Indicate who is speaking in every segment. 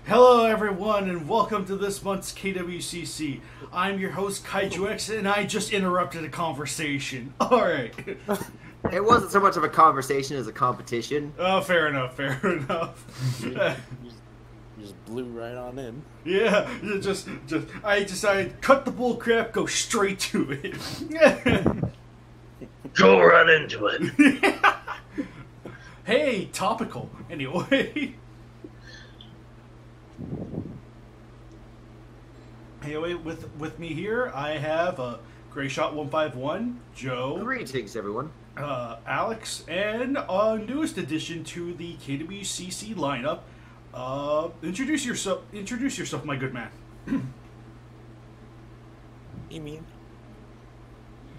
Speaker 1: Hello everyone and welcome to this month's KWCC. I'm your host Kaiju and I just interrupted a conversation. Alright.
Speaker 2: It wasn't so much of a conversation as a competition.
Speaker 1: Oh, fair enough, fair enough.
Speaker 3: You just blew right on in.
Speaker 1: Yeah, I decided cut the bull crap, go straight to it.
Speaker 4: Go right into it.
Speaker 1: Hey, topical. Anyway, with me here, I have GrayShot151, Joe.
Speaker 2: Greetings, everyone.
Speaker 1: Alex, and newest addition to the KWCC lineup. Introduce yourself, my good man.
Speaker 3: You mean?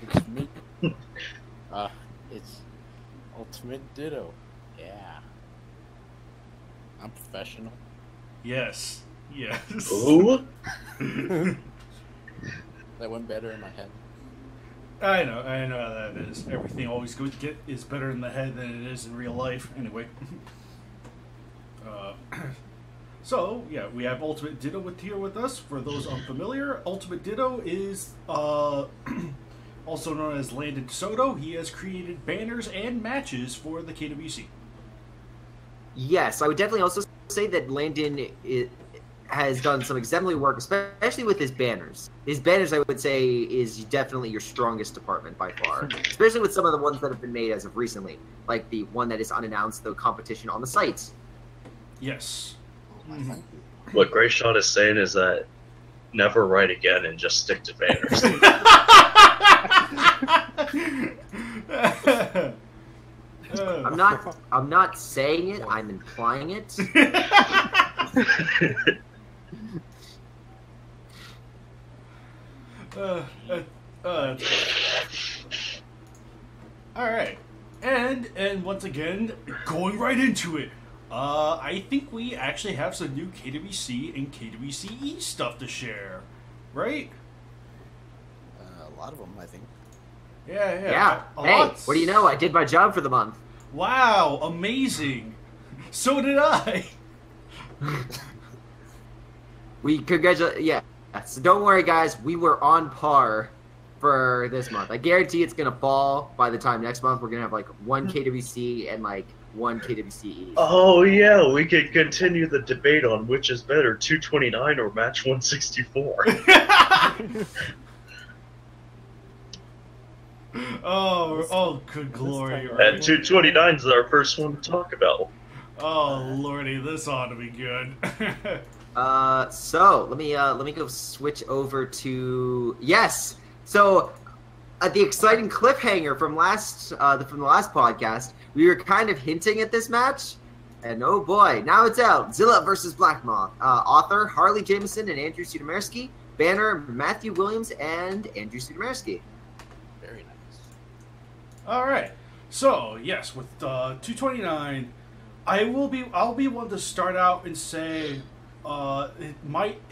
Speaker 3: It's me. It's Ultimate Ditto. Yeah. I'm professional.
Speaker 1: Yes.
Speaker 4: Ooh.
Speaker 3: That went better in my head.
Speaker 1: I know how that is. Everything always is better in the head than it is in real life. Anyway. So, yeah, we have Ultimate Ditto here with us. For those unfamiliar, Ultimate Ditto is also known as Landon Soto. He has created banners and matches for the KWC.
Speaker 2: Yes, I would definitely also say that Landon has done some exemplary work, especially with his banners. His banners, I would say, is definitely your strongest department by far, especially with some of the ones that have been made as of recently, like the one that is unannounced, the competition on the sites.
Speaker 1: Yes.
Speaker 3: Mm-hmm.
Speaker 4: What Gray Shot is saying is that never write again and just stick to banners.
Speaker 2: I'm not saying it, I'm implying it.
Speaker 1: Alright. And once again, going right into it. I think we actually have some new KWC and KWCE stuff to share. Right?
Speaker 3: A lot of them, I think.
Speaker 1: Yeah.
Speaker 2: Hey, what do you know? I did my job for the month.
Speaker 1: Wow, amazing. So did I.
Speaker 2: We congratulate. Yeah. So don't worry, guys. We were on par for this month. I guarantee it's gonna fall by the time next month. We're gonna have like one KWC and like one KWCE.
Speaker 4: Oh yeah, we could continue the debate on which is better, 229 or match 164.
Speaker 1: Oh, good glory. Right?
Speaker 4: And 229 is our first one to talk about.
Speaker 1: Oh lordy, this ought to be good.
Speaker 2: So let me go switch over to So, the exciting cliffhanger from the last podcast, we were kind of hinting at this match, and oh boy, now it's out. Zilla versus Black Moth. Author Harley Jameson and Andrew Sudomarsky. Banner Matthew Williams and Andrew Sudomarsky.
Speaker 3: Very nice.
Speaker 1: All right. So yes, with 229, I'll be one to start out and say.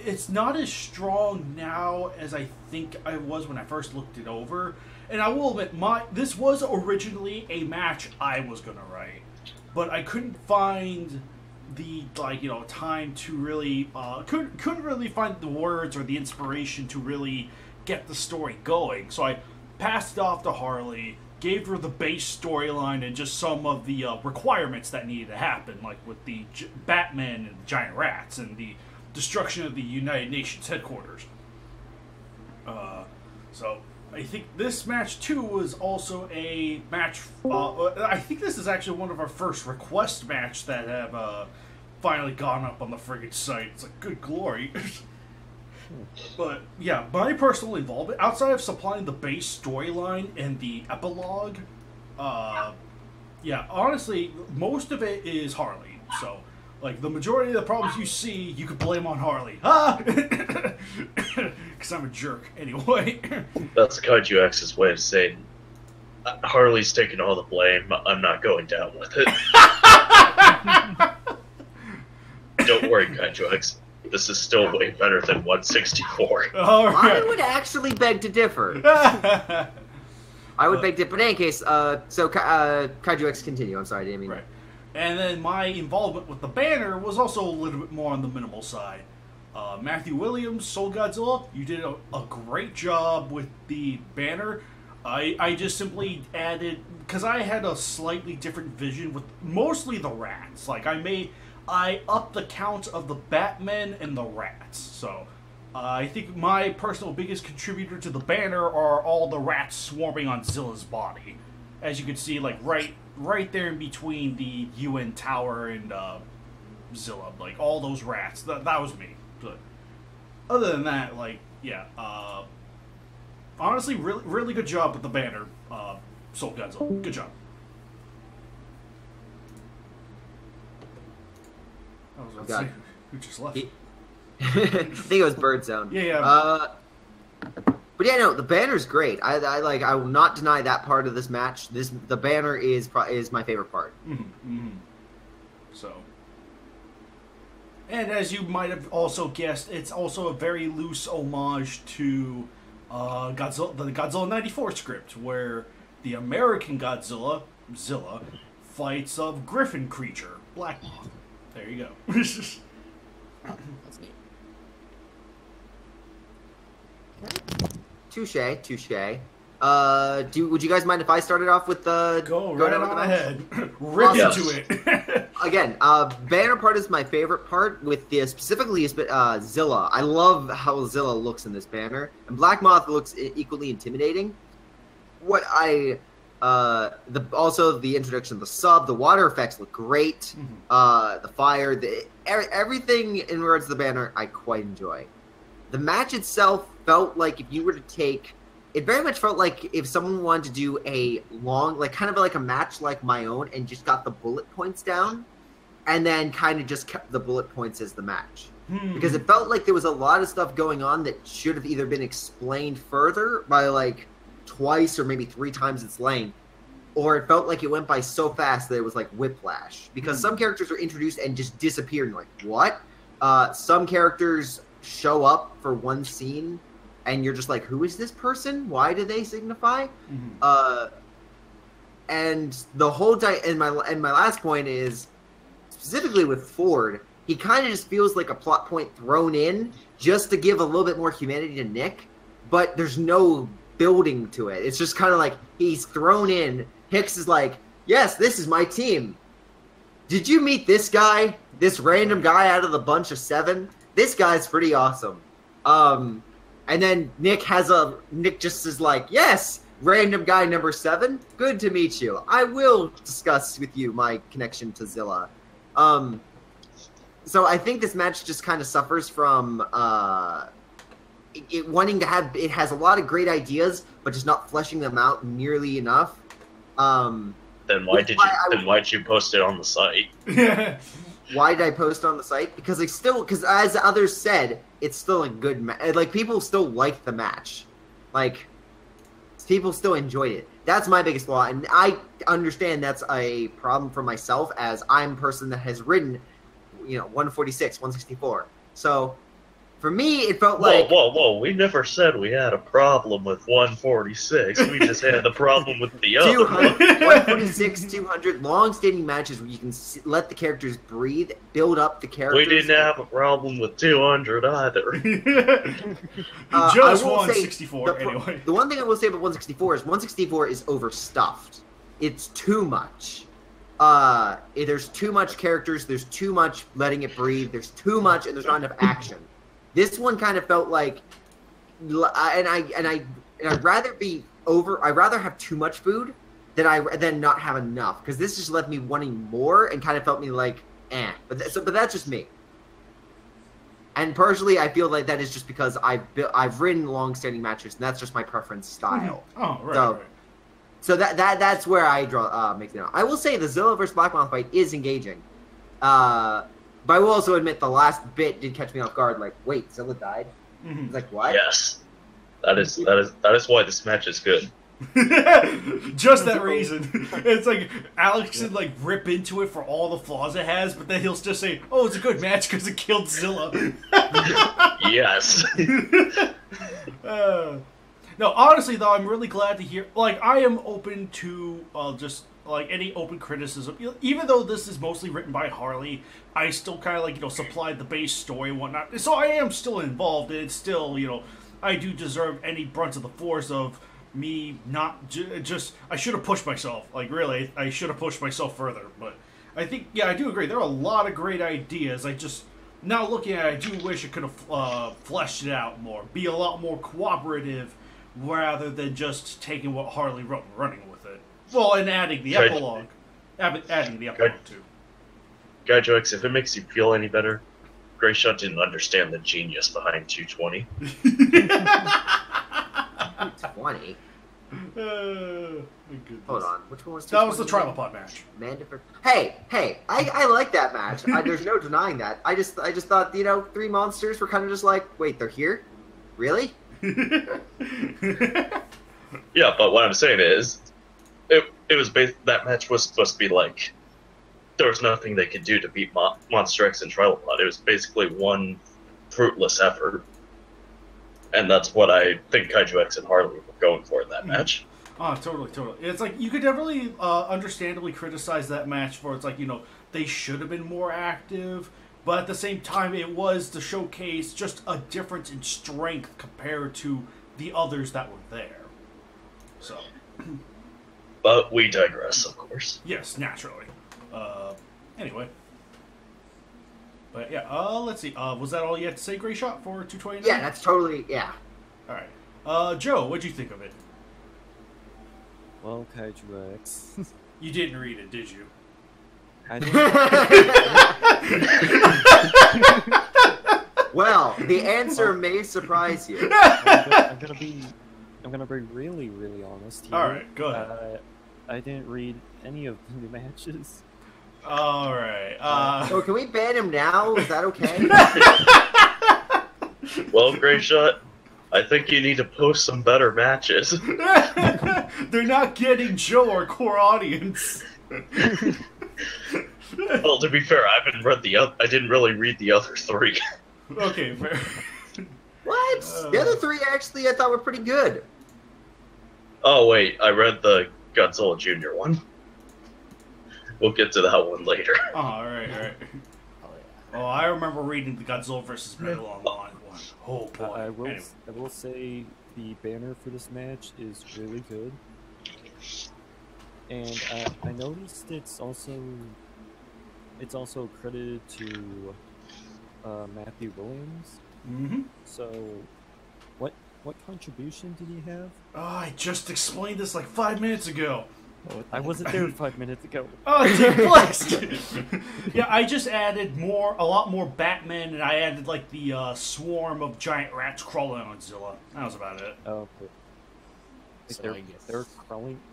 Speaker 1: It's not as strong now as I think I was when I first looked it over. And I will admit, this was originally a match I was gonna write, but I couldn't find the time to really couldn't really find the words or the inspiration to really get the story going. So I passed it off to Harley, gave her the base storyline and just some of the requirements that needed to happen, like with the Batman and giant rats and the destruction of the United Nations headquarters. So I think this match too was also a match. I think this is actually one of our first request match that have finally gone up on the friggin' site. It's like good glory. But yeah, my personal involvement outside of supplying the base storyline and the epilogue, honestly, most of it is Harley. So, like the majority of the problems you see, you could blame on Harley. Because I'm a jerk anyway.
Speaker 4: That's Kaiju X's way of saying Harley's taking all the blame. I'm not going down with it. Don't worry, Kaiju X. This is still way better than 164.
Speaker 1: All right.
Speaker 2: I would actually beg to differ. I would beg to, but in any case, so Kaiju X continue. I'm sorry, I didn't mean
Speaker 1: right. And then my involvement with the banner was also a little bit more on the minimal side. Matthew Williams, Soul Godzilla, you did a great job with the banner. I just simply added, because I had a slightly different vision with mostly the rats. Like, I upped the count of the Batmen and the rats. So, I think my personal biggest contributor to the banner are all the rats swarming on Zilla's body. As you can see, like, right there in between the UN Tower and Zilla. Like, all those rats. That was me. But other than that, like, yeah, honestly, really, really good job with the banner, Soul Godzilla. Good job. I was about to say, who just left?
Speaker 2: I think it was Bird Zone.
Speaker 1: Yeah.
Speaker 2: But yeah, no, the banner's great. I will not deny that part of this match. The banner is my favorite part.
Speaker 1: So, and as you might have also guessed, it's also a very loose homage to the Godzilla '94 script, where the American Godzilla, Zilla, fights a griffin creature, Black Moth. There you go.
Speaker 3: That's neat.
Speaker 2: Touche. Would you guys mind if I started off with the...
Speaker 1: Go right on ahead. Rip into it.
Speaker 2: Again, banner part is my favorite part, with the specifically Zilla. I love how Zilla looks in this banner, and Black Moth looks equally intimidating. Also the introduction of the sub, the water effects look great. The fire, everything in regards to the banner, I quite enjoy. The match itself felt like if you were to take... It very much felt like if someone wanted to do a long, like kind of like a match like my own and just got the bullet points down and then kind of just kept the bullet points as the match. Because it felt like there was a lot of stuff going on that should have either been explained further by like twice or maybe 3 times its length, or it felt like it went by so fast that it was like whiplash. Because some characters were introduced and just disappeared and like, what? Some characters show up for one scene and you're just like, who is this person? Why do they signify? And the whole and my last point is specifically with Ford. He kind of just feels like a plot point thrown in just to give a little bit more humanity to Nick, but there's no building to it. It's just kind of like he's thrown in. Hicks is like, yes, this is my team. Did you meet this guy? This random guy out of the bunch of 7? This guy's pretty awesome. And then Nick just is like, yes, random guy number 7. Good to meet you. I will discuss with you my connection to Zilla. So I think this match just kind of suffers from it wanting to have. It has a lot of great ideas, but just not fleshing them out nearly enough.
Speaker 4: Then why'd you post it on the site?
Speaker 2: Why did I post on the site? Because as others said, it's still a good match. Like, people still like the match. Like, people still enjoyed it. That's my biggest flaw, and I understand that's a problem for myself, as I'm a person that has ridden, 146, 164. So, for me, it felt like...
Speaker 4: Whoa. We never said we had a problem with 146. We just had the problem with the other
Speaker 2: 146, 200, long-standing matches where you can let the characters breathe, build up the characters.
Speaker 4: We didn't have a problem with 200 either.
Speaker 1: Just 164, anyway.
Speaker 2: The one thing I will say about 164 is 164 is overstuffed. It's too much. There's too much characters, there's too much letting it breathe, there's too much, and there's not enough action. This one kind of felt like, I'd rather have too much food than not have enough, because this just left me wanting more and kind of felt me like, eh. But that's just me. And personally, I feel like that is just because I've ridden long-standing matches, and that's just my preference style.
Speaker 1: Oh, right.
Speaker 2: So that's where I make it out. I will say the Zilla versus Black Moth fight is engaging. But I will also admit the last bit did catch me off guard. Like, wait, Zilla died? It's like, what?
Speaker 4: Yes, that is why this match is good.
Speaker 1: Just that reason. It's like Alex should like rip into it for all the flaws it has, but then he'll just say, "Oh, it's a good match because it killed Zilla."
Speaker 4: Yes.
Speaker 1: No, honestly though, I'm really glad to hear. Like, I am open to just like any open criticism, even though this is mostly written by Harley, I still kind of like supplied the base story and whatnot. So I am still involved, and it's still I do deserve any brunt of the force of me not just. I should have pushed myself. Like really, I should have pushed myself further. But I think I do agree. There are a lot of great ideas. I just now looking at it, I do wish it could have fleshed it out more, be a lot more cooperative, rather than just taking what Harley wrote and running with it. Well, and adding the epilogue. Adding the epilogue, too.
Speaker 4: GojiraGuy, if it makes you feel any better, Greyshot didn't understand the genius behind 220.
Speaker 2: 220? Hold on, which one was 220?
Speaker 1: That was the Trilopod match.
Speaker 2: Hey, I like that match. There's no denying that. I just thought, 3 monsters were kind of just like, wait, they're here? Really?
Speaker 4: Yeah, but what I'm saying is, it was that match was supposed to be like, there was nothing they could do to beat Monster X and Trilopod. It was basically one fruitless effort, and that's what I think Kaiju X and Harley were going for in that match.
Speaker 1: Oh, totally. It's like, you could definitely understandably criticize that match for, it's like, they should have been more active, but at the same time, it was to showcase just a difference in strength compared to the others that were there. So.
Speaker 4: But we digress, of course.
Speaker 1: Yes, naturally. Anyway. But yeah, let's see. Was that all you had to say, Greyshot, for 229?
Speaker 2: Yeah, that's totally, yeah.
Speaker 1: Alright. Joe, what'd you think of it?
Speaker 3: Well, Kaiju X.
Speaker 1: You didn't read it, did you?
Speaker 3: I didn't.
Speaker 2: Well, the answer may surprise you.
Speaker 3: I'm gonna be really, really honest here.
Speaker 1: Alright, go ahead.
Speaker 3: I didn't read any of the matches.
Speaker 1: Alright.
Speaker 2: So can we ban him now? Is that okay?
Speaker 4: Well, Greyshot, I think you need to post some better matches.
Speaker 1: They're not getting Joe, our core audience.
Speaker 4: Well, to be fair, I didn't really read the other 3.
Speaker 1: Okay, fair.
Speaker 2: What? The other 3 actually I thought were pretty good.
Speaker 4: Oh wait, I read the Godzilla Jr. one. We'll get to that one later.
Speaker 1: Oh, alright. Oh, I remember reading the Godzilla vs. Megalon one. Oh boy.
Speaker 3: I will say the banner for this match is really good. And I noticed it's also credited to Matthew Williams.
Speaker 1: Mm-hmm.
Speaker 3: So, what contribution did he have?
Speaker 1: Oh, I just explained this like 5 minutes ago.
Speaker 3: I wasn't there 5 minutes ago.
Speaker 1: Oh, Dick Flex! Yeah, I just added a lot more Batman, and I added like the swarm of giant rats crawling on Zilla. That was about it.
Speaker 3: Oh, okay.
Speaker 5: So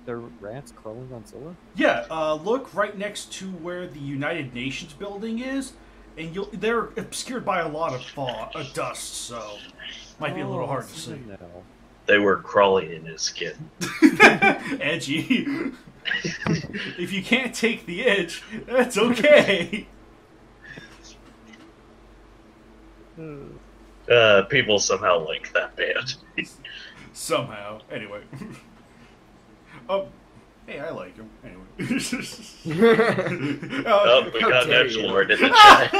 Speaker 3: They're rats crawling on Zilla?
Speaker 1: Yeah, look right next to where the United Nations building is, and they're obscured by a lot of dust, so might be a little hard to see.
Speaker 4: They were crawling in his skin.
Speaker 1: Edgy. If you can't take the edge, that's okay.
Speaker 4: People somehow like that band.
Speaker 1: Somehow. Anyway. Oh, hey, I like him. Anyway.
Speaker 4: Oh, we got an edgelord in the chat.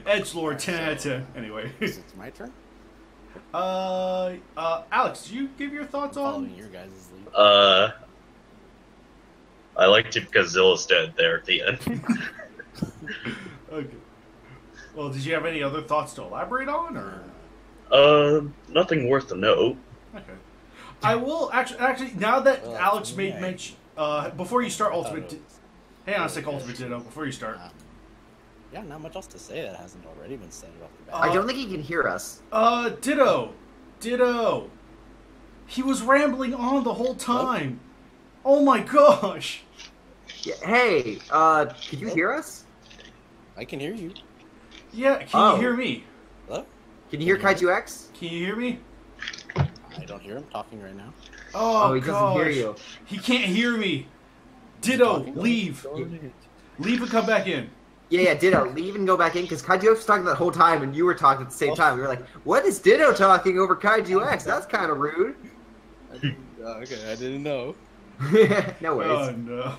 Speaker 1: Edgelord 10 out of 10. Anyway.
Speaker 5: Is it my turn?
Speaker 1: Alex, did you give your thoughts on?
Speaker 5: Following your guys' lead.
Speaker 4: I liked it because Zilla's dead there at the end.
Speaker 1: Okay. Well, did you have any other thoughts to elaborate on, or?
Speaker 4: Nothing worth a note.
Speaker 1: Okay. I will actually now that Alex made mention, before you start Ultimate, hang on a sec, Ultimate Ditto, before you start.
Speaker 5: Yeah, not much else to say that hasn't already been said off the bat.
Speaker 2: I don't think he can hear us.
Speaker 1: Ditto. He was rambling on the whole time. Oh my gosh.
Speaker 2: Yeah, hey, can you hear us?
Speaker 5: I can hear you.
Speaker 1: Yeah, can you hear me?
Speaker 5: Hello?
Speaker 2: Can you hear Kaiju X?
Speaker 1: Can you hear me?
Speaker 5: I don't hear him talking right now.
Speaker 1: Oh,
Speaker 2: he doesn't hear you.
Speaker 1: He can't hear me. Ditto,
Speaker 5: talking?
Speaker 1: leave. Leave and come back in.
Speaker 2: Yeah, Ditto, leave and go back in, because Kaiju X was talking that whole time, and you were talking at the same time. We were like, what is Ditto talking over Kaiju X? That's kind of rude.
Speaker 5: Okay, I didn't know.
Speaker 2: No
Speaker 1: Oh
Speaker 2: worries.
Speaker 1: no.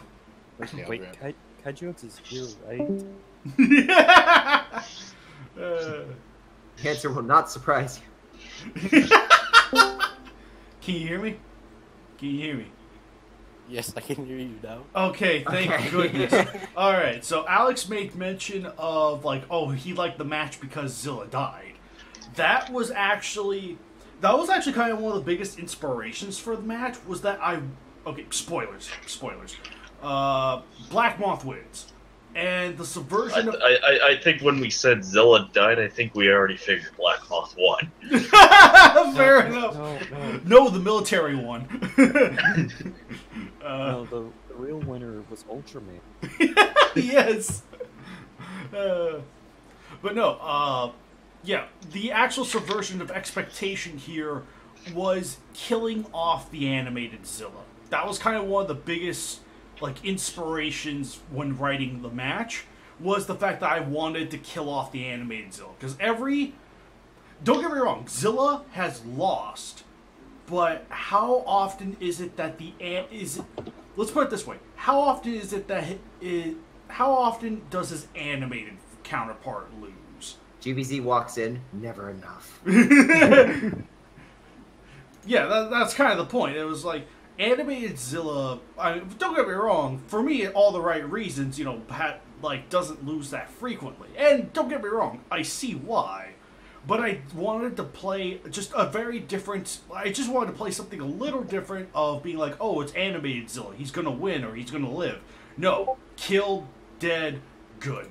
Speaker 5: Okay, I'll
Speaker 3: Wait,
Speaker 5: grab
Speaker 3: Kaiju is here, right?
Speaker 1: Uh,
Speaker 2: The answer will not surprise you.
Speaker 1: can you hear me? Can you hear me?
Speaker 5: Yes, I can hear you now.
Speaker 1: Okay, thank
Speaker 2: Okay.
Speaker 1: goodness. All right, so Alex made mention of like, oh, he liked the match because Zilla died. That was actually kind of one of the biggest inspirations for the match. Was that spoilers. Black Moth wins, and the subversion of
Speaker 4: I think when we said Zilla died, I think we already figured Black Moth won.
Speaker 1: fair enough.
Speaker 3: No,
Speaker 1: No, the military one.
Speaker 3: no. The real winner was Ultraman.
Speaker 1: Yes. But no, yeah, the actual subversion of expectation here was killing off the animated Zilla. That was kind of one of the biggest, like, inspirations when writing the match, was the fact that I wanted to kill off the animated Zilla. Because don't get me wrong, Zilla has lost, but how often is it that let's put it this way, how often does his animated counterpart lose?
Speaker 2: GVZ walks in, never enough.
Speaker 1: Yeah, that's kind of the point. It was like, animated Zilla, don't get me wrong, for me, all the right reasons, doesn't lose that frequently. And don't get me wrong, I see why. But I wanted to play just a very different, I just wanted to play something a little different of being like, oh, it's animated Zilla, he's gonna win or he's gonna live. No, killed, dead, good.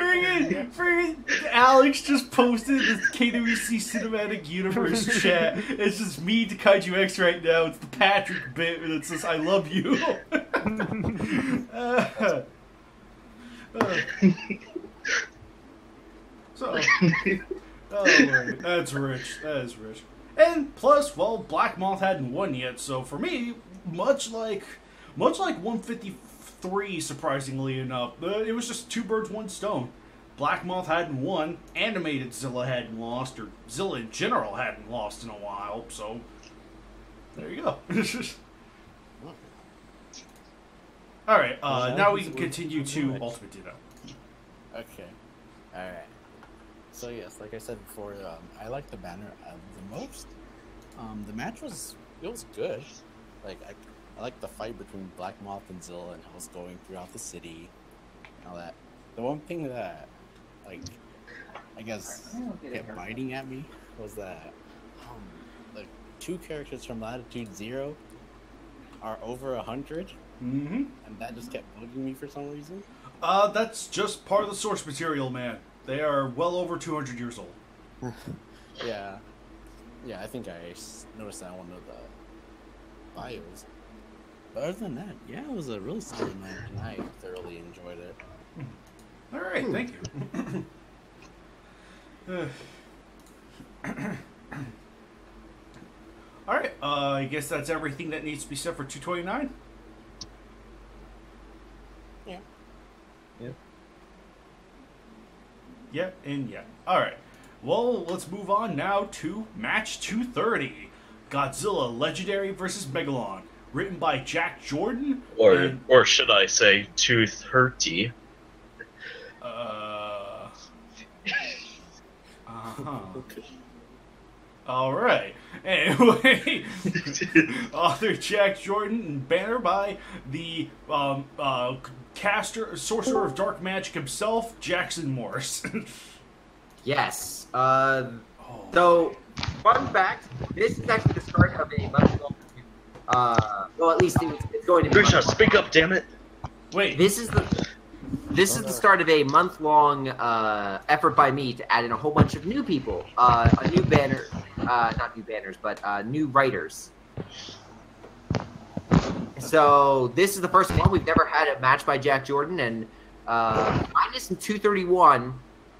Speaker 1: Friggin' Alex just posted this KWCE Cinematic Universe chat. It's just me to Kaiju X right now. It's the Patrick bit, and it says, I love you. Lord, that's rich. That is rich. And plus, well, Black Moth hadn't won yet, so for me, much like 153, surprisingly enough, it was just two birds, one stone. Black Moth hadn't won, animated Zilla hadn't lost, or Zilla in general hadn't lost in a while, so there you go. Alright, now we can continue to Ultimate Ditto.
Speaker 5: Okay. Alright. So yes, like I said before, I like the banner the most. The match was good. Like I like the fight between Black Moth and Zilla and how it's going throughout the city and all that. The one thing that, like, I guess kept biting at me was that the two characters from Latitude Zero are over 100,
Speaker 1: Mm-hmm.
Speaker 5: and that just kept bugging me for some reason.
Speaker 1: That's just part of the source material, man. They are well over 200 years old.
Speaker 5: Yeah, I think I noticed that in one of the bios. But other than that, yeah, it was a really solid match, and I thoroughly enjoyed it.
Speaker 1: All right, thank you. All right, I guess that's everything that needs to be said for 229.
Speaker 5: Yeah.
Speaker 3: Yep.
Speaker 1: Yeah, and yeah. All right. Well, let's move on now to match 230. Godzilla Legendary versus Megalon. Written by Jack Jordan.
Speaker 4: Or should I say 230?
Speaker 5: Okay.
Speaker 1: All right. Anyway, author Jack Jordan and banner by the sorcerer of dark magic himself, Jackson Morris.
Speaker 2: Yes. So, fun fact: this is actually the start of a month-long. Well, at least it's going to be.
Speaker 4: Grisha, speak up, damn it!
Speaker 1: Wait.
Speaker 2: This is the start of a month-long effort by me to add in a whole bunch of new people, a new banner, not new banners, but new writers. So this is the first one. We've never had a match by Jack Jordan, and minus in 231.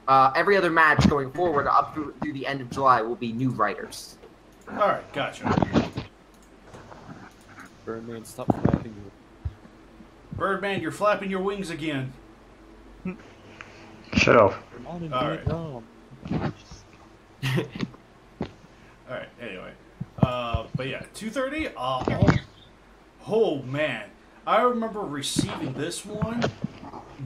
Speaker 2: Every other match going forward up through the end of July will be new writers.
Speaker 1: All right, gotcha.
Speaker 3: Birdman, stop flapping
Speaker 1: Birdman, you're flapping your wings again.
Speaker 6: Shut up.
Speaker 3: All
Speaker 1: Alright.
Speaker 3: Vietnam.
Speaker 1: Alright, anyway. But yeah, 230, oh man. I remember receiving this one.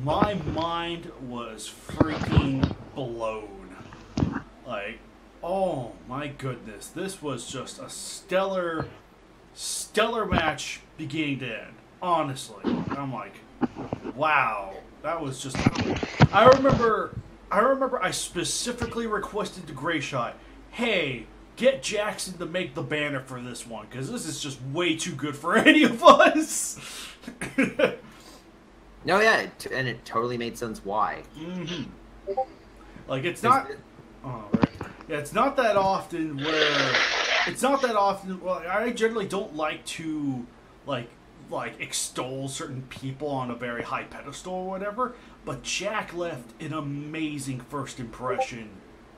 Speaker 1: My mind was freaking blown. Like, oh my goodness. This was just a stellar match beginning to end. Honestly. I'm like, wow. That was just... I remember I specifically requested to Gray Shot, hey, get Jackson to make the banner for this one, because this is just way too good for any of us.
Speaker 2: No, yeah, and it totally made sense why.
Speaker 1: Mm-hmm. Like, it's not... Oh, right. Yeah, it's not that often where... Well, I generally don't like to, like extol certain people on a very high pedestal or whatever, but Jack left an amazing first impression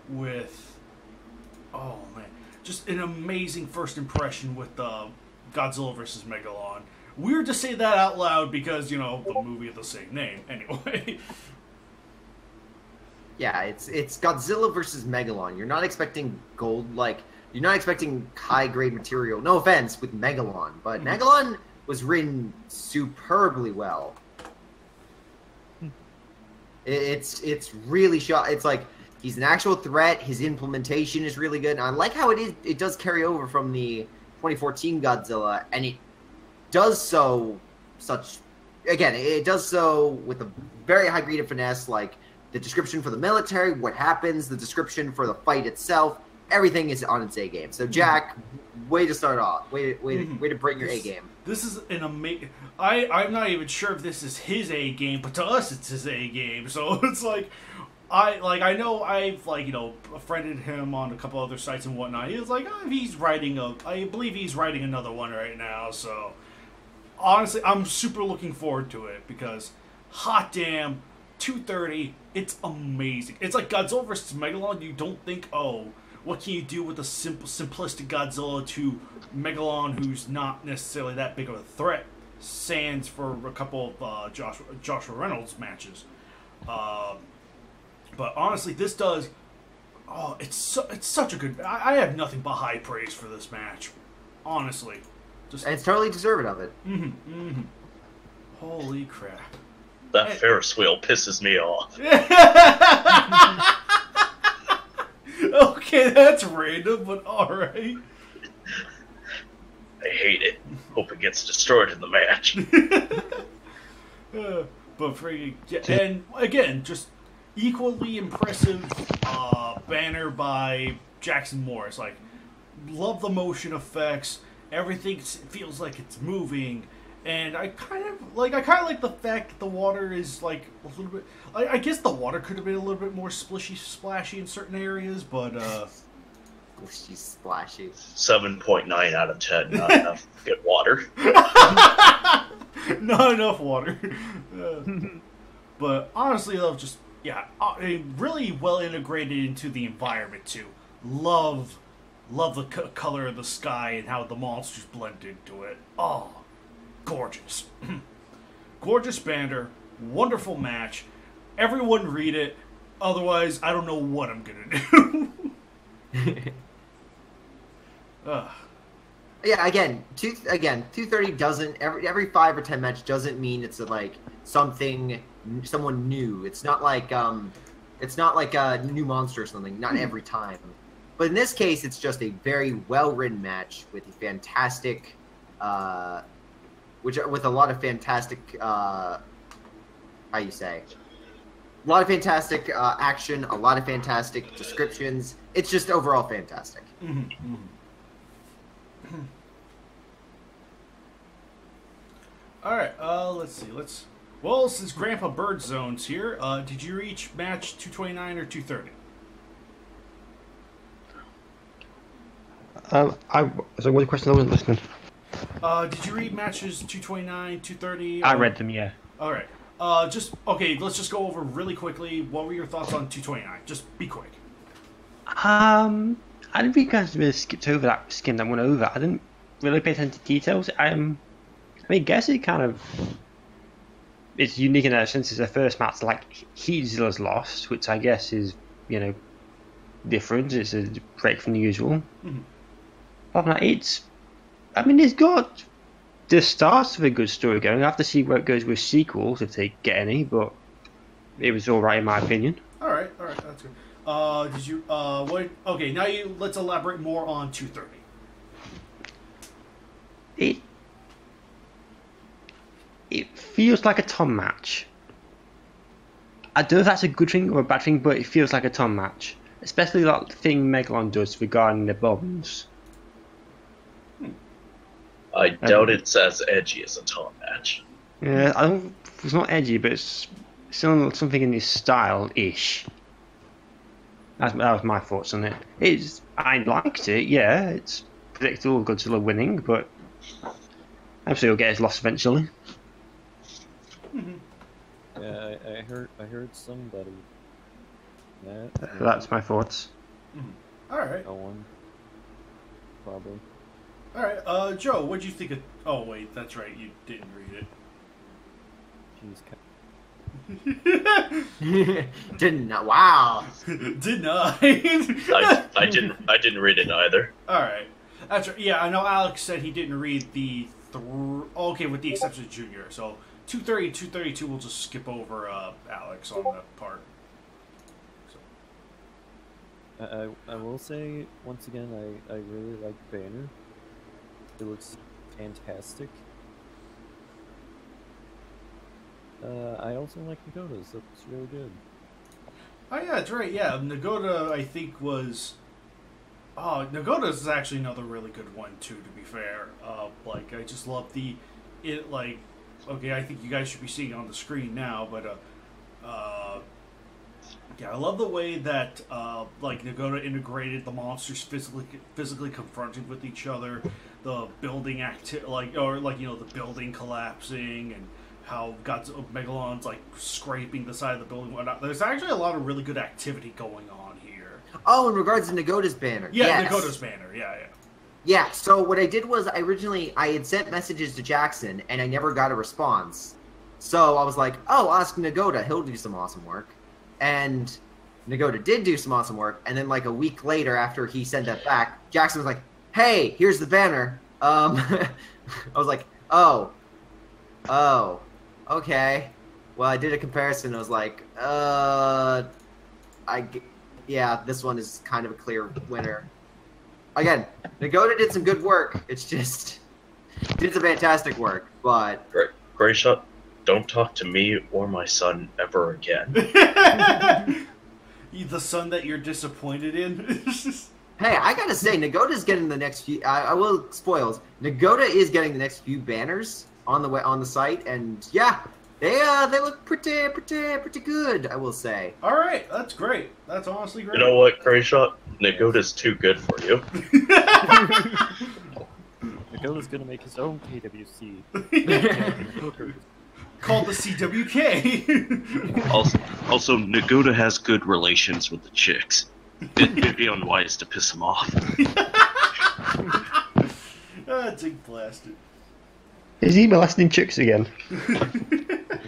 Speaker 1: with... Oh, man. Just an amazing first impression with Godzilla vs. Megalon. Weird to say that out loud because, you know, the movie of the same name. Anyway.
Speaker 2: Yeah, it's Godzilla versus Megalon. You're not expecting you're not expecting high-grade material. No offense with Megalon, but Megalon was written superbly well. It's really shot. It's like he's an actual threat. His implementation is really good. And I like how it does carry over from the 2014 Godzilla, and it does so it does so with a very high degree of finesse, like the description for the military, what happens, the description for the fight itself, everything is on its A game. So Jack, way to start off. Way to bring your A game.
Speaker 1: This is an amazing... I'm not even sure if this is his A game, but to us it's his A game. So it's like... I know I've, like, you know, friended him on a couple other sites and whatnot. He was like, I believe he's writing another one right now, so... Honestly, I'm super looking forward to it, because, hot damn, 230, it's amazing. It's like Godzilla vs. Megalon, you don't think, oh, what can you do with a simplistic Godzilla to Megalon, who's not necessarily that big of a threat, sans for a couple of Joshua Reynolds matches. But honestly, this does... Oh, it's such a good... I have nothing but high praise for this match. Honestly.
Speaker 2: And it's totally deserving of it.
Speaker 1: Holy crap.
Speaker 4: That Ferris wheel pisses me off.
Speaker 1: Okay, that's random, but alright.
Speaker 4: I hate it. Hope it gets destroyed in the match.
Speaker 1: But freaking... Yeah, and again, just equally impressive banner by Jackson Morris. Like, love the motion effects. Everything feels like it's moving, and I kind of like the fact that the water is like a little bit. I guess the water could have been a little bit more splashy in certain areas, but
Speaker 2: Splishy, splashy.
Speaker 4: 7.9 out of 10. Not enough to get water.
Speaker 1: Not enough water. But honestly, though, just really well integrated into the environment too. Love the color of the sky and how the monsters blend into it. Oh, gorgeous. Gorgeous banner. Wonderful match. Everyone read it. Otherwise, I don't know what I'm going to do.
Speaker 2: Yeah, again, 230 doesn't... Every 5 or 10 match doesn't mean it's like someone new. It's not like a new monster or something. Not every time. But in this case, it's just a very well-written match with a fantastic, with a lot of fantastic, a lot of fantastic action, a lot of fantastic descriptions. It's just overall fantastic.
Speaker 1: All right, let's see. Well, since Grandpa Birdzone's here, did you reach match 229 or 230?
Speaker 6: So what's the question? I wasn't listening.
Speaker 1: Did you read matches 229, 230?
Speaker 6: I read them, yeah.
Speaker 1: Alright. Let's just go over really quickly. What were your thoughts on 229? Just be quick.
Speaker 6: I didn't really kind of really skipped over that skin that went over. I didn't really pay attention to details. I guess it kind of it's unique in that sense. It's the first match like Heatzilla's lost, which I guess is different. It's a break from the usual.
Speaker 1: Mhm.
Speaker 6: Apart from that, it's got the start of a good story going. I have to see where it goes with sequels if they get any, but it was all right in my opinion.
Speaker 1: All right, that's good. Did you what? Okay, now let's elaborate more on 230.
Speaker 6: It feels like a Tom match. I don't know if that's a good thing or a bad thing, but it feels like a Tom match, especially that thing Megalon does regarding the bombs.
Speaker 4: I doubt it's as edgy as a Tom match.
Speaker 6: Yeah, it's not edgy, but it's still something in his style-ish. That was my thoughts on it. I liked it, yeah. It's predictable, Godzilla winning, but I'm sure he'll get his loss eventually.
Speaker 3: Yeah, I heard somebody.
Speaker 6: That's my thoughts.
Speaker 1: All right.
Speaker 3: No one. Probably.
Speaker 1: All right, Joe, what'd you think of? Oh wait, that's right, you didn't read
Speaker 3: Jeez.
Speaker 2: Didn't know. Wow.
Speaker 1: it. Didn't I?
Speaker 4: I didn't read it either.
Speaker 1: All right, that's right. Yeah, I know Alex said he didn't read the. Okay, with the exception of Junior. So 230, 232, we'll just skip over Alex on that part. So.
Speaker 3: I will say once again I really like Banner. It looks fantastic. I also like Nagoda's. That's really good.
Speaker 1: Oh yeah, that's right. Yeah, Nagoda I think was. Oh, Nagoda's is actually another really good one too. To be fair, I just love okay, I think you guys should be seeing it on the screen now, but yeah, I love the way that Nagoda integrated the monsters physically confronting with each other, the building the building collapsing, and how Megalon's scraping the side of the building and whatnot. There's actually a lot of really good activity going on here.
Speaker 2: Oh, in regards to Nagoda's banner.
Speaker 1: Yeah,
Speaker 2: yes.
Speaker 1: Nagoda's banner. Yeah.
Speaker 2: Yeah, so what I did was I had sent messages to Jackson, and I never got a response. So I was like, oh, ask Nagoda. He'll do some awesome work. And Nagoda did do some awesome work. And then a week later, after he sent that back, Jackson was like, hey, here's the banner. I was like, oh, okay. Well, I did a comparison. I was like, this one is kind of a clear winner. Again, Nagoda did some good work. It's just did some fantastic work, but
Speaker 4: Gray Shot, don't talk to me or my son ever again.
Speaker 1: The son that you're disappointed in.
Speaker 2: hey, I gotta say, Nagoda's getting the next few. I will spoils. Nagoda is getting the next few banners on the site, and yeah, they look pretty good. I will say.
Speaker 1: All right, that's great. That's honestly great.
Speaker 4: You know what, Gray Shot? Nagoda's too good for you.
Speaker 3: Nagoda's gonna make his own KWC.
Speaker 1: Called the CWK.
Speaker 4: Also, Nagoda has good relations with the chicks. It'd be unwise to piss him off.
Speaker 1: Dig blasted.
Speaker 6: Is he molesting chicks again?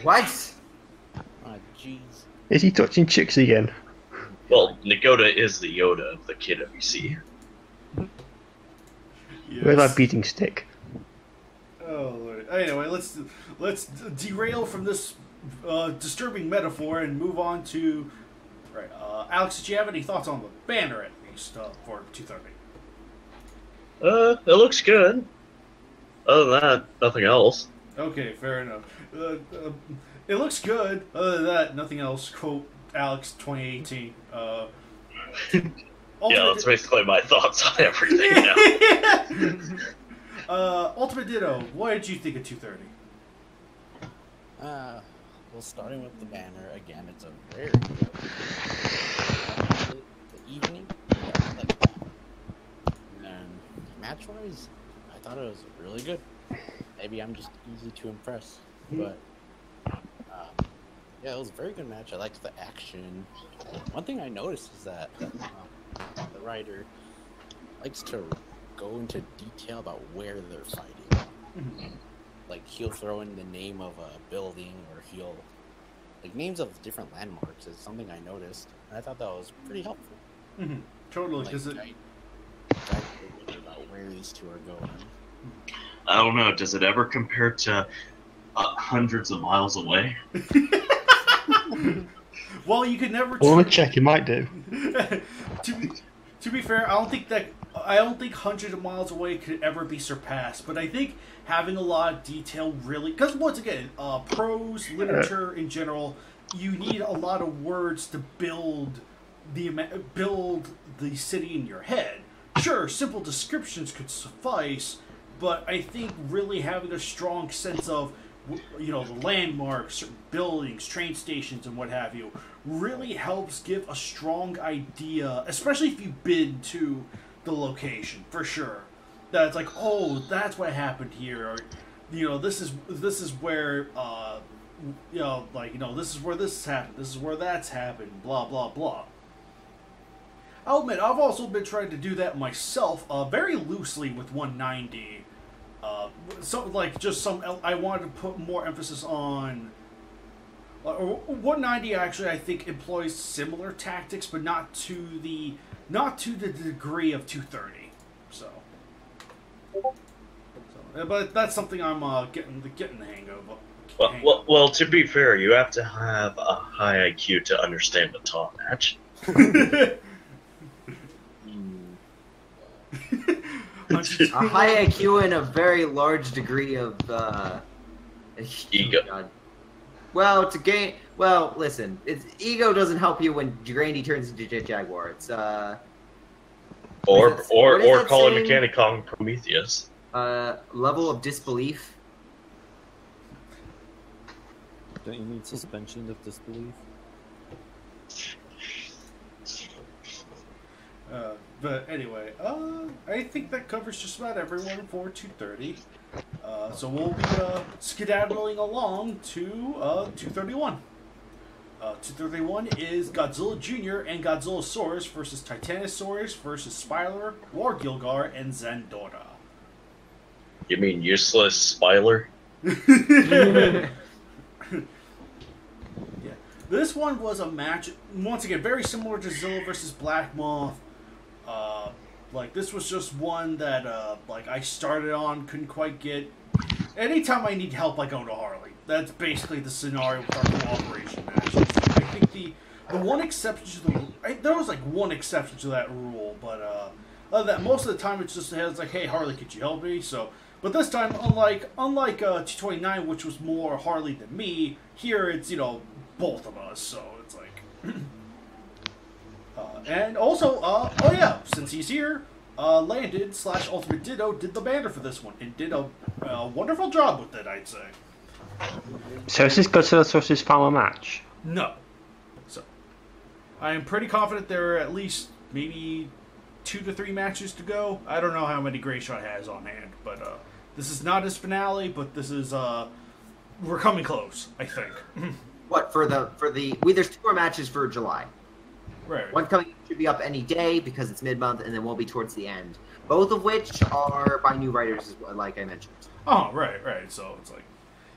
Speaker 2: What?
Speaker 5: Ah, jeez.
Speaker 6: Is he touching chicks again?
Speaker 4: Well, Nagoda is the Yoda of the KWC.
Speaker 1: Yes.
Speaker 6: Where's that beating stick?
Speaker 1: Oh Lord. Anyway, let's derail from this disturbing metaphor and move on to Alex. Did you have any thoughts on the banner at least for 230?
Speaker 4: It looks good. Other than that, nothing else.
Speaker 1: Okay, fair enough. It looks good. Other than that, nothing else. Quote Alex 2018.
Speaker 4: Yeah, that's basically my thoughts on everything now.
Speaker 1: Ultimate Ditto, what did you think of 230?
Speaker 5: Well, starting with the banner again, it's a very good. The evening, and match-wise, I thought it was really good. Maybe I'm just easy to impress, but yeah, it was a very good match. I liked the action. One thing I noticed is that the writer likes to go into detail about where they're fighting. like he'll throw in the name of a building, or he'll like names of different landmarks is something I noticed. And I thought that was pretty helpful.
Speaker 1: Mm-hmm. Totally,
Speaker 5: Like,
Speaker 1: because
Speaker 5: guide people about where these two are going.
Speaker 4: I don't know. Does it ever compare to hundreds of miles away?
Speaker 1: well, you could never.
Speaker 6: I want to check. It might do.
Speaker 1: to be fair, I don't think hundreds of miles away could ever be surpassed. But I think having a lot of detail really, because once again, prose literature in general, you need a lot of words to build the city in your head. Sure, simple descriptions could suffice, but I think really having a strong sense of, you know, the landmarks, buildings, train stations, and what have you, really helps give a strong idea, especially if you've been to the location, for sure. That it's like, oh, that's what happened here, or, you know, this is where, you know, like, you know, this is where this happened, this is where that's happened, blah, blah, blah. I'll admit, I've also been trying to do that myself, very loosely with 190. So, like, just I wanted to put more emphasis on... 190 actually, I think, employs similar tactics, but not to the degree of 230. So but that's something I'm getting the hang of.
Speaker 4: Well, to be fair, you have to have a high IQ to understand a top match.
Speaker 2: A high IQ and a very large degree of
Speaker 4: Ego.
Speaker 2: God. Well, to gain. Well, listen. Ego doesn't help you when Grandy turns into Jet Jaguar. It's
Speaker 4: or
Speaker 2: that
Speaker 4: call it
Speaker 2: saying?
Speaker 4: Mechanic Kong Prometheus.
Speaker 2: Level of disbelief.
Speaker 3: Don't you need suspension of disbelief?
Speaker 1: But anyway, I think that covers just about everyone for 230. So we'll be skedaddling along to 231. 231 is Godzilla Jr. and Godzillasaurus versus Titanosaurus versus Spyler, War Gilgar, and Zandora.
Speaker 4: You mean useless Spyler?
Speaker 1: Yeah. This one was a match, once again, very similar to Zilla versus Black Moth. Like, this was just one that, like, I started on, couldn't quite get. Anytime I need help, I go to Harley. That's basically the scenario with our cooperation matches. I think the one exception to the... there was, like, one exception to that rule, but, other than that, most of the time it's like, hey, Harley, could you help me? So, but this time, unlike 229, which was more Harley than me, here it's, you know, both of us, so it's like... and also, oh yeah, since he's here, Landed / Ultimate Ditto did the banner for this one and did a wonderful job with it, I'd say.
Speaker 6: So is this Godzillasaurus' final match?
Speaker 1: No. So, I am pretty confident there are at least maybe 2 to 3 matches to go. I don't know how many Grayshot has on hand, but this is not his finale, but this is, we're coming close, I think.
Speaker 2: What, for the there's 2 more matches for July.
Speaker 1: Right.
Speaker 2: One coming should be up any day because it's mid-month, and then we'll be towards the end. Both of which are by new writers, like I mentioned.
Speaker 1: Oh, right. So it's like,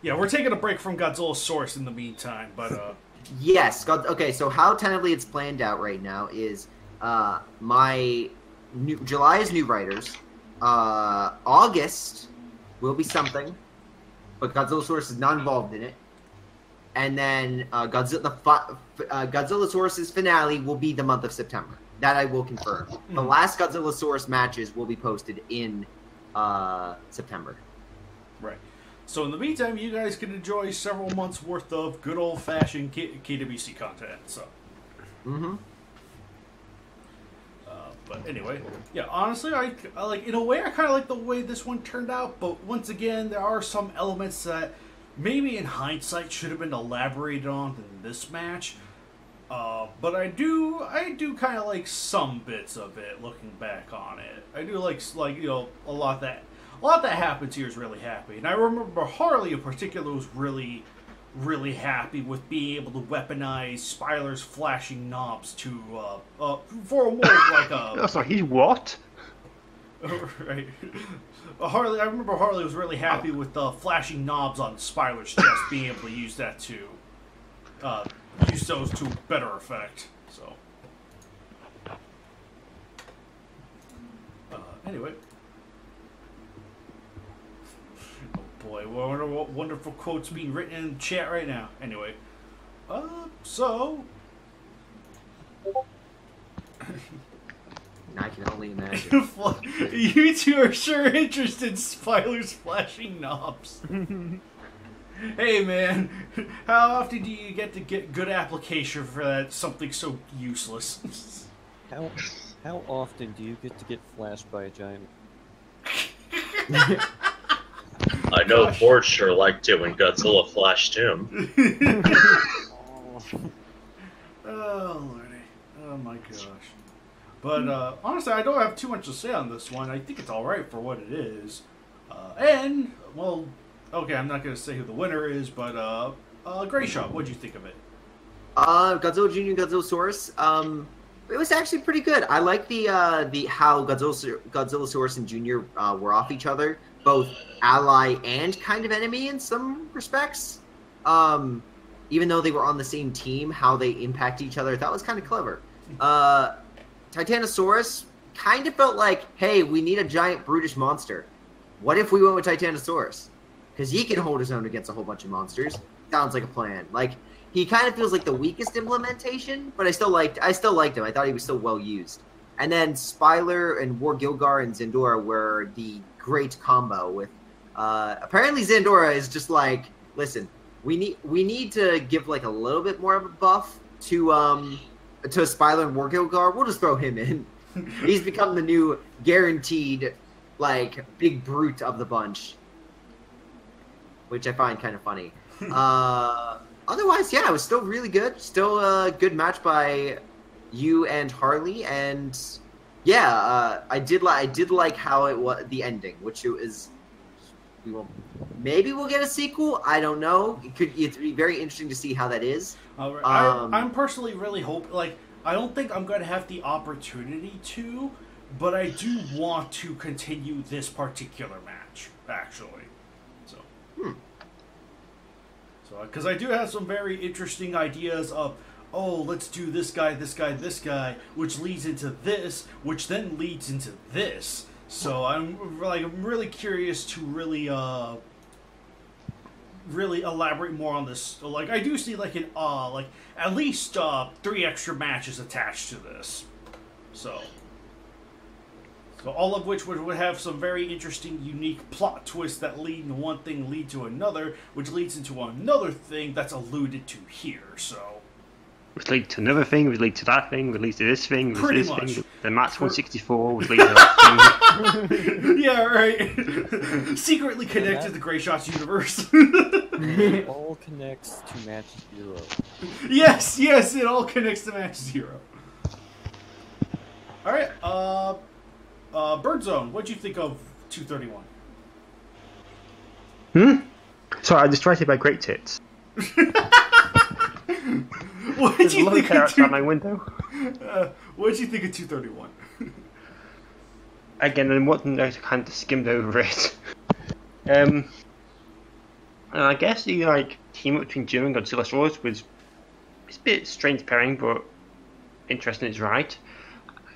Speaker 1: yeah, we're taking a break from Godzillasaurus in the meantime, but
Speaker 2: Yes. Okay. So how tentatively it's planned out right now is July is new writers. August will be something, but Godzillasaurus is not involved in it. And then Godzillasaurus' finale will be the month of September. That I will confirm. The last Godzillasaurus matches will be posted in September.
Speaker 1: right. So in the meantime, you guys can enjoy several months worth of good old-fashioned KWC content. So.
Speaker 2: Mm-hmm.
Speaker 1: But anyway, yeah. Honestly, I like, in a way, I kind of like the way this one turned out. But once again, there are some elements that maybe in hindsight should have been elaborated on in this match. But I do kind of like some bits of it looking back on it. I do like you know, a lot that happens here is really happy. And I remember Harley in particular was really happy with being able to weaponize Spyler's flashing knobs to for a more like a...
Speaker 6: Oh, sorry, he's what?
Speaker 1: Right. Harley, I remember Harley was really happy with the flashing knobs on Spyler's chest, being able to use that to use those to better effect. So, anyway. Oh boy, what wonderful quotes being written in the chat right now. Anyway, so.
Speaker 2: I can only imagine.
Speaker 1: You two are sure interested in Spyler's flashing knobs. Hey man, how often do you get to get good application for that something so useless?
Speaker 3: How often do you get to get flashed by a giant?
Speaker 4: I know Ford sure liked it when Godzilla flashed him.
Speaker 1: Oh lordy, oh my gosh. But honestly, I don't have too much to say on this one. I think it's all right for what it is. And well, okay, I'm not going to say who the winner is, but Gray Shot, what'd you think of it?
Speaker 2: Godzilla Jr. and Godzillasaurus. It was actually pretty good. I like the how Godzillasaurus and Jr. Were off each other, both ally and kind of enemy in some respects. Even though they were on the same team, how they impact each other, that was kind of clever. Titanosaurus kind of felt like, hey, we need a giant brutish monster. What if we went with Titanosaurus? Because he can hold his own against a whole bunch of monsters. Sounds like a plan. Like, he kind of feels like the weakest implementation, but I still liked him. I thought he was still well used. And then Spyler and War Gilgar and Zandora were the great combo with apparently Zandora is just like, listen, we need to give like a little bit more of a buff to Spyler and War Gilgar. We'll just throw him in. He's become the new guaranteed like big brute of the bunch, which I find kind of funny. Otherwise, yeah, it was still really good. Still a good match by you and Harley, and yeah, I did like how it was the ending, which it is. Maybe we'll get a sequel. I don't know. It'd be very interesting to see how that is.
Speaker 1: I'm personally really I don't think I'm going to have the opportunity to, but I do want to continue this particular match, actually. So, because I do have some very interesting ideas of, oh, let's do this guy, this guy, this guy, which leads into this, which then leads into this. So I'm really curious to really elaborate more on this. Like, I do see at least 3 extra matches attached to this. So all of which would have some very interesting, unique plot twists that lead into one thing, lead to another, which leads into another thing that's alluded to here. So.
Speaker 6: Which leads to another thing, which leads to that thing, which leads to this thing, which
Speaker 1: Pretty
Speaker 6: this
Speaker 1: much.
Speaker 6: thing, the Match 164, which leads to that thing.
Speaker 1: Yeah, right. Secretly connected to the Gray Shots universe.
Speaker 3: It all connects to Match 0.
Speaker 1: Yes, it all connects to Match 0. Alright, Birdzone, what'd you think of 231?
Speaker 6: Sorry, I'm distracted by great tits.
Speaker 1: What did
Speaker 6: There's a
Speaker 1: you
Speaker 6: lot
Speaker 1: think
Speaker 6: of carrots
Speaker 1: of
Speaker 6: out my window.
Speaker 1: what did you think of 231?
Speaker 6: Again, I'm wanting I kind of skimmed over it. And I guess the team up between Jim and Godzillasaurus was it's a bit strange pairing, but interesting is right.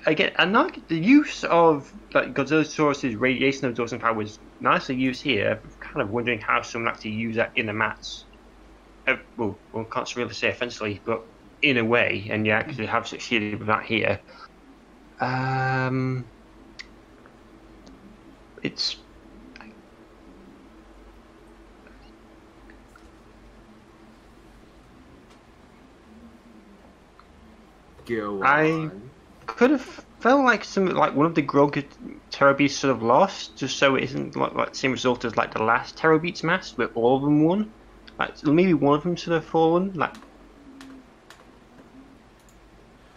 Speaker 6: Again, and like the use of Godzillasaurus' radiation absorption power was nicely used here. I'm kind of wondering how someone actually use that in the mats. Well, can't really say offensively, but in a way, and yeah, because they have succeeded with that here. It's.
Speaker 2: Go on.
Speaker 6: I could have felt like one of the Grog Terror Beasts sort of lost, just so it isn't like the same result as like the last Terror Beats match where all of them won. Like maybe one of them should have fallen. Like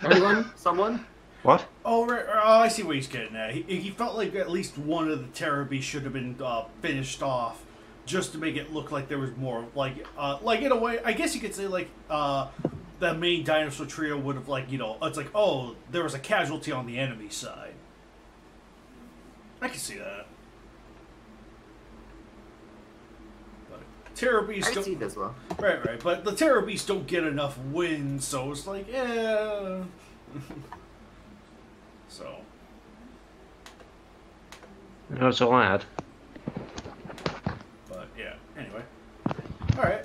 Speaker 2: Anyone? Someone?
Speaker 6: what?
Speaker 1: Oh, right, I see what he's getting at. He felt like at least one of the Terror Beasts should have been finished off, just to make it look like there was more. Like in a way, I guess you could say the main dinosaur trio would have it's like, oh, there was a casualty on the enemy side. I can see that. But Terror Beasts
Speaker 2: I can
Speaker 1: don't...
Speaker 2: see this well.
Speaker 1: Right. But the Terror Beasts don't get enough wins, so it's like, yeah. So.
Speaker 6: That's all I had.
Speaker 1: But yeah. Anyway. All right.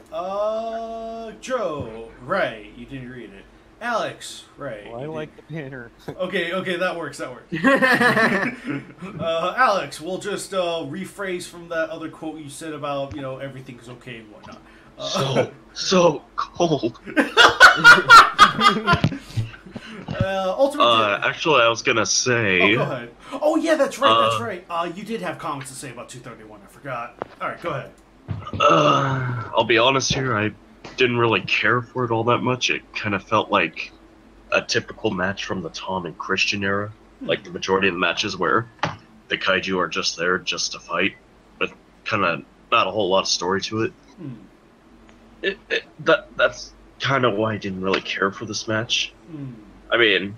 Speaker 1: Joe. Right. You didn't read it. Alex. Right.
Speaker 3: Well, I like the banner.
Speaker 1: Okay. That works. Alex, we'll just rephrase from that other quote you said about everything's okay and whatnot.
Speaker 4: So cold.
Speaker 1: Ultimate.
Speaker 4: Actually, I was gonna say.
Speaker 1: Oh, go ahead. Oh yeah, that's right. You did have comments to say about 231. I forgot. All right, go ahead.
Speaker 4: I'll be honest here. I didn't really care for it all that much. It kind of felt like a typical match from the Tom and Christian era. Like the majority of the matches where the Kaiju are just there just to fight, but kind of not a whole lot of story to it. That's kind of why I didn't really care for this match. I mean,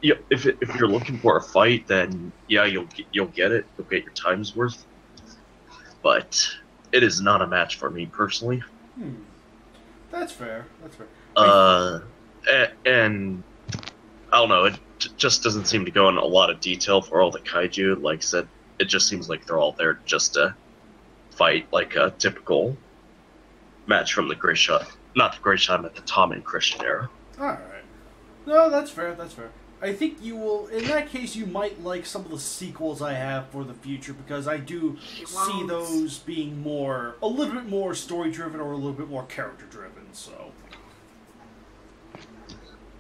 Speaker 4: if you're looking for a fight, then yeah, you'll get it. You'll get your time's worth. But it is not a match for me personally.
Speaker 1: That's fair.
Speaker 4: And I don't know. It just doesn't seem to go in a lot of detail for all the Kaiju. Like I said, it just seems like they're all there just to fight, like a typical match from the Great Shot. Not the Great Shot, but the Tom and Christian era.
Speaker 1: Alright. No, that's fair. I think you will, in that case, you might like some of the sequels I have for the future, because I do see those being a little bit more story-driven or a little bit more character-driven, so.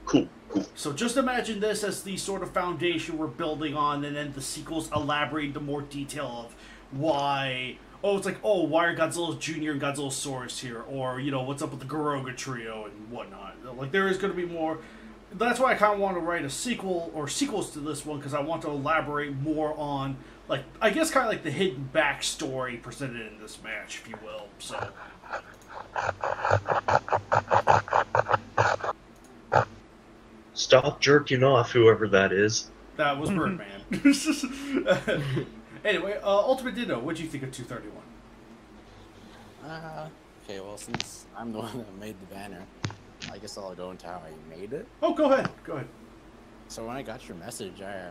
Speaker 4: Cool.
Speaker 1: So just imagine this as the sort of foundation we're building on, and then the sequels elaborate the more detail of why... why are Godzilla Jr. and Godzilla Saurus here? Or, what's up with the Garoga trio and whatnot. Like, there is going to be more... That's why I kind of want to write a sequel, or sequels to this one, because I want to elaborate more on, like, I guess kind of like the hidden backstory presented in this match, if you will, so...
Speaker 4: Stop jerking off, whoever that is.
Speaker 1: That was Birdman. Anyway, Ultimate Ditto, what'd you think of 231?
Speaker 5: Okay, well, since I'm the one that made the banner, I guess I'll go into how I made it.
Speaker 1: Oh, go ahead.
Speaker 5: So when I got your message, I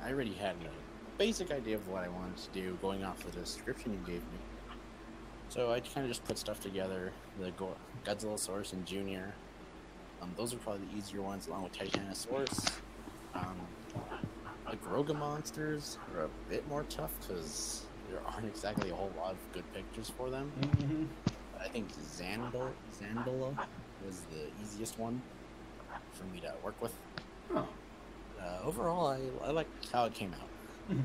Speaker 5: already had a basic idea of what I wanted to do going off the description you gave me. So I kind of just put stuff together, the Godzilla Saurus and Junior. Those are probably the easier ones, along with Titanosaurus. The Garoga monsters are a bit more tough because there aren't exactly a whole lot of good pictures for them.
Speaker 1: Mm-hmm.
Speaker 5: But I think Zandola was the easiest one for me to work with.
Speaker 1: Oh.
Speaker 5: Overall, I like how it came out.
Speaker 1: Mm-hmm.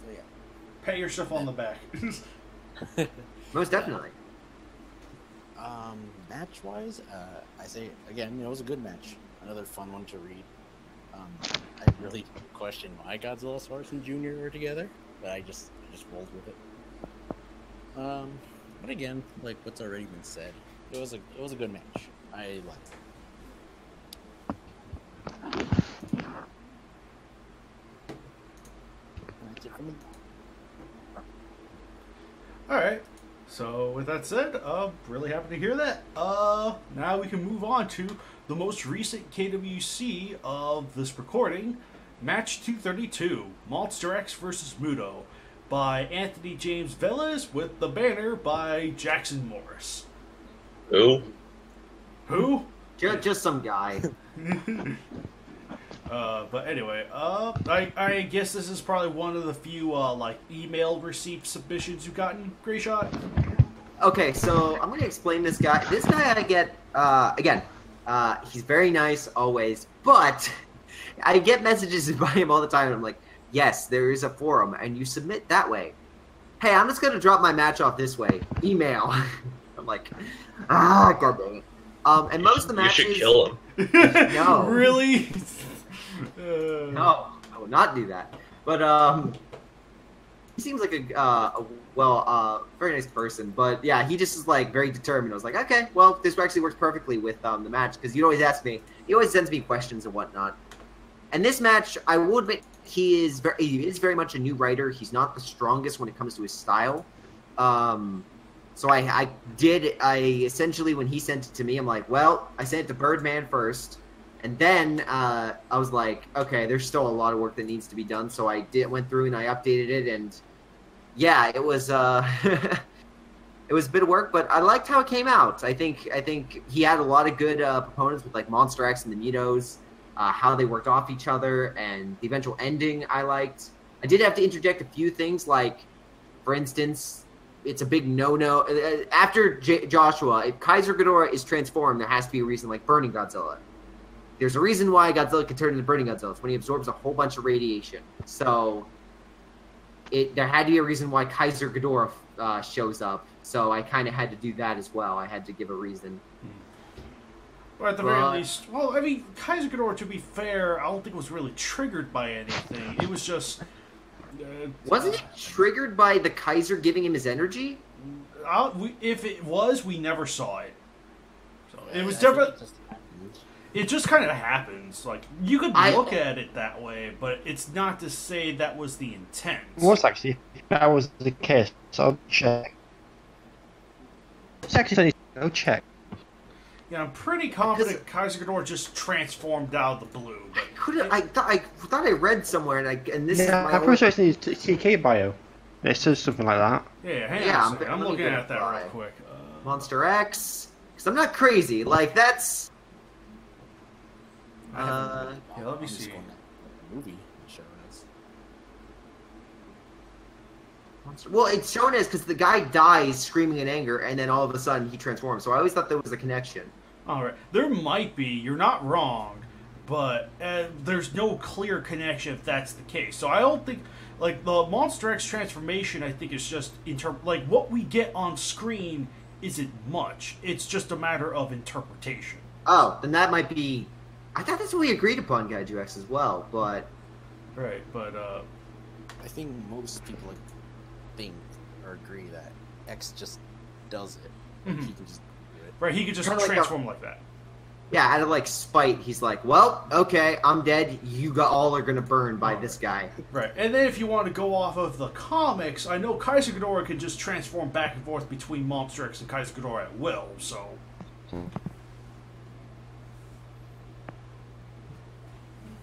Speaker 5: So yeah.
Speaker 1: Pat yourself on the back.
Speaker 2: Most definitely.
Speaker 5: Match-wise, I say, again, it was a good match. Another fun one to read. I really questioned why Godzilla, Saurus, and Junior were together, but I just rolled with it. But again, like what's already been said, it was a good match. I liked it. That's it for me.
Speaker 1: Alright. So, with that said, really happy to hear that. Now we can move on to the most recent KWC of this recording, Match 232, Monster X vs. Muto, by Anthony James Velez, with the banner by Jackson Morris.
Speaker 4: Who?
Speaker 2: Just some guy.
Speaker 1: But anyway, I guess this is probably one of the few, email receipt submissions you've gotten, Grey Shot.
Speaker 2: Okay, so I'm going to explain this guy. This guy I get, again, he's very nice always, but I get messages by him all the time, and I'm like, yes, there is a forum, and you submit that way. Hey, I'm just going to drop my match off this way. Email. I'm like, god dang it. And most of the matches...
Speaker 4: You should kill him.
Speaker 2: No.
Speaker 1: Really?
Speaker 2: No, I would not do that. But he seems like a very nice person. But yeah, he just is like very determined. I was like, okay, well, this actually works perfectly with the match, because you'd always ask me. He always sends me questions and whatnot. And this match, I will admit, he is very much a new writer. He's not the strongest when it comes to his style. So I essentially, when he sent it to me, I'm like, well, I sent it to Birdman first, and then I was like, okay, there's still a lot of work that needs to be done. So I went through and I updated it, and yeah, it was it was a bit of work, but I liked how it came out. I think he had a lot of good proponents with like Monster X and the Mutos, how they worked off each other, and the eventual ending I liked. I did have to interject a few things, like, for instance, it's a big no-no. After Joshua, if Kaiser Ghidorah is transformed, there has to be a reason, like Burning Godzilla. There's a reason why Godzilla can turn into Burning Godzilla. It's when he absorbs a whole bunch of radiation. So there had to be a reason why Kaiser Ghidorah shows up. So I kind of had to do that as well. I had to give a reason.
Speaker 1: Or at the very least, well, I mean, Kaiser Ghidorah, to be fair, I don't think was really triggered by anything. It was just...
Speaker 2: wasn't it triggered by the Kaiser giving him his energy?
Speaker 1: If it was, we never saw it. So
Speaker 5: Yeah,
Speaker 1: it was
Speaker 5: I
Speaker 1: different.
Speaker 5: think
Speaker 1: It just kind of happens. Like, you could look at it that way, but it's not to say that was the intent.
Speaker 6: It was actually, if that was the case, I'll check. It's actually, go check.
Speaker 1: Yeah, I'm pretty confident Kaiser Ghidorah just transformed out of the blue. But
Speaker 2: I thought I read somewhere, and this
Speaker 6: Yeah,
Speaker 2: is my
Speaker 6: I'm pretty sure it's in his TK bio. It says something like that.
Speaker 1: yeah, hang
Speaker 2: Yeah,
Speaker 1: on a second. I'm
Speaker 2: let me
Speaker 1: looking
Speaker 2: get
Speaker 1: at that
Speaker 2: by.
Speaker 1: real quick.
Speaker 2: Monster X. Because I'm not crazy. Like, that's...
Speaker 1: Yeah, let me
Speaker 5: I'm just
Speaker 1: see.
Speaker 5: going at the movie showing us.
Speaker 2: Well, it's shown as because the guy dies screaming in anger, and then all of a sudden he transforms. So I always thought there was a connection.
Speaker 1: All right, there might be. You're not wrong, but there's no clear connection if that's the case. So I don't think, like, the Monster X transformation, I think, is just like what we get on screen isn't much. It's just a matter of interpretation.
Speaker 2: Oh, then that might be... I thought that's what we agreed upon, Kaiju X, as well, but...
Speaker 1: Right, but
Speaker 5: I think most people think or agree that X just does it. Like, he can just do it.
Speaker 1: right, he could just
Speaker 2: Kinda like
Speaker 1: transform like that.
Speaker 2: Yeah, out of, like, spite, he's like, well, okay, I'm dead. You all are gonna burn by this guy.
Speaker 1: Right, and then if you want to go off of the comics, I know Kaiser Ghidorah can just transform back and forth between Monster X and Kaiser Ghidorah at will, so...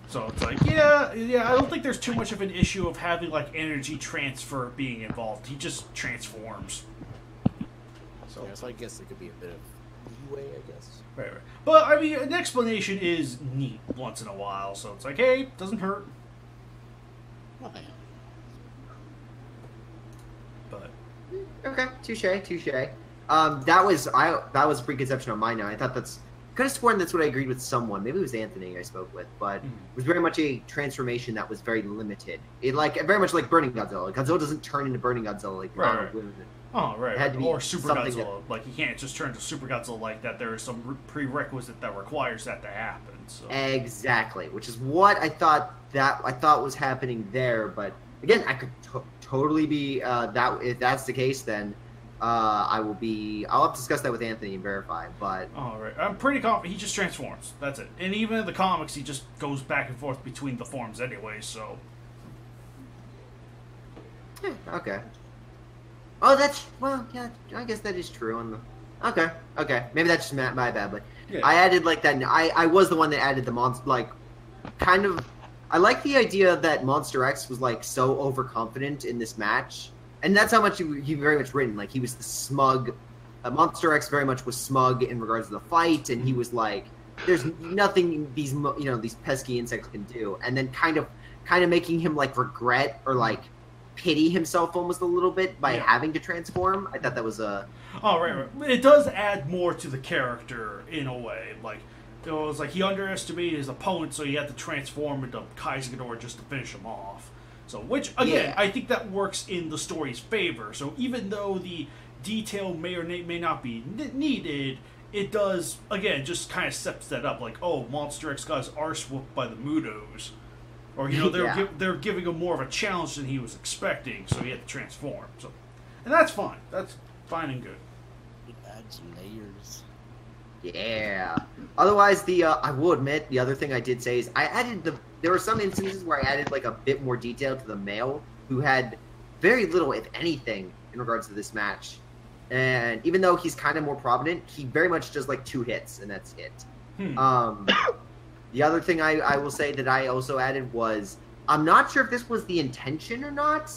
Speaker 1: So it's like, yeah, I don't think there's too much of an issue of having, like, energy transfer being involved. He just transforms. So,
Speaker 5: Yeah, so I guess it could be a bit of leeway, I guess.
Speaker 1: right. But, I mean, an explanation is neat once in a while, so it's like, hey, doesn't hurt.
Speaker 5: Oh, yeah.
Speaker 1: But,
Speaker 2: Okay, touche. That was a preconception on mine now. I thought that's... could have sworn that's what I agreed with someone. Maybe it was Anthony I spoke with, but it was very much a transformation that was very limited. It very much like Burning Godzilla. Godzilla doesn't turn into Burning Godzilla like
Speaker 1: Right.
Speaker 2: It
Speaker 1: right.
Speaker 2: had to be
Speaker 1: Or Super
Speaker 2: something
Speaker 1: Godzilla. Like, you can't just turn to Super Godzilla like that. There is some prerequisite that requires that to happen. So.
Speaker 2: Exactly, which is what I thought was happening there. But again, I could totally be that. If that's the case, then I'll have to discuss that with Anthony and verify. But
Speaker 1: All right. I'm pretty confident he just transforms. That's it. And even in the comics, he just goes back and forth between the forms anyway, so...
Speaker 2: okay. Oh, yeah, I guess that is true. Okay. Maybe that's just my bad, but
Speaker 1: Yeah.
Speaker 2: I added, like, that. I was the one that added the monster, like, kind of... I like the idea that Monster X was, like, so overconfident in this match. And that's how much he very much written. Like, he was the smug... Monster X very much was smug in regards to the fight, and he was like, there's nothing these pesky insects can do. And then kind of making him, like, regret or, like, pity himself almost a little bit by having to transform. I thought that was a...
Speaker 1: Oh, right. It does add more to the character in a way. Like, it was like he underestimated his opponent, so he had to transform into Kaiser Ghidorah just to finish him off. So, which, again, I think that works in the story's favor. So even though the detail may or may not be needed, it does, again, just kind of sets that up. Like, oh, Monster X got his arse whooped by the Mutos. Or, they're giving him more of a challenge than he was expecting, so he had to transform. So, and that's fine. That's fine and good.
Speaker 5: It adds layers.
Speaker 2: Yeah. Otherwise, I will admit, the other thing I did say is I added the there were some instances where I added like a bit more detail to the male, who had very little, if anything, in regards to this match. And even though he's kind of more prominent, he very much does like 2 hits, and that's it. The other thing I will say that I also added was, I'm not sure if this was the intention or not,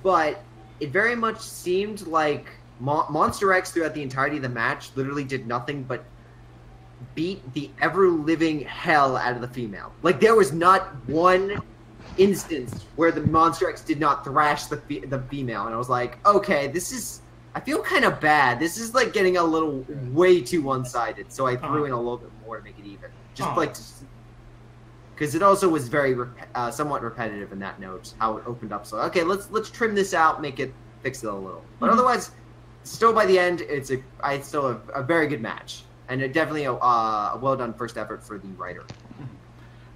Speaker 2: but it very much seemed like Monster X throughout the entirety of the match literally did nothing but beat the ever-living hell out of the female. Like, there was not one instance where the Monster X did not thrash the female, and I was like, okay, this is... I feel kind of bad. This is, like, getting a little way too one-sided, so I threw in a little bit more to make it even. Just, like... Because it also was very somewhat repetitive in that note, how it opened up. So, okay, let's trim this out, make it... fix it a little. But otherwise, still by the end, it's still a very good match. And definitely a well-done first effort for the writer.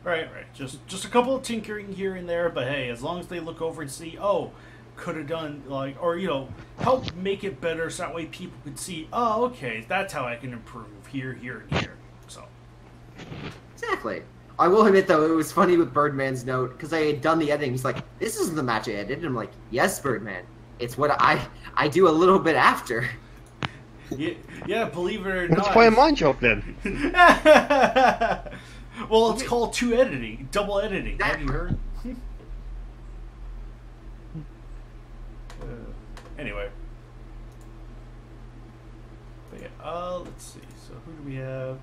Speaker 1: Right. Just a couple of tinkering here and there, but hey, as long as they look over and see, oh... could have done like, or help make it better so that way people could see, oh, okay, that's how I can improve here and here. So
Speaker 2: exactly. I will admit though, it was funny with Birdman's note because I had done the editing. He's like, "This isn't the match I edited." And I'm like, "Yes, Birdman, it's what I do a little bit after."
Speaker 1: Yeah, believe it or not.
Speaker 6: Let's play my job then.
Speaker 1: Well, it's called double editing. Have you heard? Anyway. But yeah, let's see. So who do we have?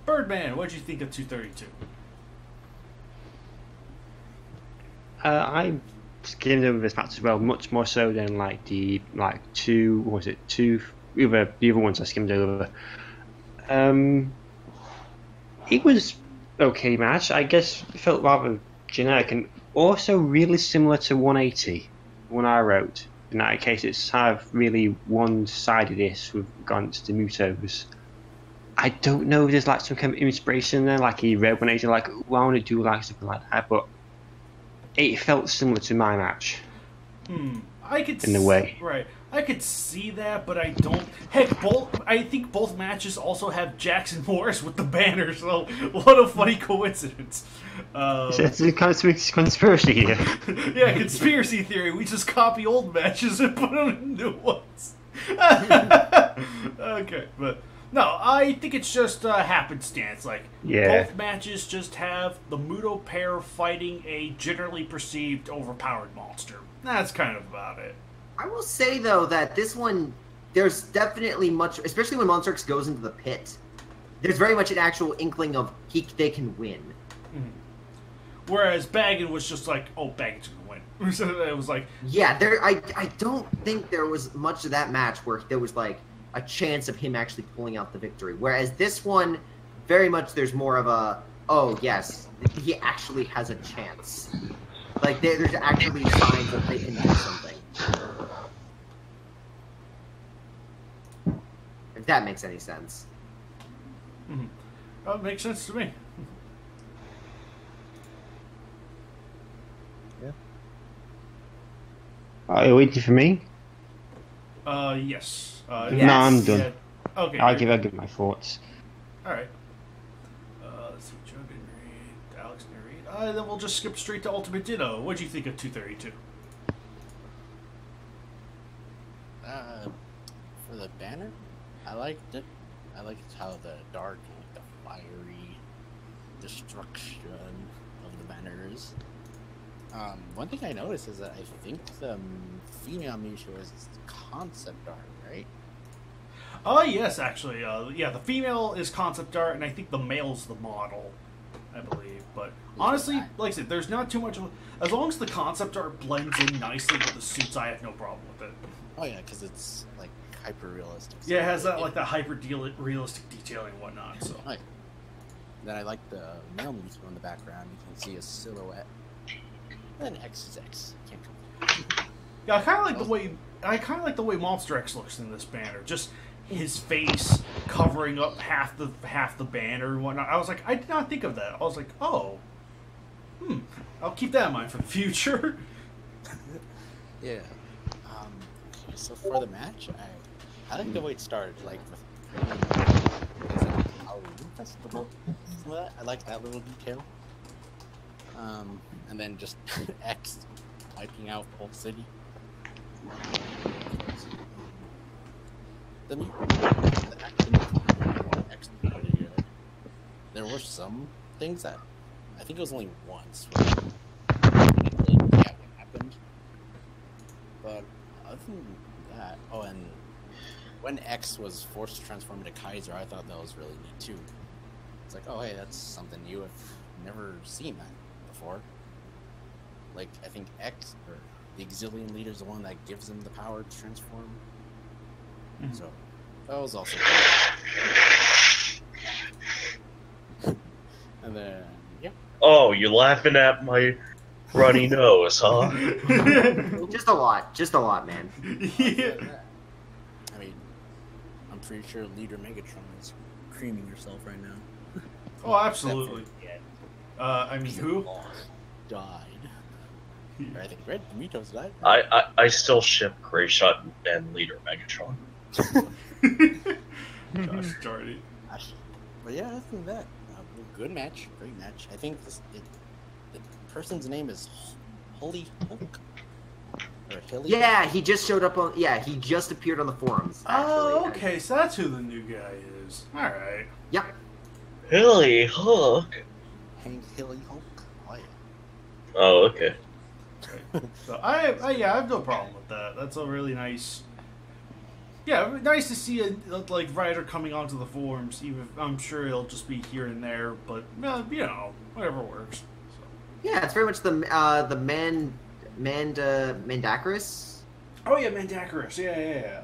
Speaker 1: Birdman, what did you think of 232?
Speaker 6: I skimmed over this match as well, much more so than like the two the other ones I skimmed over. It was okay match. I guess it felt rather generic and also really similar to 180, one I wrote. In that case, it's have really one-sidedness with regards to Mutos. I don't know if there's like some kind of inspiration there, like he read 180, like, well, I want to do like something like that, but it felt similar to my match.
Speaker 1: I could
Speaker 6: in a way.
Speaker 1: Right. I could see that, but I don't. Heck, I think both matches also have Jackson Morris with the banner, so what a funny coincidence.
Speaker 6: It's a kind of conspiracy here.
Speaker 1: Yeah, conspiracy theory. We just copy old matches and put them in new ones. Okay, but no, I think it's just happenstance. Like, both matches just have the Muto pair fighting a generally perceived overpowered monster. That's kind of about it.
Speaker 2: I will say, though, that this one, there's definitely much, especially when Monster X goes into the pit, there's very much an actual inkling of they can win.
Speaker 1: Whereas Baggin was just like, oh, Baggin's going to win. So it was like...
Speaker 2: Yeah, I don't think there was much of that match where there was, like, a chance of him actually pulling out the victory. Whereas this one, very much there's more of a, oh, yes, he actually has a chance. Like, there's actually signs that they can do something. If that makes any sense.
Speaker 1: That makes sense to me.
Speaker 3: Yeah.
Speaker 6: Are you waiting for me?
Speaker 1: Yes.
Speaker 2: Yes.
Speaker 6: No, I'm done.
Speaker 1: Yeah. Okay.
Speaker 6: I'll give my thoughts.
Speaker 1: Alright. Let's see. Joe didn't read. Alex didn't read. Then we'll just skip straight to Ultimate Ditto. What'd you think of 232?
Speaker 5: For the banner, I liked it. I liked how the dark, the fiery destruction of the banner is. One thing I noticed is that I think the female Mushu is concept art, right?
Speaker 1: Oh, yes, actually. Yeah, the female is concept art, and I think the male's the model, I believe. But honestly, like I said, there's not too much of... As long as the concept art blends in nicely with the suits, I have no problem with it.
Speaker 5: Oh, yeah, because it's, like, hyper-realistic.
Speaker 1: Yeah, it has that, like, the hyper-realistic detailing and whatnot, so...
Speaker 5: Right. Then I like the male Mushu in the background. You can see a silhouette. And then X is X. Can't come.
Speaker 1: Yeah, I kind of like the way Monster X looks in this banner. Just his face covering up half the banner and whatnot. I was like, I did not think of that. I was like, oh, I'll keep that in mind for the future.
Speaker 5: Yeah. Okay, so for the match, I like the way it started. Like with Halloween festival. Some of that. I like that little detail. And then just X wiping out the whole city. The X, there were some things that I think it was only once where I didn't really get what happened. But other than that, oh, and when X was forced to transform into Kaiser, I thought that was really neat too. It's like, oh hey, that's something new. I've never seen that before. Like, I think X, or the Exilian Leader, is the one that gives him the power to transform. Mm-hmm. So, that was also cool. And then, yeah.
Speaker 4: Oh, you're laughing at my runny nose, huh?
Speaker 2: Just a lot, man.
Speaker 1: Yeah.
Speaker 5: I mean, I'm pretty sure Leader Megatron is creaming herself right now.
Speaker 1: Oh, absolutely. I mean, who?
Speaker 5: Died. I think Red Doritos died.
Speaker 4: I still ship Greyshot and Leader Megatron.
Speaker 1: Gosh darn it.
Speaker 5: But yeah, other than that, good match, great match. I think the person's name is Holy Hulk. Or Hilly.
Speaker 2: Yeah, he just showed up on. Yeah, he just appeared on the forums. Actually.
Speaker 1: Oh, okay, so that's who the new guy is. All right.
Speaker 2: Yep.
Speaker 4: Hilly Hulk.
Speaker 5: Hank Hilly Hulk. Oh, yeah.
Speaker 4: Oh, okay.
Speaker 1: So I have no problem with that. That's a really nice. Yeah, nice to see a writer coming onto the forums. Even if I'm sure it'll just be here and there, but whatever works. So.
Speaker 2: Yeah, it's very much the Mandacris.
Speaker 1: Oh yeah, Mandacris. Yeah.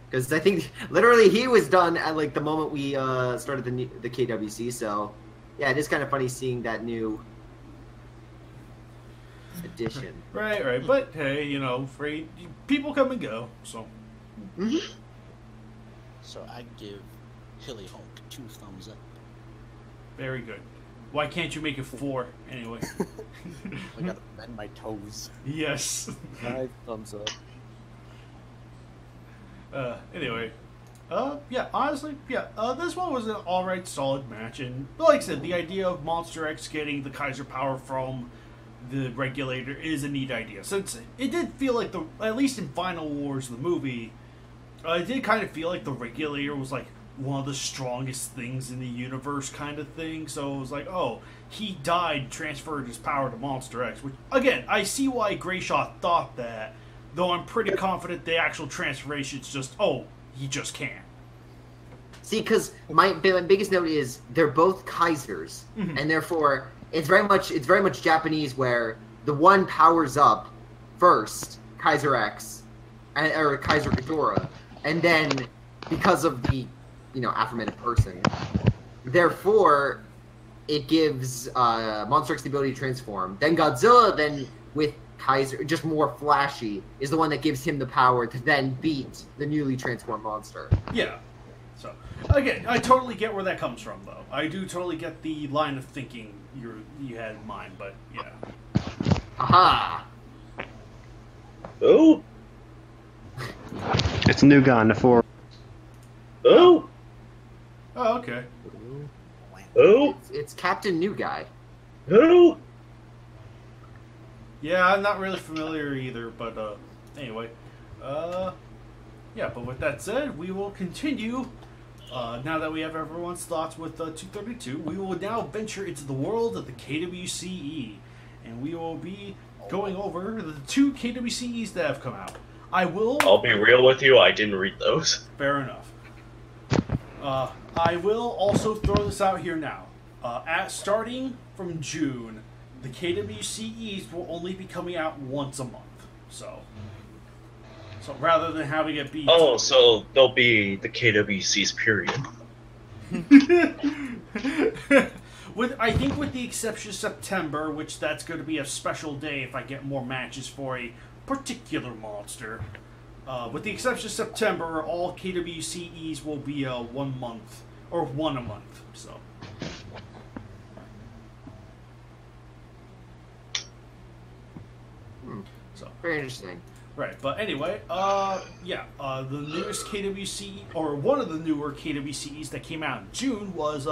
Speaker 2: Because I think literally he was done at the moment we started the KWC. So yeah, it is kind of funny seeing that new edition.
Speaker 1: Right. But hey, people come and go. So.
Speaker 2: Mm-hmm.
Speaker 5: So I give Hilly Hulk 2 thumbs up.
Speaker 1: Very good. Why can't you make it 4 anyway?
Speaker 5: I gotta bend my toes.
Speaker 1: Yes.
Speaker 3: 5 thumbs up.
Speaker 1: Anyway, honestly, this one was an alright, solid match, and like I said, the idea of Monster X getting the Kaiser power from the Regulator is a neat idea, since it did feel like at least in Final Wars, the movie, it did kind of feel like the Regulator was like one of the strongest things in the universe kind of thing, so it was like, oh, he died, transferred his power to Monster X, which, again, I see why Greyshot thought that, though I'm pretty confident the actual transformation's just, he just can't.
Speaker 2: See, because my biggest note is they're both Kaisers, and therefore it's very much Japanese, where the one powers up first, Kaiser X, or Kaiser Ghidorah, and then because of the aforementioned person, therefore it gives Monster X the ability to transform. Then Godzilla, then with Kaiser, just more flashy, is the one that gives him the power to then beat the newly transformed monster.
Speaker 1: Yeah. So, again, I totally get where that comes from, though. I do totally get the line of thinking you had in mind, but yeah.
Speaker 2: Aha!
Speaker 4: Oh!
Speaker 6: It's a new guy in the forum.
Speaker 4: Oh!
Speaker 1: Oh, okay.
Speaker 4: Oh!
Speaker 2: It's Captain New Guy.
Speaker 4: Oh!
Speaker 1: Yeah, I'm not really familiar either, but anyway. But with that said, we will continue. Now that we have everyone's thoughts with 232, we will now venture into the world of the KWCE. And we will be going over the 2 KWCEs that have come out. I'll
Speaker 4: be real with you, I didn't read those.
Speaker 1: Fair enough. I will also throw this out here now. Starting from June, the KWCEs will only be coming out once a month. So rather than having it be...
Speaker 4: Oh, so they'll be the KWC's period.
Speaker 1: I think with the exception of September, which that's going to be a special day if I get more matches for a particular monster. With the exception of September, all KWCEs will be 1 month, or 1 a month, so...
Speaker 2: Very interesting.
Speaker 1: Right, but anyway, the newest KWCE, or one of the newer KWCEs that came out in June was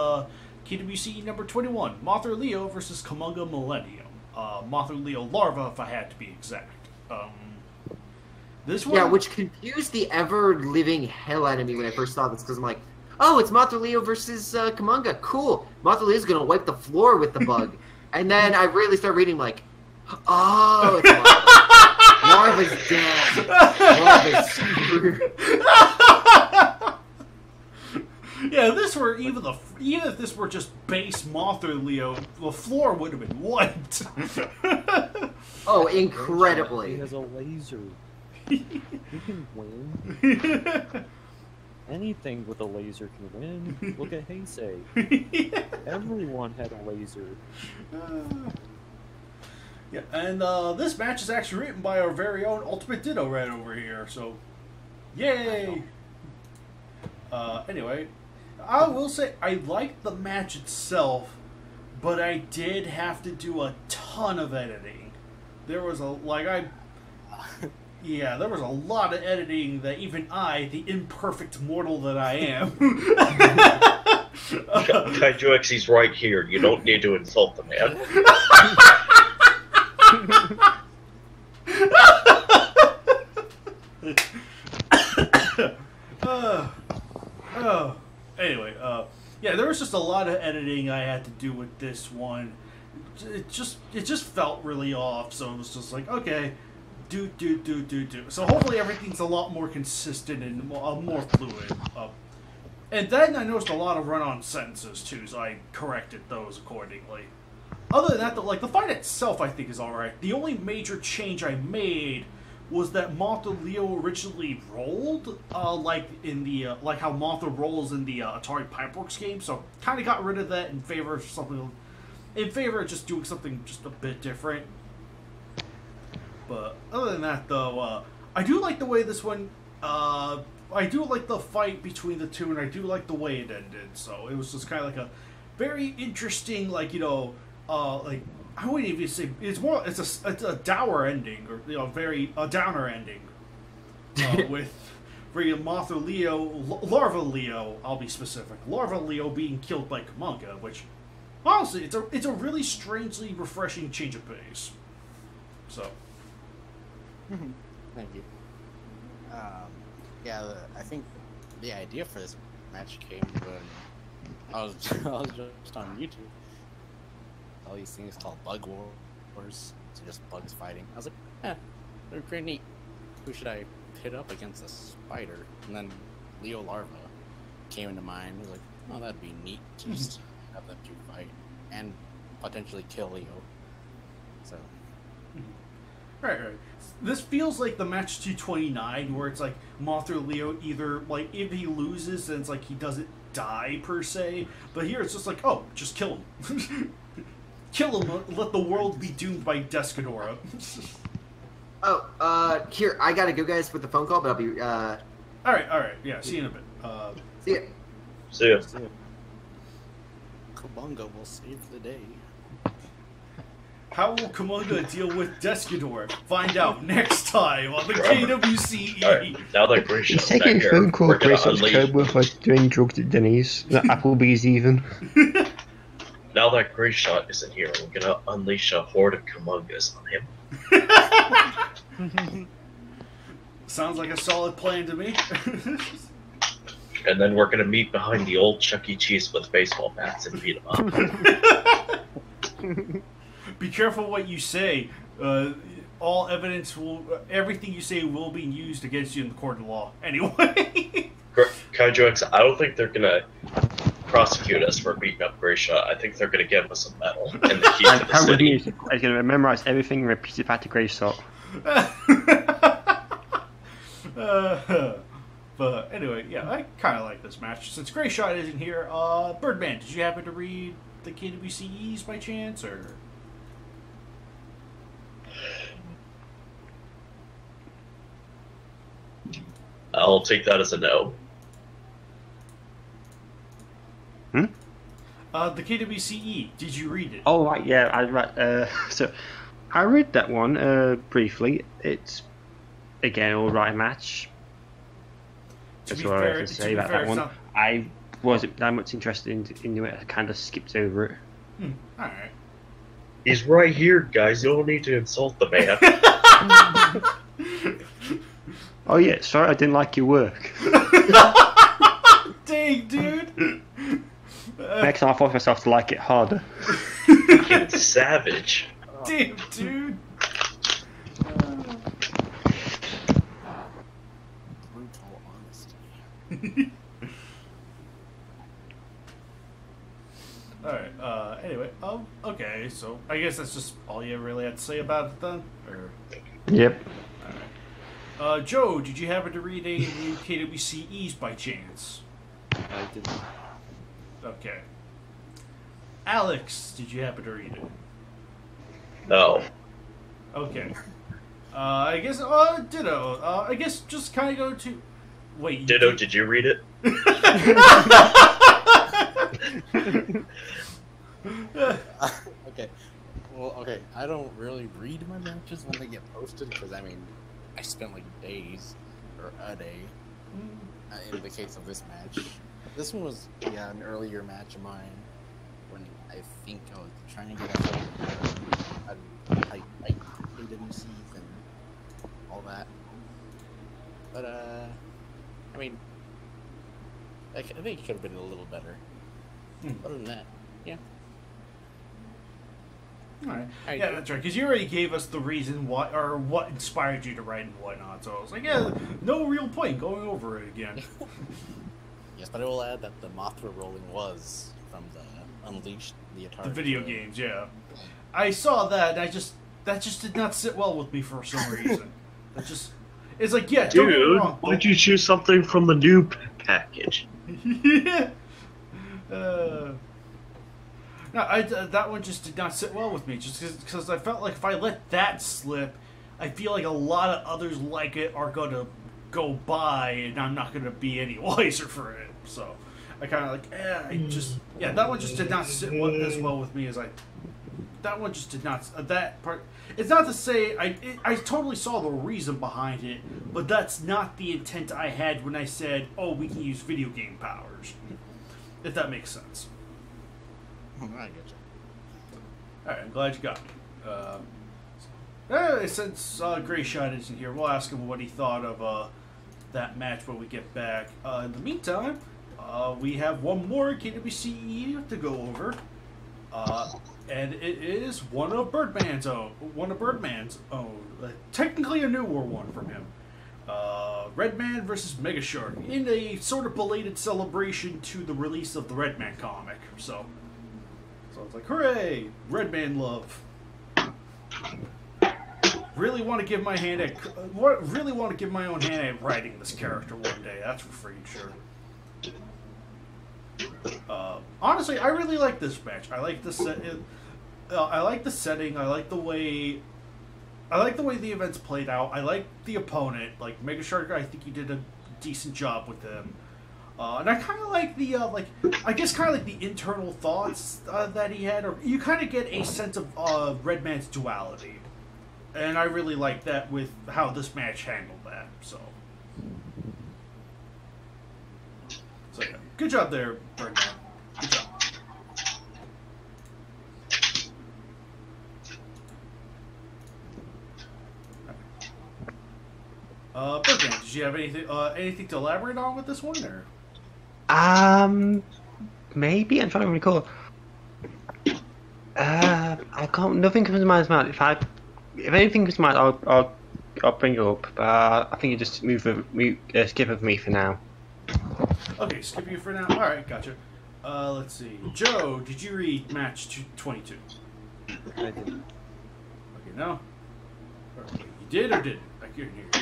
Speaker 1: KWCE number 21, Mothra Leo versus Kumonga Millennium. Mothra Leo Larva, if I had to be exact. This one...
Speaker 2: Yeah, which confused the ever-living hell out of me when I first saw this, because I'm like, oh, it's Mothra Leo versus Kumonga. Cool. Mothra Leo's going to wipe the floor with the bug. And then I really start reading, like, oh, it's Larva. Larva's dead. Larva's screwed.
Speaker 1: Yeah, even if this were just base Mothra Leo, the floor would have been wiped.
Speaker 2: Oh, incredibly.
Speaker 3: He has a laser. He can win. Anything with a laser can win. Look at Heisei. Everyone had a laser.
Speaker 1: Yeah, and this match is actually written by our very own Ultimate Ditto right over here, so yay! Anyway, I will say I liked the match itself, but I did have to do a ton of editing. There was there was a lot of editing that even I, the imperfect mortal that I am...
Speaker 4: KWCE's right here. You don't need to insult the man.
Speaker 1: Anyway, yeah, there was just a lot of editing I had to do with this one. It just felt really off, so it was just like, okay, do. So hopefully everything's a lot more consistent and more fluid. And then I noticed a lot of run-on sentences too, so I corrected those accordingly. Other than that, the fight itself I think is alright. The only major change I made was that Mothra Leo originally rolled, like how Mothra rolls in the Atari Pipeworks game. So kind of got rid of that in favor of just doing something just a bit different. But other than that, though, I do like the way this one. I do like the fight between the two, and I do like the way it ended. So it was just kind of like a very interesting, I wouldn't even say it's a dour ending, or a downer ending, with Mothra Leo, Larva Leo. I'll be specific. Larva Leo being killed by Kumonga, which honestly it's a really strangely refreshing change of pace. So.
Speaker 5: Thank you. I think the idea for this match came when I was just on YouTube. All these things called bug wars, so just bugs fighting. I was like, they're pretty neat. Who should I pit up against a spider? And then Leo Larva came into mind. I was like, oh, that'd be neat to just have them two fight and potentially kill Leo. So.
Speaker 1: Right. This feels like the match 229, where it's like Mothra Leo either, if he loses, then it's like he doesn't die per se, but here it's just like, oh, just kill him. Kill him, let the world be doomed by Descadora.
Speaker 2: Here, I gotta go, guys, with the phone call, but I'll be,
Speaker 1: Alright, yeah, see you in a bit.
Speaker 2: See ya.
Speaker 4: See ya.
Speaker 5: Kumonga will save the day.
Speaker 1: How will Kumonga deal with Descador? Find out next time on the KWCE.
Speaker 4: Alright, now that Grace
Speaker 6: He's
Speaker 4: is back
Speaker 6: taking a
Speaker 4: here,
Speaker 6: phone call.
Speaker 4: we're gonna
Speaker 6: Grace was
Speaker 4: unleash...
Speaker 6: Cobra for doing drugs at Denny's. At Applebee's even.
Speaker 4: Now that Grace Shot isn't here, we're gonna unleash a horde of Kumongas on him.
Speaker 1: Sounds like a solid plan to me.
Speaker 4: And then we're gonna meet behind the old Chuck E. Cheese with baseball bats and beat him up.
Speaker 1: Be careful what you say. All evidence everything you say will be used against you in the court of law. Anyway.
Speaker 4: KWCE, I don't think they're gonna prosecute us for beating up Grace Shot. I think they're gonna give us a medal and the key to the city.
Speaker 6: He's going to memorize everything and repeat it back to Grace Shot.
Speaker 1: But anyway, yeah, I kind of like this match. Since Grace Shot isn't here, Birdman, did you happen to read the KWCEs by chance, or?
Speaker 4: I'll take that as a no.
Speaker 1: The KWCE, did you read it?
Speaker 6: Oh, right, yeah, I read. So, I read that one briefly. It's again all right match. That's all I have to say about that one. wasn't that much interested in it. I kind of skipped over it.
Speaker 1: All right.
Speaker 4: He's right here, guys. You don't need to insult the man.
Speaker 6: Oh yeah, sorry, I didn't like your work.
Speaker 1: Dang, dude.
Speaker 6: Next time I force myself to like it harder.
Speaker 4: Fucking savage.
Speaker 1: Damn, dude.
Speaker 5: Brutal honesty.
Speaker 1: Alright, anyway, okay, so I guess that's just all you really had to say about it then? Or...
Speaker 6: Yep.
Speaker 1: Alright. Joe, did you happen to read any new KWCEs by chance?
Speaker 3: I didn't.
Speaker 1: Okay. Alex, did you happen to read it?
Speaker 4: No.
Speaker 1: Okay. I guess, Ditto. I guess just kind of go to... Wait, you
Speaker 4: Ditto, did you read it?
Speaker 5: Okay. Well, okay. I don't really read my matches when they get posted because I mean, I spent like days or a day in the case of this match. This one was an earlier match of mine when I think I was trying to get a tight KWCs and all that. But I mean, I think it could have been a little better. Other than that, yeah.
Speaker 1: Alright. Yeah, that's right, because you already gave us the reason why, or what inspired you to write and whatnot, so I was like, yeah, no real point going over it again.
Speaker 5: Yes, but I will add that the Mothra rolling was from the Unleashed the Atari.
Speaker 1: The video games, yeah. I saw that, and that just did not sit well with me for some reason. It's like, yeah, don't get me
Speaker 4: Dude,
Speaker 1: wrong.
Speaker 4: why don't you choose something from the new package?
Speaker 1: Yeah. No, that one just did not sit well with me, just because I felt like if I let that slip, I feel like a lot of others like it are going to go by, and I'm not going to be any wiser for it. So I kind of like, that one just did not sit as well with me as that one just did not, that part, it's not to say, I totally saw the reason behind it, but that's not the intent I had when I said, oh, we can use video game powers, if that makes sense.
Speaker 5: I get you.
Speaker 1: Alright, I'm glad you got me. Since Gray Shot isn't here, we'll ask him what he thought of that match when we get back. In the meantime, we have one more KWCE to go over. And it is one of Birdman's own. Technically a newer one from him. Redman versus Mega Shark in a sort of belated celebration to the release of the Redman comic. So it's like, hooray! Redman love. Really want to give my hand at my own hand at writing this character one day. That's for freaking sure. Honestly, I really like this match. I like the I like the setting. I like the way the events played out. I like the opponent. Like Mega Shark, I think he did a decent job with him. And I kind of like the the internal thoughts that he had. Or you kind of get a sense of Redman's duality, and I really like that with how this match handled that. So yeah, good job there, Birdman. Good job. Birdman, did you have anything to elaborate on with this one, or?
Speaker 6: Maybe I'm trying to recall. I can't. Nothing comes to mind now. If anything comes to mind, I'll bring it up. I think you just skip it for me for now.
Speaker 1: Okay, skip you for now. All right, gotcha. Let's see. Joe, did you read match 22?
Speaker 3: I didn't.
Speaker 1: Okay, no. You did or didn't? I couldn't hear you.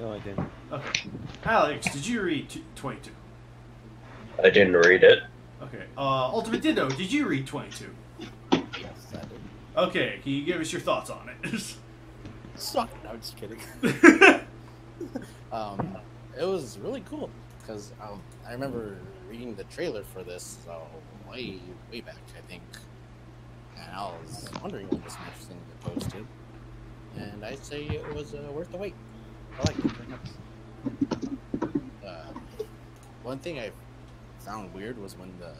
Speaker 3: No, I didn't.
Speaker 1: Okay. Alex, did you read 22?
Speaker 4: I didn't read it.
Speaker 1: Okay. Ultimate Ditto, did you read 22?
Speaker 5: Yes, I did.
Speaker 1: Okay, can you give us your thoughts on it?
Speaker 5: Suck. No, I'm just kidding. It was really cool because I remember reading the trailer for this way back, I think, and I was wondering when this match was going to get posted, and I'd say it was worth the wait. I liked it very much. One thing I found weird was when the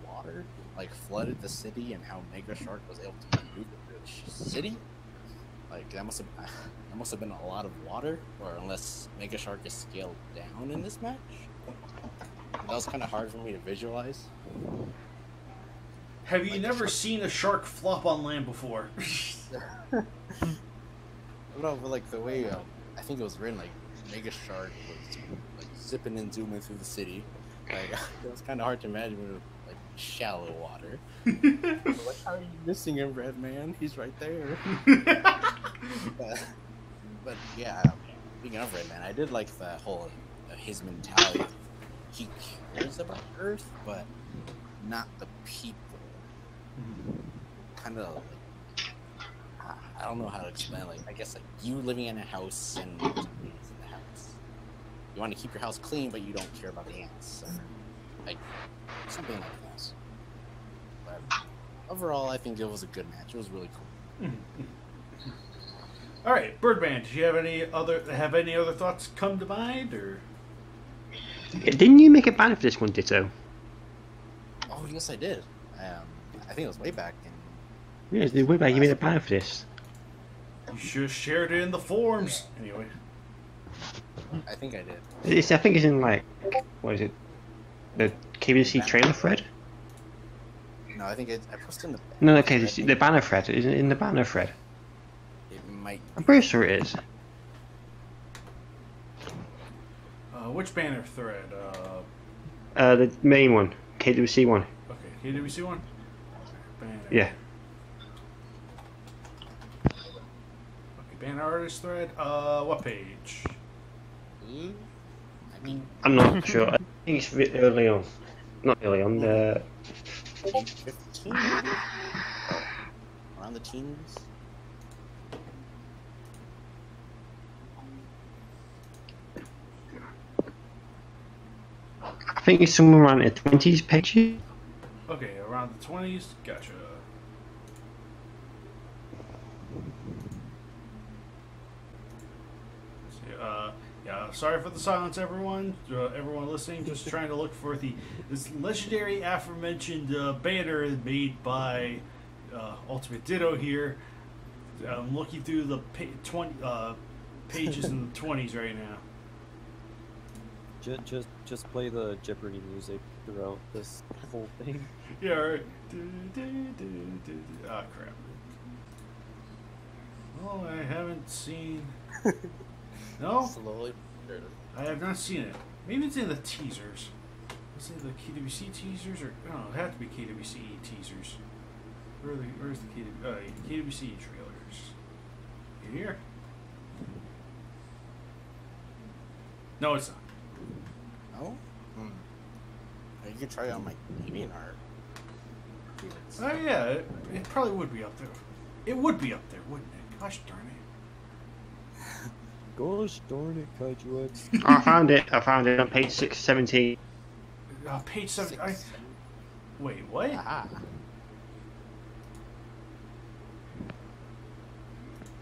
Speaker 5: water like flooded the city and how Mega Shark was able to move through the city. Like that must have been a lot of water, or unless Mega Shark is scaled down in this match. That was kind of hard for me to visualize.
Speaker 1: Have you never seen a shark flop on land before?
Speaker 5: No, but like the way I think it was written, like Mega Shark was like zipping and zooming through the city. Like it was kind of hard to imagine with like shallow water. Like, how are you missing him, Red Man? He's right there. But yeah, speaking of Red Man, I did like the whole his mentality. He cares about Earth, but not the people. Kind of like, I don't know how to explain. Like, I guess like you living in a house and there's ants in the house. You want to keep your house clean, but you don't care about the ants, or like something like that. But overall, I think it was a good match. It was really cool.
Speaker 1: All right, Birdman. Do you have any other thoughts come to mind, or?
Speaker 6: Didn't you make a banner for this one, Ditto?
Speaker 5: Oh yes, I did. I think it was way back in.
Speaker 6: Yeah, way back you made a banner for this.
Speaker 1: You should have shared it in the forums. Anyway.
Speaker 5: I think I did.
Speaker 6: I think it's in like, what is it? The KWCE trailer thread?
Speaker 5: No, I think I posted in the.
Speaker 6: No, okay, the banner thread. Is it in the banner thread?
Speaker 5: It might.
Speaker 6: I'm pretty sure it is.
Speaker 1: Which banner thread?
Speaker 6: The main one, KWCE one.
Speaker 1: Okay, KWC one. Banner.
Speaker 6: Yeah.
Speaker 1: Okay, banner artist thread. What page?
Speaker 5: I mean,
Speaker 6: I'm not sure. I think it's a bit early on. Not early on. The
Speaker 5: 15 maybe? Around the teens.
Speaker 6: I think it's somewhere around the 20s page.
Speaker 1: Okay, around the 20s. Gotcha. Yeah, sorry for the silence, everyone. Everyone listening, just trying to look for this legendary aforementioned banner made by Ultimate Ditto here. I'm looking through the pages in the 20s right now.
Speaker 3: Just play the Jeopardy music throughout this whole thing.
Speaker 1: Yeah, right. Ah, crap. Oh, I haven't seen. No,
Speaker 5: Slowly.
Speaker 1: I have not seen it. Maybe it's in the teasers. Is it the KWC teasers, or no? It had to be KWCE teasers. Where's the KWCE trailers? You here? No, it's not.
Speaker 5: No? You can try it on my DeviantArt.
Speaker 1: Oh yeah, it probably would be up there. It would be up there, wouldn't it? Gosh darn it.
Speaker 3: Gosh darn it, Kaiju X.
Speaker 6: I found it on page 617.
Speaker 1: Page 7. Wait, what?
Speaker 5: Ah.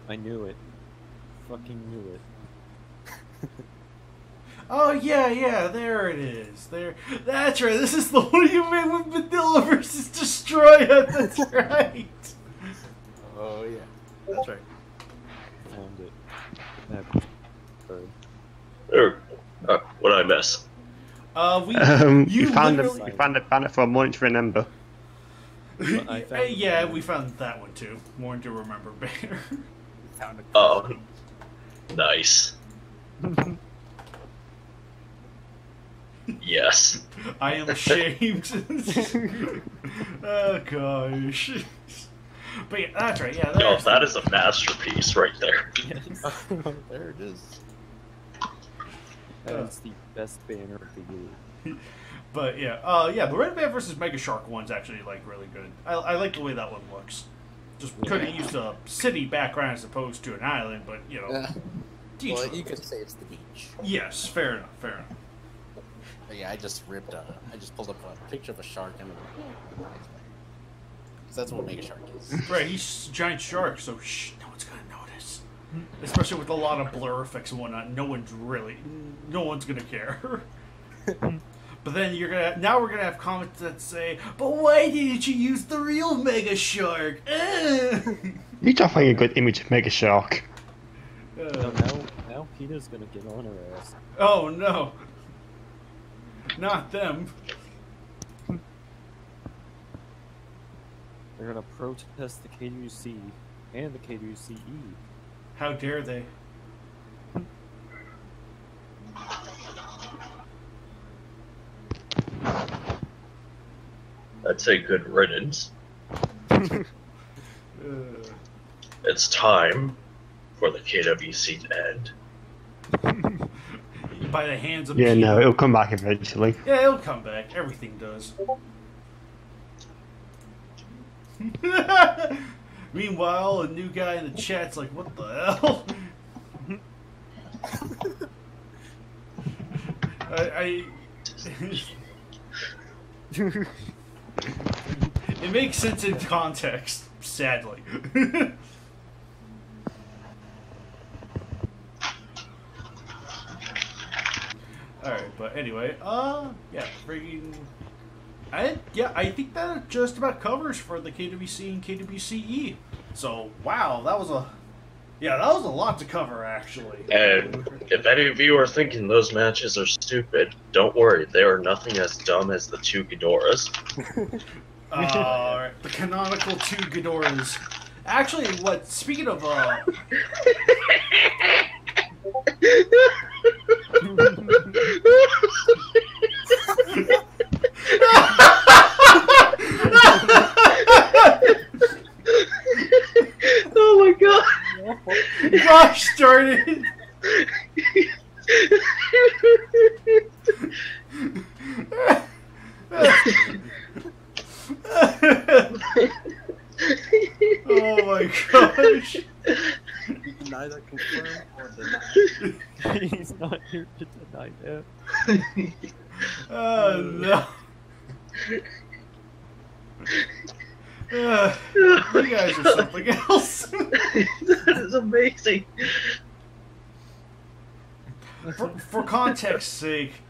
Speaker 3: I knew it. Fucking knew it.
Speaker 1: Oh yeah, there it is. There, that's right. This is the one you made with Vanilla versus Destroya. That's right.
Speaker 5: Oh yeah, that's right.
Speaker 3: Found it.
Speaker 4: What did I miss?
Speaker 6: You found the banner for a Morning to Remember.
Speaker 1: Yeah, we found that one too. Morning to Remember banner.
Speaker 5: Found a
Speaker 4: Oh, nice. Yes.
Speaker 1: I am ashamed. Oh gosh. But yeah, that's right. Yeah,
Speaker 4: No, that is a masterpiece right there.
Speaker 5: there it is.
Speaker 3: That's the best banner of the year.
Speaker 1: But yeah, the Red Man versus Mega Shark one's actually like really good. I like the way that one looks. Just could have used a city background as opposed to an island, but you know.
Speaker 5: Well, you could say it's the beach.
Speaker 1: Yes, fair enough.
Speaker 5: But yeah, I just pulled up a picture of a shark and. Because that's what Mega Shark is.
Speaker 1: Right, he's a giant shark, so no one's gonna notice. Especially with a lot of blur effects and whatnot, no one's gonna care. But then now we're gonna have comments that say, "But why didn't you use the real Mega Shark?"
Speaker 6: You don't find a good image of Mega Shark.
Speaker 3: Now PETA's gonna get on her ass.
Speaker 1: Oh no. Not them.
Speaker 3: They're gonna protest the KWC and the KWCE.
Speaker 1: How dare they?
Speaker 4: I'd say good riddance. It's time for the KWC to end.
Speaker 1: By the hands of
Speaker 6: Yeah,
Speaker 1: PETA.
Speaker 6: no, it'll come back eventually.
Speaker 1: Yeah, it'll come back. Everything does. Meanwhile, a new guy in the chat's like, "What the hell?" It makes sense in context, sadly. Alright, but anyway, yeah, freaking... I think that just about covers for the KWC and KWCE. So, wow, that was a lot to cover, actually.
Speaker 4: And if any of you are thinking those matches are stupid, don't worry, they are nothing as dumb as the two Ghidoras.
Speaker 1: The canonical two Ghidoras. Actually, speaking of,
Speaker 4: Oh my god!
Speaker 1: gosh darn it! Oh my gosh!
Speaker 5: Neither confirm or deny.
Speaker 3: He's not here to deny that.
Speaker 1: Oh no! You guys are something else.
Speaker 4: That is amazing.
Speaker 1: For context's sake,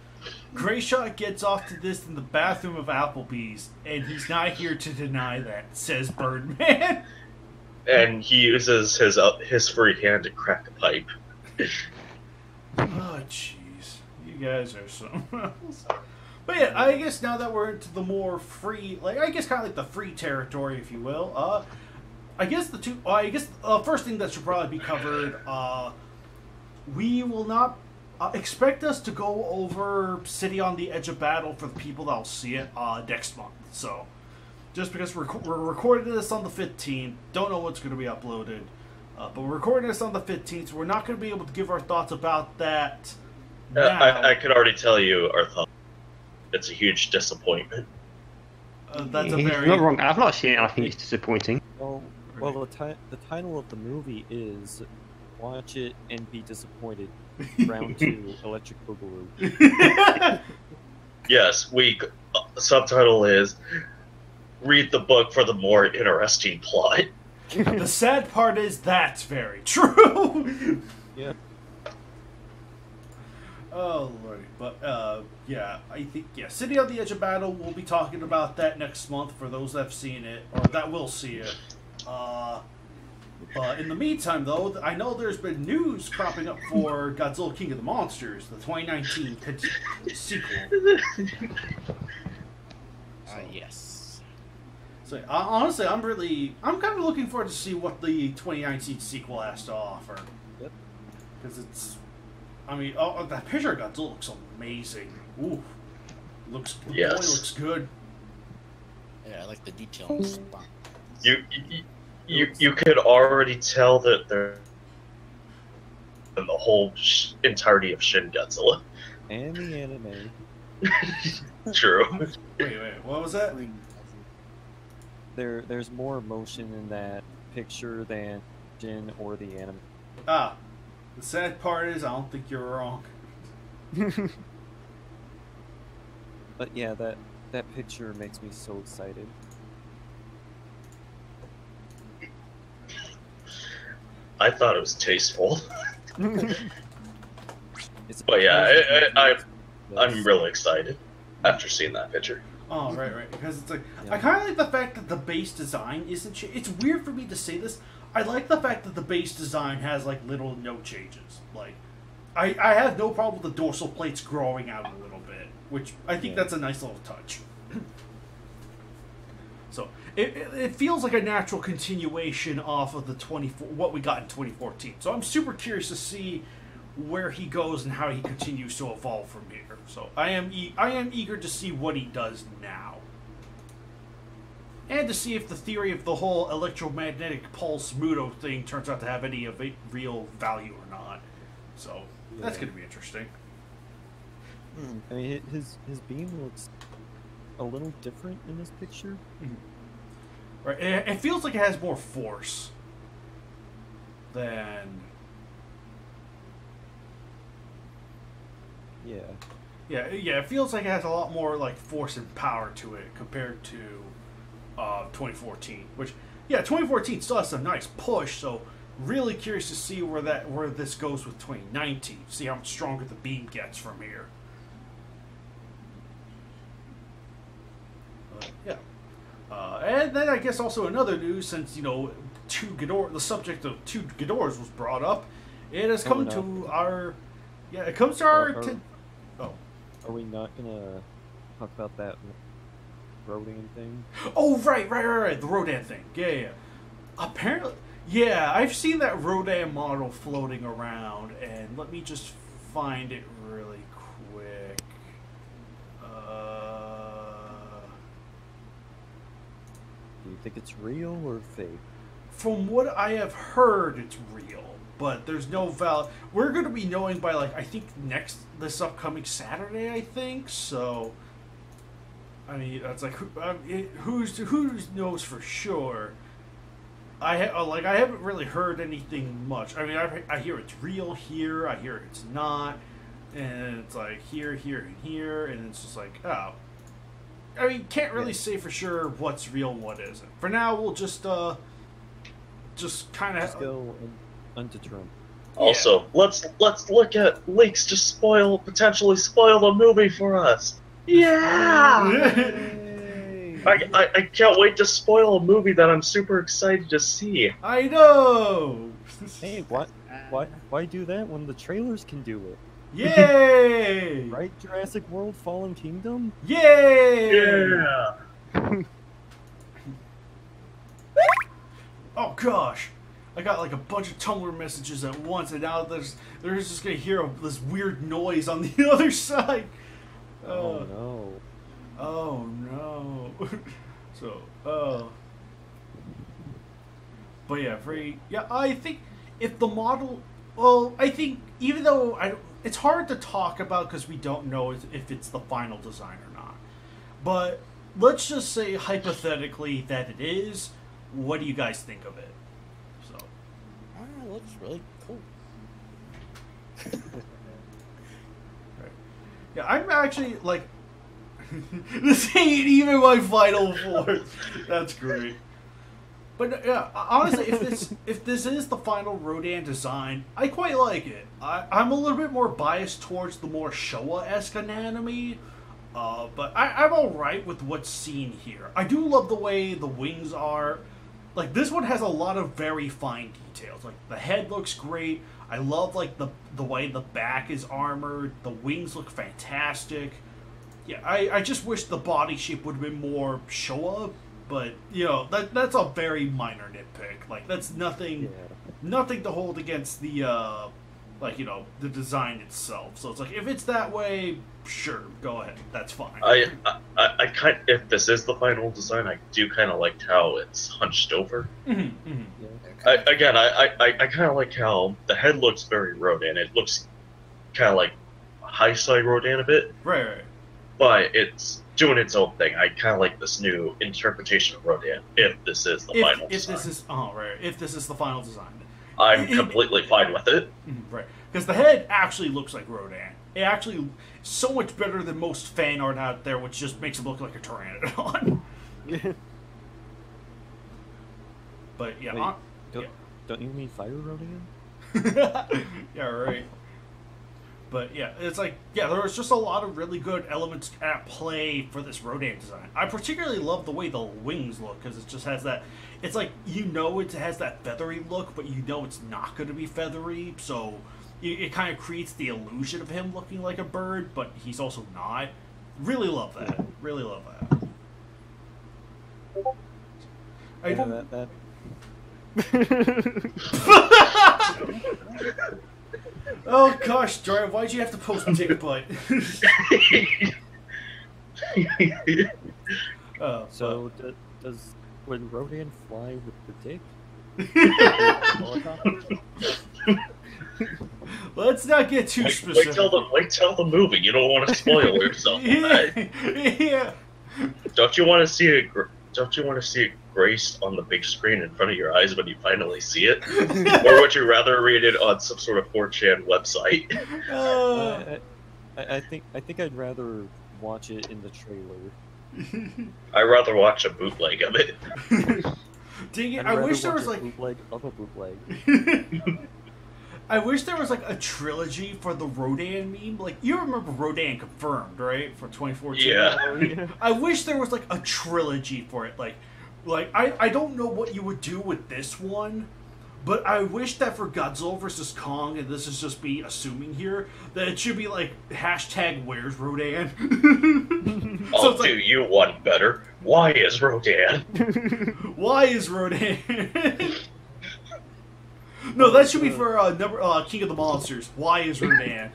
Speaker 1: Grayshot gets off to this in the bathroom of Applebee's, and he's not here to deny that, says Birdman.
Speaker 4: And he uses his free hand to crack a pipe.
Speaker 1: Oh, jeez. You guys are something else. But yeah, I guess now that we're into the more free, kind of like the free territory, if you will, I guess the first thing that should probably be covered, we will not expect us to go over City on the Edge of Battle for the people that'll see it next month. So, just because we're recording this on the 15th, don't know what's going to be uploaded, but we're recording this on the 15th, so we're not going to be able to give our thoughts about that now.
Speaker 4: I could already tell you our thoughts. It's a huge disappointment.
Speaker 1: That's a
Speaker 6: He's
Speaker 1: very...
Speaker 6: not wrong. I've not seen it. I think it's disappointing.
Speaker 3: Well, the title of the movie is "Watch It and Be Disappointed." Round 2, Electric Boogaloo.
Speaker 4: Yes, the subtitle is "Read the book for the more interesting plot."
Speaker 1: The sad part is that's very true.
Speaker 3: Yeah.
Speaker 1: Oh lordy, but yeah, I think City on the Edge of Battle. We'll be talking about that next month for those that have seen it or that will see it. But in the meantime, though, I know there's been news cropping up for Godzilla King of the Monsters, the 2019 sequel.
Speaker 5: Yes.
Speaker 1: So honestly, I'm kind of looking forward to see what the 2019 sequel has to offer.
Speaker 3: Yep.
Speaker 1: Because that picture of Godzilla looks amazing. Ooh, the boy looks good.
Speaker 5: Yeah, I like the detail on the spot.
Speaker 4: You could already tell that they're in the whole entirety of Shin Godzilla.
Speaker 3: And the anime.
Speaker 4: True.
Speaker 1: Wait, what was that?
Speaker 3: There's more emotion in that picture than Jin or the anime.
Speaker 1: The sad part is I don't think you're wrong.
Speaker 3: But yeah, that picture makes me so excited.
Speaker 4: I thought it was tasteful.
Speaker 3: It's
Speaker 4: But yeah, I'm really excited. after seeing that picture.
Speaker 1: Oh, right. Because it's like,
Speaker 3: Yeah.
Speaker 1: I kind of like the fact that the base design isn't. It's weird for me to say this. I like the fact that the base design has like little no changes. Like, I have no problem with the dorsal plates growing out a little bit, which I think that's a nice little touch. So it feels like a natural continuation off of the what we got in 2014. So I'm super curious to see where he goes and how he continues to evolve from here. So I am eager to see what he does now, and to see if the theory of the whole electromagnetic pulse Muto thing turns out to have any of it real value or not. So that's going to be interesting.
Speaker 3: I mean, his beam looks a little different in this picture.
Speaker 1: Right, it feels like it has more force than.
Speaker 3: Yeah.
Speaker 1: Yeah, it feels like it has a lot more like force and power to it compared to 2014. Which, 2014 still has some nice push. So, really curious to see where this goes with 2019. See how much stronger the beam gets from here. Yeah, and then I guess also another news, since the subject of two Ghidorahs was brought up. It has come to our. Yeah, it comes to our.
Speaker 3: Are we not gonna talk about that Rodan thing?
Speaker 1: Oh, right. The Rodan thing. Yeah. Apparently, I've seen that Rodan model floating around, and let me just find it really quick.
Speaker 3: Do you think it's real or fake?
Speaker 1: From what I have heard, it's real. But there's no we're going to be knowing by, I think this upcoming Saturday, I think. So, I mean, that's like, who knows for sure? I haven't really heard anything much. I mean, I hear it's real here. I hear it's not. And it's like here, and here. And it's just like, oh. I mean, can't really say for sure what's real and what isn't. For now, we'll just kind of
Speaker 3: go undetermined.
Speaker 4: Also, let's look at leaks to potentially spoil the movie for us. Yeah! I can't wait to spoil a movie that I'm super excited to see.
Speaker 1: I know!
Speaker 3: Hey, why do that when the trailers can do it?
Speaker 1: Yay!
Speaker 3: Right, Jurassic World Fallen Kingdom?
Speaker 1: Yay!
Speaker 4: Yeah!
Speaker 1: Oh gosh! I got a bunch of Tumblr messages at once, and now they're just gonna hear this weird noise on the other side.
Speaker 3: Oh no!
Speaker 1: Oh no! But I think if the model, I think even though it's hard to talk about because we don't know if it's the final design or not. But let's just say hypothetically that it is. What do you guys think of it?
Speaker 5: It looks really cool.
Speaker 1: Right. Yeah, I'm actually this ain't even my final fourth. That's great. But yeah, honestly, if this is the final Rodan design, I quite like it. I'm a little bit more biased towards the more Showa-esque anatomy, but I'm alright with what's seen here. I do love the way the wings are. This one has a lot of very fine details. The head looks great. I love the way the back is armored. The wings look fantastic. Yeah, I just wish the body shape would have been more Showa, but that's a very minor nitpick. That's nothing to hold against the the design itself. So it's if it's that way, sure, go ahead. That's fine.
Speaker 4: If this is the final design, I do kind of like how it's hunched over.
Speaker 1: Mm-hmm.
Speaker 3: Yeah.
Speaker 4: I kind of like how the head looks very Rodan. It looks kind of like high side Rodan a bit.
Speaker 1: Right.
Speaker 4: But it's doing its own thing. I kind of like this new interpretation of Rodan. If this is the final design.
Speaker 1: If this is the final design.
Speaker 4: I'm completely fine with it.
Speaker 1: Right. Because the head actually looks like Rodan. It actually so much better than most fan art out there, which just makes him look like a pteranodon. But yeah,
Speaker 3: don't you mean Fire Rodan?
Speaker 1: Yeah, right. But yeah, it's like, yeah, there was just a lot of really good elements at play for this Rodan design. I particularly love the way the wings look, because it just has that, it's like, you know it has that feathery look, but you know it's not going to be feathery, so it kind of creates the illusion of him looking like a bird, but he's also not. Really love that. Really love that. Oh gosh, Dorian, why'd you have to post and take a bite?
Speaker 3: So, would Rodan fly with the dick?
Speaker 1: Let's not get too specific.
Speaker 4: Wait till the movie. You don't want to spoil yourself.
Speaker 1: Yeah.
Speaker 4: Don't you want to see it graced on the big screen in front of your eyes when you finally see it, or would you rather read it on some sort of 4chan website?
Speaker 3: I think I'd rather watch it in the trailer.
Speaker 4: I'd rather watch a bootleg of it.
Speaker 1: Dang it! I wish there was like
Speaker 3: bootleg of a bootleg.
Speaker 1: I wish there was like a trilogy for the Rodan meme. Like, you remember Rodan Confirmed, right? For 2014.
Speaker 4: Yeah.
Speaker 1: I wish there was like a trilogy for it. Like I don't know what you would do with this one, but I wish that for Godzilla vs. Kong, and this is just me assuming here, that it should be like hashtag Where's Rodan?
Speaker 4: I'll do you one better. Why is Rodan?
Speaker 1: Why is Rodan? No, that should be for King of the Monsters. Why is Rodan?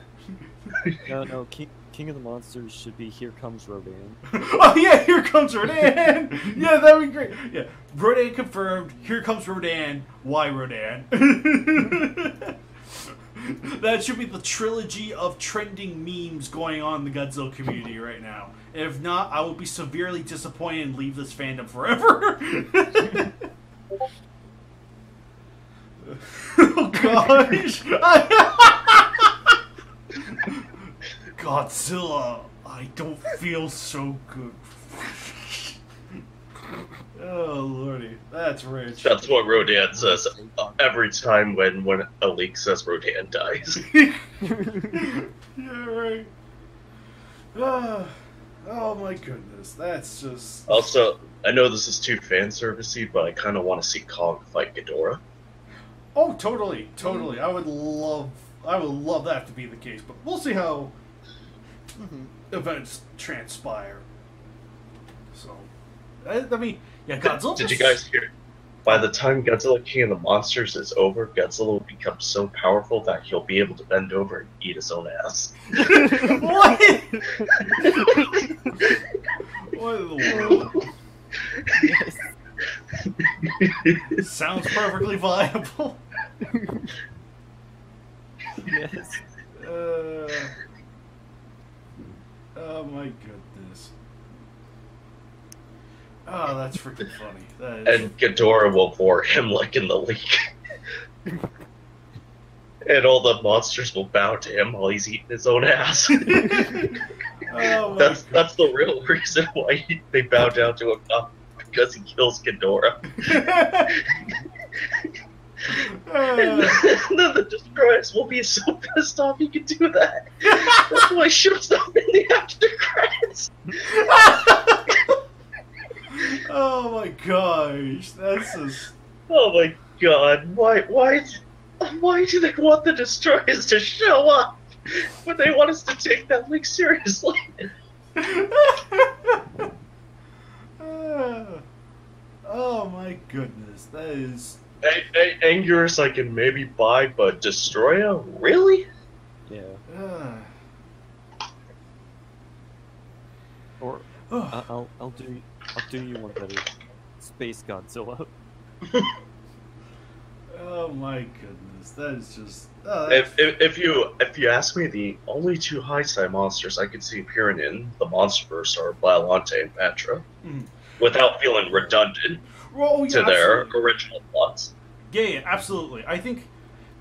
Speaker 3: No, King of the Monsters should be Here Comes Rodan.
Speaker 1: Oh yeah, Here Comes Rodan! Yeah, that'd be great. Yeah, Rodan confirmed. Here Comes Rodan. Why Rodan? That should be the trilogy of trending memes going on in the Godzilla community right now. And if not, I will be severely disappointed and leave this fandom forever. Oh gosh! Godzilla, I don't feel so good. Oh lordy, that's rich.
Speaker 4: That's what Rodan says every time when a leak says Rodan dies.
Speaker 1: Yeah, right. Oh my goodness, that's just.
Speaker 4: Also, I know this is too fan servicey, but I kind of want to see Kong fight Ghidorah.
Speaker 1: Oh, totally. I would love that to be the case, but we'll see how events transpire. So, I mean, yeah, Godzilla.
Speaker 4: Did you guys hear? By the time Godzilla King of the Monsters is over, Godzilla will become so powerful that he'll be able to bend over and eat his own ass.
Speaker 1: What? What in the world? Sounds perfectly viable.
Speaker 3: Yes.
Speaker 1: Oh my goodness. Oh, that's freaking funny. That is...
Speaker 4: And Ghidorah will bore him like in the leak. And all the monsters will bow to him while he's eating his own ass.
Speaker 1: Oh
Speaker 4: that's the real reason why they bow down to him, not because he kills Ghidorah. And then the Destroyers will be so pissed off he can do that. That's why he shoots them in the after credits.
Speaker 1: Oh my gosh, that's just...
Speaker 4: Oh my god, why do they want the Destroyers to show up when they want us to take that leak seriously?
Speaker 1: Oh my goodness, that is...
Speaker 4: Anguirus I can maybe buy, but Destroyer? Really?
Speaker 3: Yeah.
Speaker 1: Oh.
Speaker 3: I'll do you one better. Space Godzilla.
Speaker 1: Oh my goodness, that is just...
Speaker 4: If you ask me, the only two high-side monsters I could see appearing in the Monsterverse are Biollante and Patra, without feeling redundant to their original plots.
Speaker 1: Yeah, absolutely. I think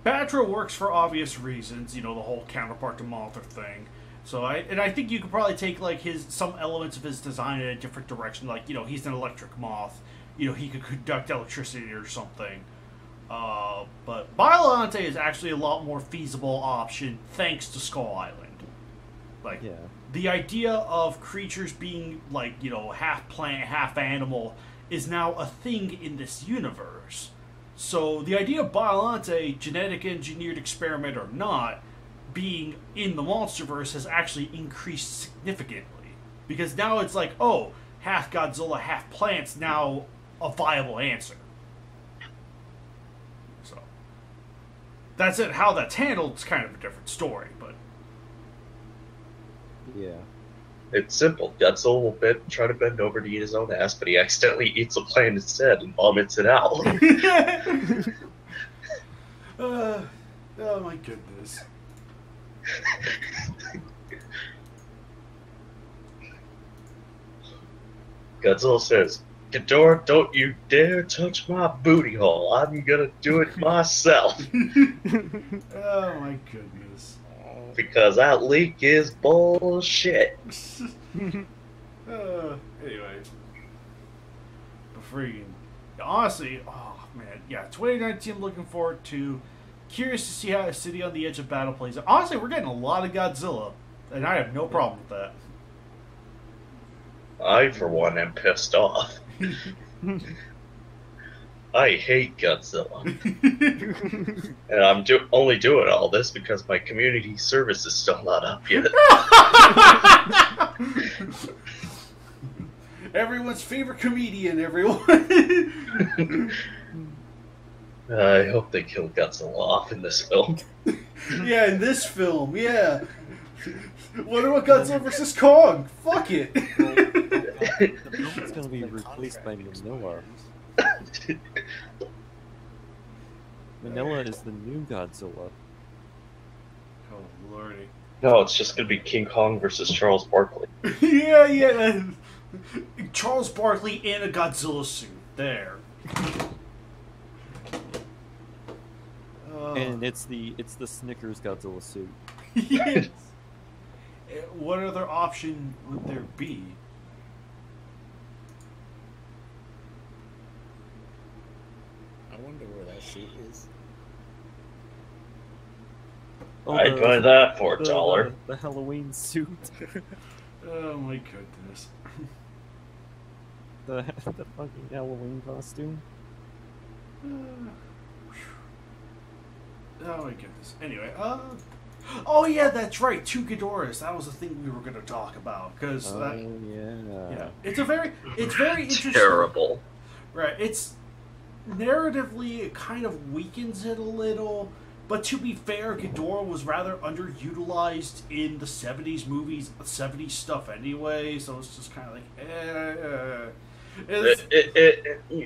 Speaker 1: Patra works for obvious reasons, you know, the whole counterpart to Mothra thing. So I think you could probably take like some elements of his design in a different direction. Like, you know, he's an electric moth. You know, he could conduct electricity or something. But Biollante is actually a lot more feasible option thanks to Skull Island. Like,
Speaker 3: Yeah.
Speaker 1: the idea of creatures being, like, you know, half plant, half animal is now a thing in this universe. So the idea of Biollante, genetic engineered experiment or not, being in the Monsterverse has actually increased significantly. Because now it's like, oh, half Godzilla, half plants, now a viable answer. So that's it. How that's handled is kind of a different story, but
Speaker 3: Yeah.
Speaker 4: It's simple. Godzilla will try to bend over to eat his own ass, but he accidentally eats a plant instead and vomits it out.
Speaker 1: oh my goodness.
Speaker 4: Godzilla says, Ghidorah, don't you dare touch my booty hole. I'm gonna do it myself.
Speaker 1: Oh my goodness.
Speaker 4: Because that leak is bullshit.
Speaker 1: Anyway. But freaking. Honestly, oh man. Yeah, 2019 I'm looking forward to. Curious to see how a city on the edge of battle plays out. Honestly, we're getting a lot of Godzilla. And I have no problem with that.
Speaker 4: I, for one, am pissed off. I hate Godzilla. And I'm only doing all this because my community service is still not up yet.
Speaker 1: Everyone's favorite comedian, everyone.
Speaker 4: I hope they kill Godzilla off in this film.
Speaker 1: Yeah, in this film, yeah. What about Godzilla vs. Kong? Fuck it.
Speaker 3: The film's gonna be replaced by Manila. Manila is the new Godzilla.
Speaker 1: Oh, lordy.
Speaker 4: No, it's just gonna be King Kong versus Charles Barkley.
Speaker 1: Yeah. Charles Barkley in a Godzilla suit. There.
Speaker 3: And it's the Snickers Godzilla suit.
Speaker 1: Yes. What other option would there be?
Speaker 5: I wonder where that suit is.
Speaker 3: Oh,
Speaker 4: I'd buy that for
Speaker 3: the-
Speaker 4: $1.
Speaker 3: The Halloween suit.
Speaker 1: Oh my goodness.
Speaker 3: The fucking Halloween costume.
Speaker 1: Oh my goodness. Anyway, oh yeah, that's right. 2 Ghidorahs. That was the thing we were going to talk about because yeah, it's very interesting.
Speaker 4: Terrible.
Speaker 1: Right. It's narratively it kind of weakens it a little, but to be fair, Ghidorah was rather underutilized in the 70s movies, 70s stuff anyway. So it's just kind of like,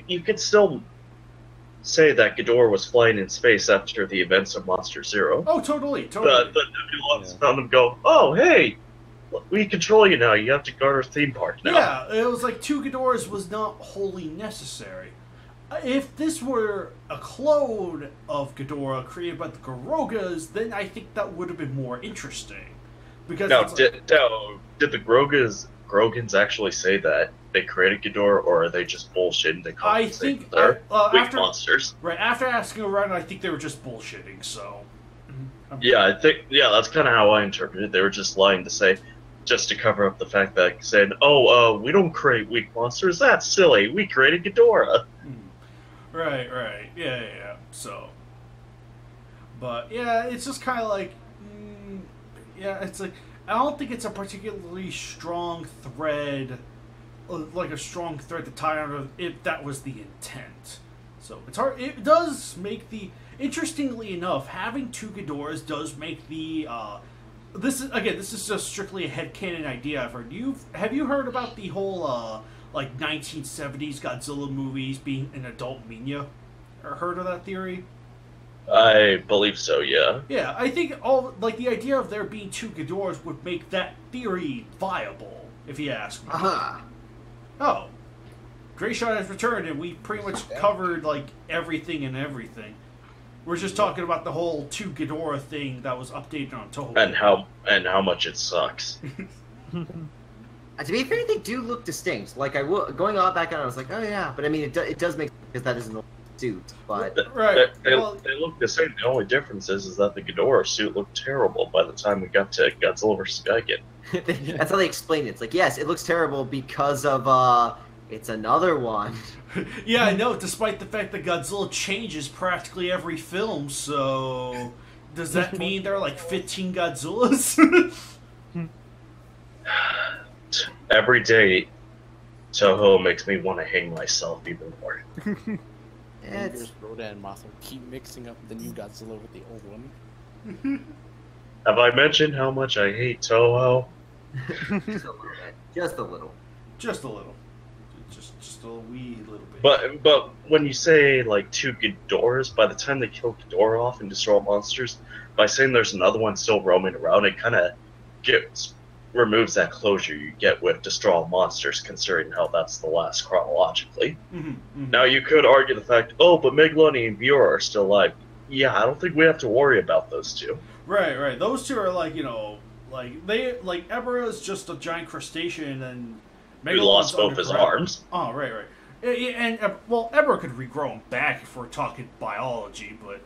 Speaker 4: You could still say that Ghidorah was flying in space after the events of Monster Zero.
Speaker 1: Oh, totally.
Speaker 4: The Nebulons found him go, oh, hey, we control you now. You have to guard our theme park now.
Speaker 1: Yeah, it was like 2 Ghidorahs was not wholly necessary. If this were a clone of Ghidorah created by the Gorogas, then I think that would have been more interesting. Because
Speaker 4: Now,
Speaker 1: it's
Speaker 4: did the Grogans actually say that they created Ghidorah, or are they just bullshitting? They
Speaker 1: I think
Speaker 4: they're weak
Speaker 1: after
Speaker 4: monsters.
Speaker 1: right after asking around, I think they were just bullshitting. So
Speaker 4: Yeah, I think that's kind of how I interpreted it. They were just lying to say, just to cover up the fact that saying, "Oh, we don't create weak monsters. That's silly. We created Ghidorah."
Speaker 1: Right, yeah. So, but yeah, it's just kind of like, yeah, it's like I don't think it's a particularly strong thread, like a strong thread to tie on if that was the intent. So it's hard. It does make interestingly enough, having 2 Ghidorahs does make the. This is just strictly a headcanon idea I've heard. Have you heard about the whole like 1970s Godzilla movies being an adult Minya? Or heard of that theory?
Speaker 4: I believe so. Yeah.
Speaker 1: Yeah, I think the idea of there being 2 Ghidorahs would make that theory viable, if you ask me. Oh, Grayshot has returned, and we pretty much covered like everything and everything. We're just talking about the whole 2 Ghidorah thing that was updated on Toho.
Speaker 4: And how much it sucks.
Speaker 2: To be fair, they do look distinct. Like going on back on, I was like, oh yeah, but I mean, it does make sense because that is an old suit, but
Speaker 1: Right.
Speaker 4: They
Speaker 1: Well,
Speaker 4: look the same. The only difference is that the Ghidorah suit looked terrible by the time we got to Godzilla vs. Gigan.
Speaker 2: that's how they explain it. It's like, yes, it looks terrible because of it's another one.
Speaker 1: yeah, I know. Despite the fact that Godzilla changes practically every film, so does that mean there are like 15 Godzillas?
Speaker 4: Every day, Toho makes me want to hang myself even more.
Speaker 2: It's
Speaker 5: Here's Rodan and Mothra keep mixing up the new Godzilla with the old one.
Speaker 4: Have I mentioned how much I hate Toho?
Speaker 2: just a little bit. Just a little.
Speaker 1: Just a little. Just a wee little bit.
Speaker 4: But when you say like two Ghidorahs, by the time they kill Ghidorah off and destroy monsters, by saying there's another one still roaming around, it kind of removes that closure you get with Destroy All Monsters, considering how that's the last chronologically. Now you could argue the fact, oh, but Megalon and Viora are still alive. Yeah, I don't think we have to worry about those two.
Speaker 1: Right. Those two are like, you know, like they like Ebra is just a giant crustacean and
Speaker 4: He lost both his arms.
Speaker 1: Oh, right. And well, Ebra could regrow him back if we're talking biology, but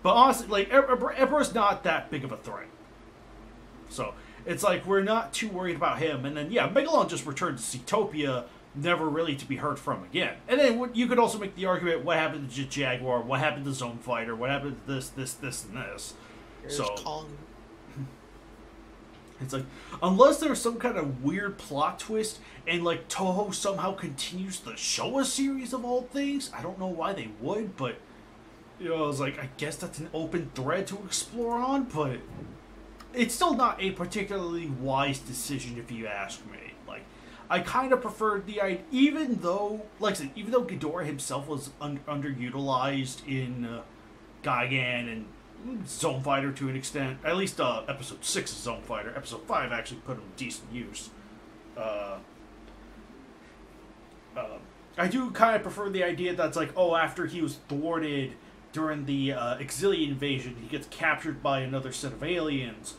Speaker 1: honestly, like Ebra's not that big of a threat. So it's like we're not too worried about him. And then yeah, Megalon just returned to Zootopia, never really to be heard from again. And then you could also make the argument: what happened to Jaguar? What happened to Zone Fighter? What happened to this, and this?
Speaker 5: Here's
Speaker 1: So
Speaker 5: Kong.
Speaker 1: it's like, unless there's some kind of weird plot twist and like Toho somehow continues the Showa series of all things, I don't know why they would, but you know, I was like, I guess that's an open thread to explore on, but it's still not a particularly wise decision if you ask me. Like, I kind of preferred the idea, even though Ghidorah himself was underutilized in Gigan and Zone Fighter to an extent. At least episode 6 of Zone Fighter. Episode 5 actually put him in decent use. I do kind of prefer the idea that's like, oh, after he was thwarted during the Exilian invasion, he gets captured by another set of aliens.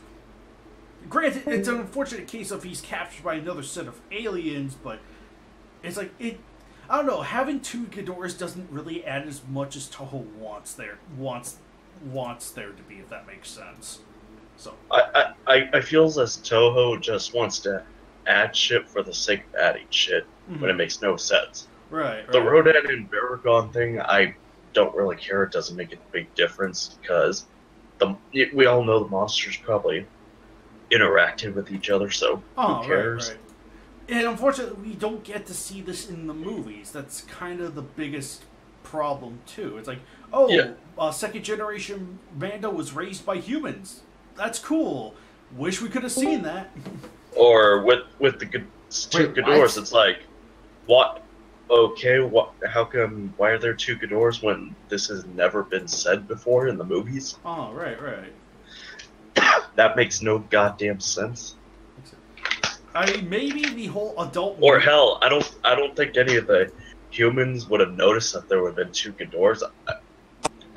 Speaker 1: Granted, it's an unfortunate case of he's captured by another set of aliens, but it's like, I don't know, having two Ghidorahs doesn't really add as much as Toho wants there to be, if that makes sense. So
Speaker 4: I feel as Toho just wants to add shit for the sake of adding shit when it makes no sense.
Speaker 1: Right.
Speaker 4: The Rodan and Baragon thing, I don't really care. It doesn't make a big difference because we all know the monsters probably interacted with each other, so who cares?
Speaker 1: Right. And unfortunately, we don't get to see this in the movies. That's kind of the biggest problem too. It's like, second generation Mando was raised by humans. That's cool. Wish we could have seen that.
Speaker 4: Or with the two Ghidorahs, it's like, what? Okay, how come? Why are there two Ghidorahs when this has never been said before in the movies?
Speaker 1: Oh, right.
Speaker 4: That makes no goddamn sense.
Speaker 1: I mean, maybe the whole adult.
Speaker 4: Or hell, I don't think any of the humans would have noticed that there would have been two Ghidorahs.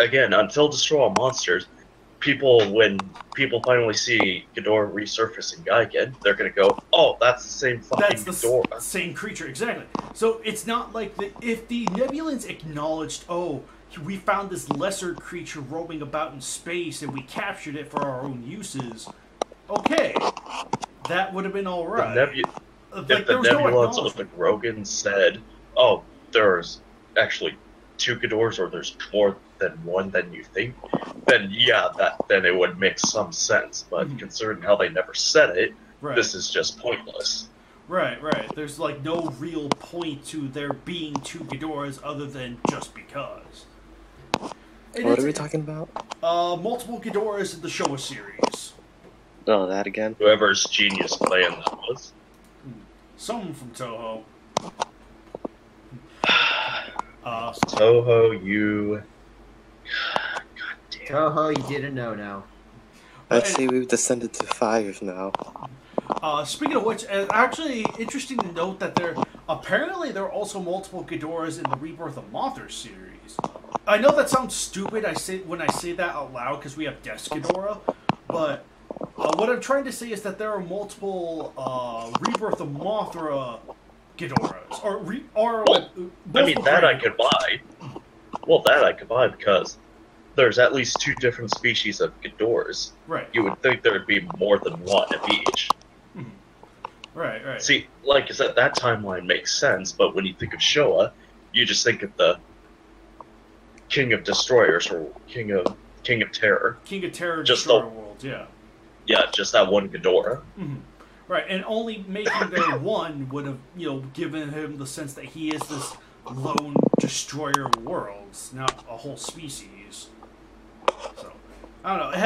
Speaker 4: Again, until Destroy All Monsters, when people finally see Ghidorah resurface in Gigan, they're gonna go, "Oh, that's the same fucking Ghidorah."
Speaker 1: The same creature, exactly. So it's not like if the Nebulans acknowledged, "Oh, we found this lesser creature roaming about in space and we captured it for our own uses," okay, that would have been all right.
Speaker 4: If the Nebulans or the Grogan said, "Oh, there's actually two Ghidorahs, or there's more than one than you think," then yeah, then it would make some sense. But considering how they never said it, this is just pointless.
Speaker 1: Right. There's like no real point to there being two Ghidorahs other than just because.
Speaker 7: What are we talking about?
Speaker 1: Multiple Ghidorahs in the Showa series.
Speaker 7: Oh, that again?
Speaker 4: Whoever's genius plan that was.
Speaker 1: Someone from Toho.
Speaker 4: Toho, you... God damn.
Speaker 2: Toho, you didn't know now.
Speaker 7: I'd say we've descended to 5 now.
Speaker 1: Speaking of which, actually interesting to note that there are also multiple Ghidorahs in the Rebirth of Mothra series. I know that sounds stupid when I say that out loud because we have Death Ghidorah, but what I'm trying to say is that there are multiple Rebirth of Mothra Ghidorahs,
Speaker 4: I mean, that I could buy. Well, that I could buy because there's at least 2 different species of Ghidorahs.
Speaker 1: Right.
Speaker 4: You would think there would be more than one of each.
Speaker 1: Right, right.
Speaker 4: See, like I said, that timeline makes sense, but when you think of Showa, you just think of the King of Destroyers or King of Terror.
Speaker 1: King of Terror,
Speaker 4: Just
Speaker 1: Destroyer World, yeah.
Speaker 4: Yeah, just that one Ghidorah.
Speaker 1: Right, and only making there one would have, given him the sense that he is this lone destroyer of worlds, not a whole species. So, I don't know.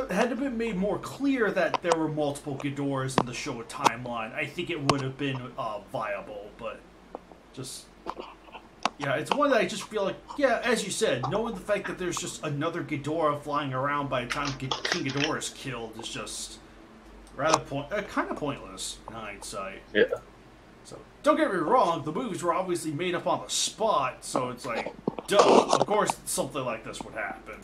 Speaker 1: Had it been made more clear that there were multiple Ghidorahs in the Showa timeline, I think it would have been viable. But just, yeah, it's one that I just feel like, yeah, as you said, knowing the fact that there's just another Ghidorah flying around by the time King Ghidorah is killed is just rather kind of pointless in hindsight.
Speaker 4: Yeah.
Speaker 1: So, don't get me wrong, the movies were obviously made up on the spot, so it's like, duh, of course something like this would happen.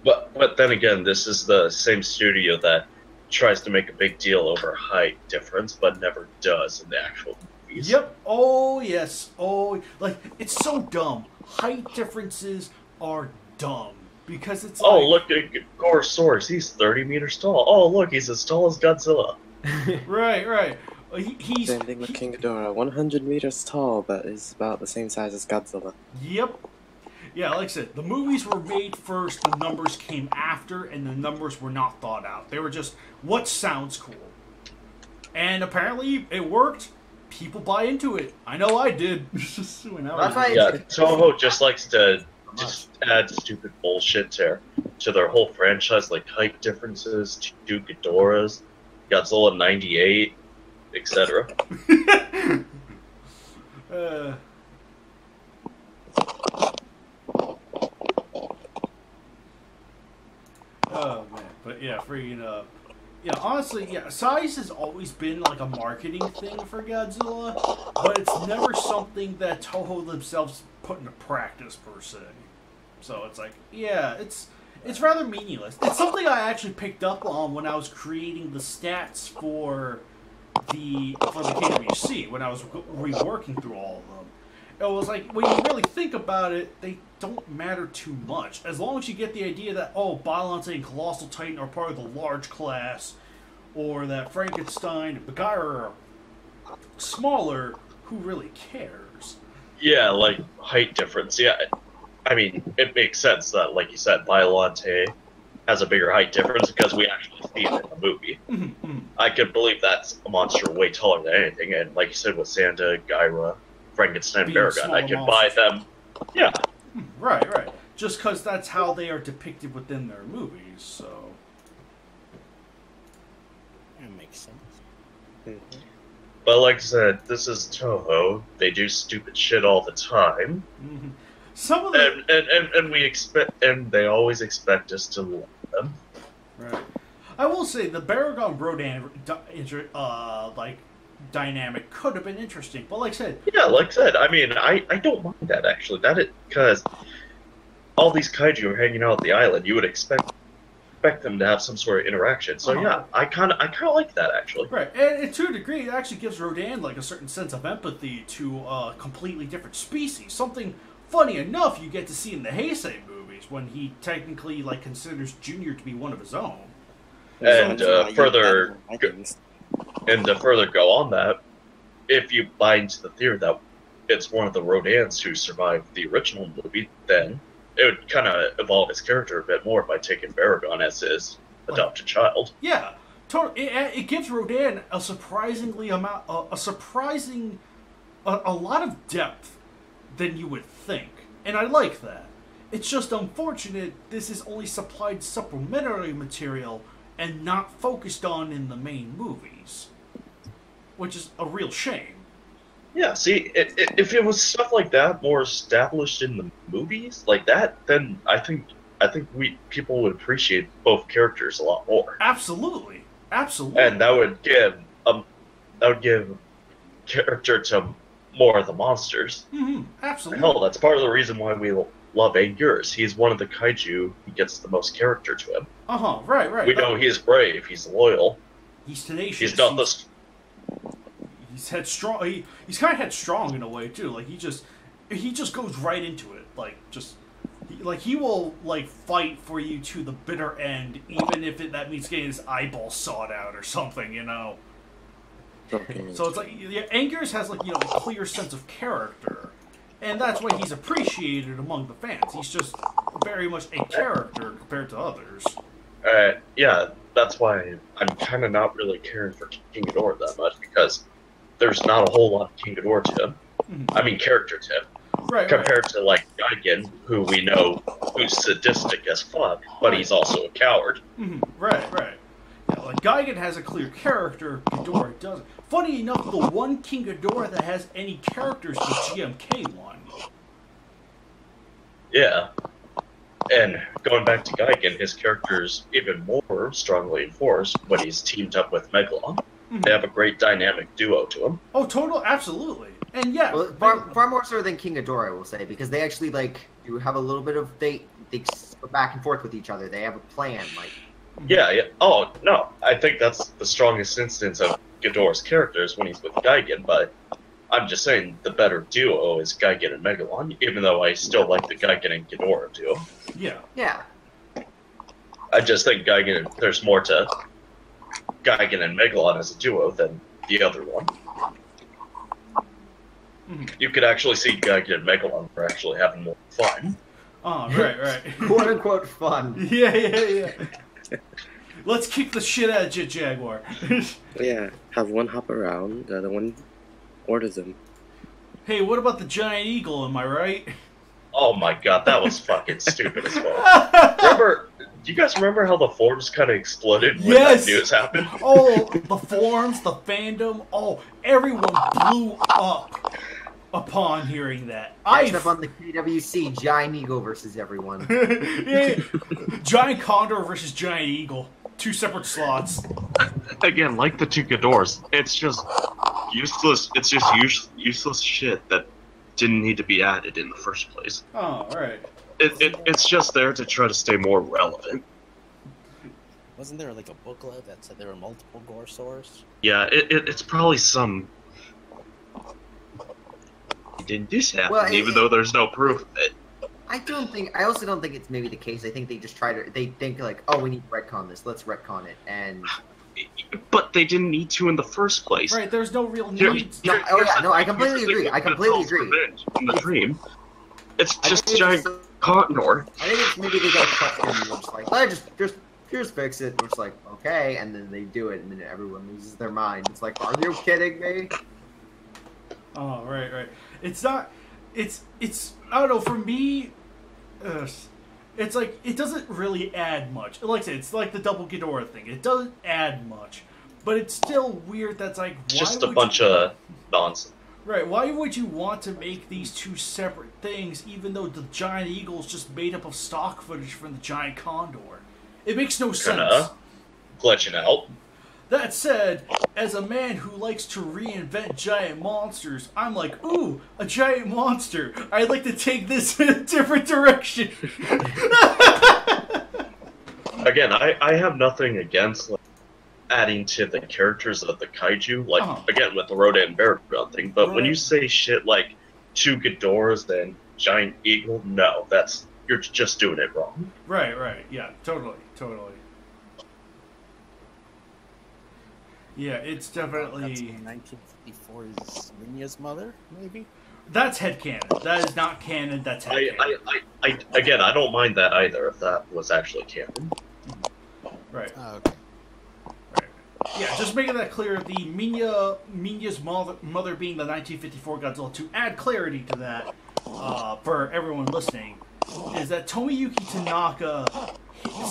Speaker 4: But then again, this is the same studio that tries to make a big deal over height difference, but never does in the actual movies.
Speaker 1: Yep. Oh, yes. Oh, like, it's so dumb. Height differences are dumb. Because it's
Speaker 4: Oh,
Speaker 1: like...
Speaker 4: look at Gorosaurus. He's 30 meters tall. Oh, look, he's as tall as Godzilla.
Speaker 1: Right, right. He's...
Speaker 7: Same thing with King Ghidorah, 100 meters tall, but is about the same size as Godzilla.
Speaker 1: Yep. Yeah, like I said, the movies were made first, the numbers came after, and the numbers were not thought out. They were just, what sounds cool? And apparently, it worked. People buy into it. I know I did.
Speaker 2: That's why
Speaker 4: Yeah, Toho just likes to just add stupid bullshit to their whole franchise, like height differences, 2 Ghidorahs, Godzilla 98, etc.
Speaker 1: Oh man, but yeah, freaking yeah, honestly, yeah, size has always been like a marketing thing for Godzilla, but it's never something that Toho themselves put into practice per se. So it's like, yeah, it's rather meaningless. It's something I actually picked up on when I was creating the stats for the KWCE when I was reworking through all of them. It was like, when you really think about it, they don't matter too much. As long as you get the idea that, oh, Bylante and Colossal Titan are part of the large class, or that Frankenstein and Bagheera are smaller, who really cares?
Speaker 4: Yeah, like height difference. Yeah, I mean, it makes sense that, like you said, Bylante has a bigger height difference because we actually see it in the movie. I could believe that's a monster way taller than anything, and like you said, with Santa, Gyra, Frankenstein,
Speaker 1: Being
Speaker 4: Baragon, I could buy
Speaker 1: monsters.
Speaker 4: them. Yeah.
Speaker 1: Right, right. Just because that's how they are depicted within their movies, so...
Speaker 5: That makes sense.
Speaker 4: But like I said, this is Toho. They do stupid shit all the time.
Speaker 1: Some of them...
Speaker 4: And we expect, and they always expect us to love them.
Speaker 1: Right. I will say, the Baragon Rodan, dynamic could have been interesting, but like I said...
Speaker 4: Yeah, like I said, I mean, I don't mind that, actually. Because all these kaiju are hanging out at the island, you would expect them to have some sort of interaction. So yeah, I kind of like that, actually.
Speaker 1: Right, and to a degree, it actually gives Rodan like a certain sense of empathy to a completely different species. Something, funny enough, you get to see in the Heisei movies, when he technically considers Junior to be one of his own.
Speaker 4: And to further go on that, if you buy into the theory that it's one of the Rodans who survived the original movie, then it would kind of evolve his character a bit more by taking Baragon as his adopted child.
Speaker 1: Yeah, totally. It gives Rodan a lot of depth than you would think, and I like that. It's just unfortunate this is only supplied supplementary material and not focused on in the main movies, which is a real shame.
Speaker 4: Yeah, see, if it was stuff like that more established in the movies like that, then I think people would appreciate both characters a lot more.
Speaker 1: Absolutely, absolutely.
Speaker 4: And that would give character to more of the monsters.
Speaker 1: Absolutely.
Speaker 4: Hell, that's part of the reason why we love Anguirus. He's one of the kaiju who gets the most character to him.
Speaker 1: Right.
Speaker 4: We know he's brave, he's loyal.
Speaker 1: He's tenacious.
Speaker 4: He's not the...
Speaker 1: He's headstrong. He's kind of headstrong in a way too. Like he just goes right into it. Like like he will like fight for you to the bitter end, even if that means getting his eyeball sawed out or something, you know.
Speaker 7: Okay.
Speaker 1: So it's like, yeah, Angus has like, you know, a clear sense of character, and that's why he's appreciated among the fans. He's just very much a character compared to others.
Speaker 4: Yeah, that's why I'm kind of not really caring for King Ghidorah that much, because there's not a whole lot of King Ghidorah to him. I mean, character to him.
Speaker 1: Right,
Speaker 4: Compared to, like, Gigan, who we know who's sadistic as fuck, but he's also a coward.
Speaker 1: Right. Yeah, like Gigan has a clear character, Ghidorah doesn't. Funny enough, the one King Ghidorah that has any characters is the GMK one.
Speaker 4: Yeah. And going back to Gigan, his character's even more strongly enforced when he's teamed up with Megalon. They have a great dynamic duo to him.
Speaker 1: Oh, total, absolutely. And yeah,
Speaker 2: Well, far more so than King Ghidorah, I will say, because they actually like do have a little bit of they go back and forth with each other. They have a plan, like.
Speaker 4: Yeah. Oh, no. I think that's the strongest instance of Ghidorah's characters when he's with Gigan, but I'm just saying the better duo is Gigan and Megalon, even though I still like the Gigan and Ghidorah duo.
Speaker 1: yeah.
Speaker 2: Yeah.
Speaker 4: I just think there's more to Gigan and Megalon as a duo than the other one. You could actually see Gigan and Megalon are actually having more fun.
Speaker 1: Oh, right.
Speaker 2: Quote unquote fun.
Speaker 1: Yeah. Let's kick the shit out of Jet Jaguar.
Speaker 7: Yeah, have one hop around, the other one orders him.
Speaker 1: Hey, what about the giant eagle, am I right?
Speaker 4: Oh my god, that was fucking stupid as well. Do you guys remember how the forums kind of exploded when
Speaker 1: Yes!
Speaker 4: that news happened?
Speaker 1: Oh, the forums, the fandom, everyone blew up upon hearing that.
Speaker 2: Next up on the KWCE, Giant Eagle versus everyone.
Speaker 1: Yeah, Giant Condor versus Giant Eagle. 2 separate slots.
Speaker 8: Again, like the two Ghidorahs, it's just useless. It's just useless shit that didn't need to be added in the first place.
Speaker 1: Oh, right.
Speaker 8: It's just there to try to stay more relevant.
Speaker 5: Wasn't there like a booklet that said there were multiple gore sores?
Speaker 8: Yeah, it's probably some. Did this happen?
Speaker 2: Well,
Speaker 8: even though there's no proof of it.
Speaker 2: I also don't think it's maybe the case. I think they just they think like, oh, we need to retcon this. Let's retcon it. And
Speaker 8: But they didn't need to in the first place.
Speaker 1: Right, there's no real need.
Speaker 2: I completely agree. I completely agree.
Speaker 8: In the dream, it's
Speaker 2: I
Speaker 8: just
Speaker 2: think
Speaker 8: giant
Speaker 2: it's-
Speaker 8: condor.
Speaker 2: I think it's maybe they got questioned and we're just like, just fix it. We're just like, okay, and then they do it, and then everyone loses their mind. It's like, are you kidding me?
Speaker 1: Oh, right. It's not. It's. I don't know. For me, it's like it doesn't really add much. Like I said, it's like the double Ghidorah thing. It doesn't add much, but it's still weird. That's like
Speaker 4: It's just a bunch of nonsense.
Speaker 1: Right. Why would you want to make these two separate things, even though the giant eagle is just made up of stock footage from the giant condor? It makes no sense.
Speaker 4: Kinda glitching out.
Speaker 1: That said, as a man who likes to reinvent giant monsters, I'm like, ooh, a giant monster. I'd like to take this in a different direction.
Speaker 4: Again, I have nothing against like, adding to the characters of the kaiju, like, again, with the Rodan and Battleground thing, but when you say shit like 2 Ghidorahs, then giant eagle, no, you're just doing it wrong.
Speaker 1: Right, yeah, totally. Yeah, it's definitely...
Speaker 5: That's 1954's Minya's mother, maybe?
Speaker 1: That's headcanon. That is not canon, that's headcanon.
Speaker 4: Again, I don't mind that either, if that was actually canon.
Speaker 1: Right.
Speaker 5: Oh, okay.
Speaker 1: Yeah, just making that clear, the Minya's mother being the 1954 Godzilla, to add clarity to that, for everyone listening, is that Tomoyuki Tanaka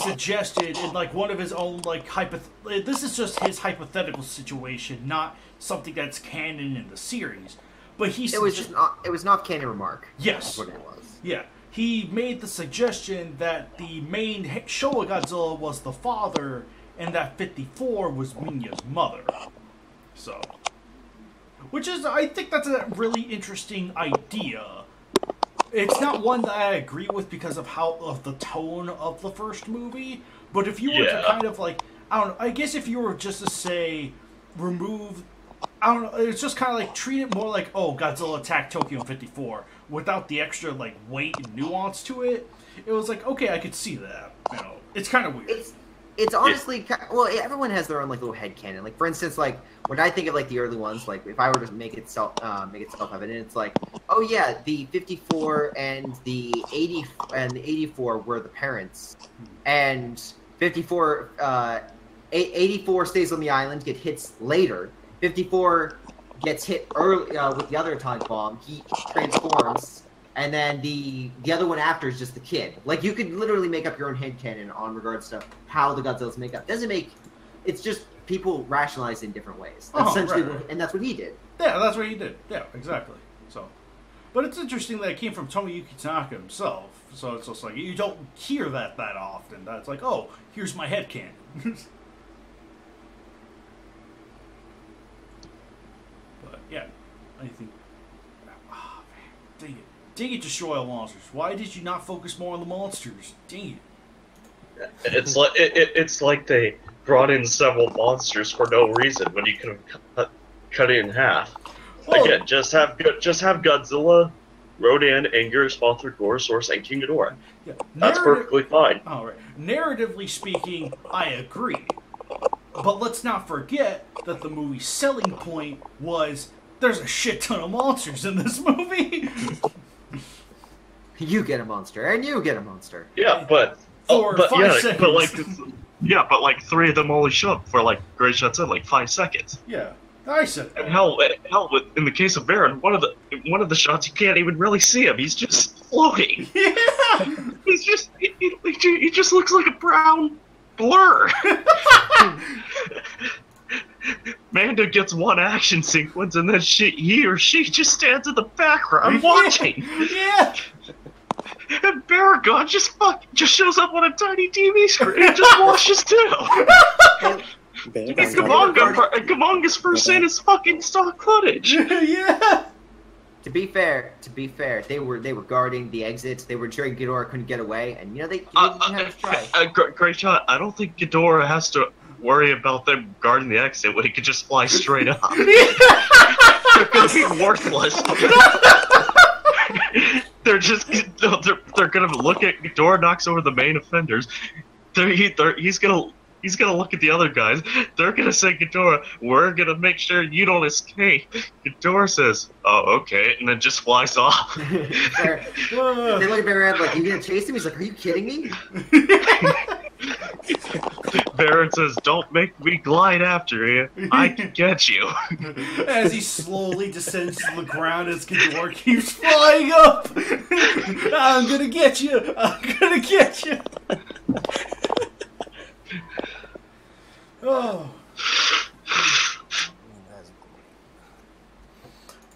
Speaker 1: suggested in like one of his own like this is just his hypothetical situation, not something that's canon in the series. But it
Speaker 2: was not canon remark.
Speaker 1: Yes.
Speaker 2: That's what it was.
Speaker 1: Yeah. He made the suggestion that the main Showa Godzilla was the father and that 54 was Minya's mother. So, which is, I think that's a really interesting idea. It's not one that I agree with because of the tone of the first movie, but if you were to kind of like, I don't know, I guess if you were just to say, remove, I don't know, it's just kind of like, treat it more like, oh, Godzilla attacked Tokyo in 54, without the extra, like, weight and nuance to it, it was like, okay, I could see that. You know, it's kind of weird.
Speaker 2: It's honestly, well, everyone has their own like little headcanon. Like for instance, like when I think of like the early ones, like if I were to make it self-evident, it's like, oh yeah, the 54 and the 80 and the 84 were the parents, and 84, 84 stays on the island, get hits later. 54 gets hit early with the other atomic bomb. He transforms. And then the other one after is just the kid. Like, you could literally make up your own headcanon on regards to how the Godzillas make up. Doesn't make... It's just people rationalize in different ways. That's essentially
Speaker 1: right.
Speaker 2: And that's what he did.
Speaker 1: Yeah, that's what he did. Yeah, exactly. So, but it's interesting that it came from Tomoyuki Tanaka himself. So it's just like, you don't hear that often. That's like, oh, here's my headcanon. But, yeah. I think... Oh, man. Dang it. Dang it, destroy all monsters. Why did you not focus more on the monsters? Dang it.
Speaker 4: It's like they brought in several monsters for no reason when you could have cut it in half.
Speaker 1: Well,
Speaker 4: Again, just have Godzilla, Rodan, Anguirus, Mothra, Gorosaurus, and King Ghidorah.
Speaker 1: Yeah.
Speaker 4: That's perfectly fine.
Speaker 1: All right. Narratively speaking, I agree. But let's not forget that the movie's selling point was there's a shit ton of monsters in this movie.
Speaker 2: You get a monster, and you get a monster.
Speaker 4: Yeah, but like 3 of them only show up for like Great Shot said, like 5 seconds.
Speaker 1: Yeah, I said that.
Speaker 4: And hell, in the case of Baron, one of the shots you can't even really see him. He's just floating.
Speaker 1: Yeah,
Speaker 4: He's just he just looks like a brown blur. Manda gets one action sequence, and then he or she just stands in the background watching.
Speaker 1: Yeah.
Speaker 4: And Baragon just shows up on a tiny TV screen and just watches too. And Kamonga's first scene is fucking stock footage.
Speaker 1: Yeah.
Speaker 2: To be fair, they were guarding the exits. They were ensuring Ghidorah couldn't get away, and you know they didn't have to try.
Speaker 4: Great shot. I don't think Ghidorah has to worry about them guarding the exit when he could just fly straight up. They're gonna be worthless. They're gonna look at Ghidorah, knocks over the main offenders. He's gonna look at the other guys. They're gonna say, Ghidorah, we're gonna make sure you don't escape. Ghidorah says, oh, okay, and then just flies off.
Speaker 2: They look at Baron like, you gonna chase him? He's like, are you kidding me?
Speaker 4: Baron says, don't make me glide after you. I can get you.
Speaker 1: As he slowly descends to the ground as Ghidorah keeps flying up. I'm gonna get you. I'm gonna get you. Oh.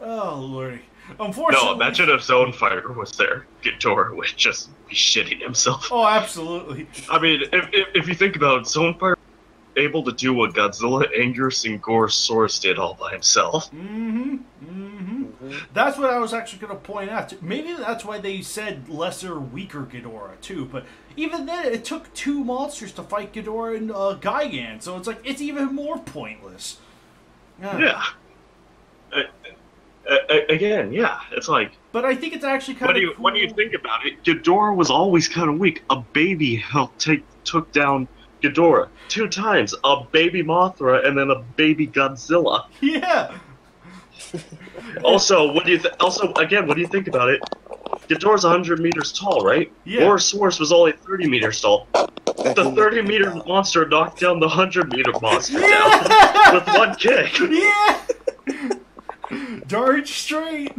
Speaker 1: Oh, Lordy. Unfortunately...
Speaker 4: No, imagine if Zonefire was there. Ghidorah would just be shitting himself.
Speaker 1: Oh, absolutely.
Speaker 4: I mean, if you think about it, Zonefire able to do what Godzilla, Anguirus, and Gorosaurus did all by himself.
Speaker 1: That's what I was actually going to point out. Maybe that's why they said lesser, weaker Ghidorah, too. But even then, it took 2 monsters to fight Ghidorah and Gigan. So it's like, it's even more pointless.
Speaker 4: Yeah. Again, yeah, it's like...
Speaker 1: But I think it's actually kind of cool.
Speaker 4: When you think about it, Ghidorah was always kind of weak. A baby took down Ghidorah 2 times. A baby Mothra and then a baby Godzilla.
Speaker 1: Yeah.
Speaker 4: Also, what do you think about it? Ghidorah's 100 meters tall, right?
Speaker 1: Yeah.
Speaker 4: Gorosaurus was only 30 meters tall. The 30-meter monster knocked down the 100-meter monster down with 1 kick.
Speaker 1: Yeah. Darn straight.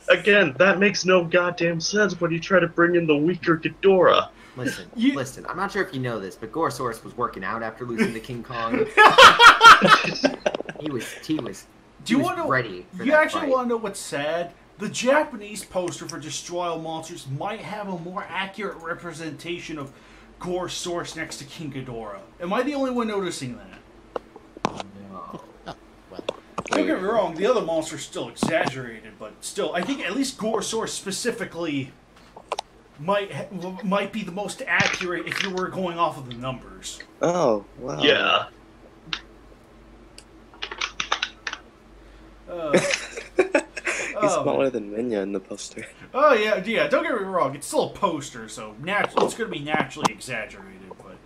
Speaker 4: Again, that makes no goddamn sense when you try to bring in the weaker Ghidorah.
Speaker 2: Listen, I'm not sure if you know this, but Gorosaurus was working out after losing to King Kong. he was ready for
Speaker 1: You
Speaker 2: that
Speaker 1: actually
Speaker 2: fight.
Speaker 1: want to know what's sad? The Japanese poster for Destroy All Monsters might have a more accurate representation of Gorosaurus next to King Ghidorah. Am I the only one noticing that?
Speaker 2: No.
Speaker 1: Don't get me wrong, the other monster's still exaggerated, but still, I think at least Gorosaurus specifically might be the most accurate if you were going off of the numbers.
Speaker 7: Oh, wow.
Speaker 4: Yeah.
Speaker 7: He's He's
Speaker 1: Oh,
Speaker 7: smaller than Minya in the poster.
Speaker 1: oh yeah, yeah. Don't get me wrong. It's still a poster, so it's going to be naturally exaggerated. But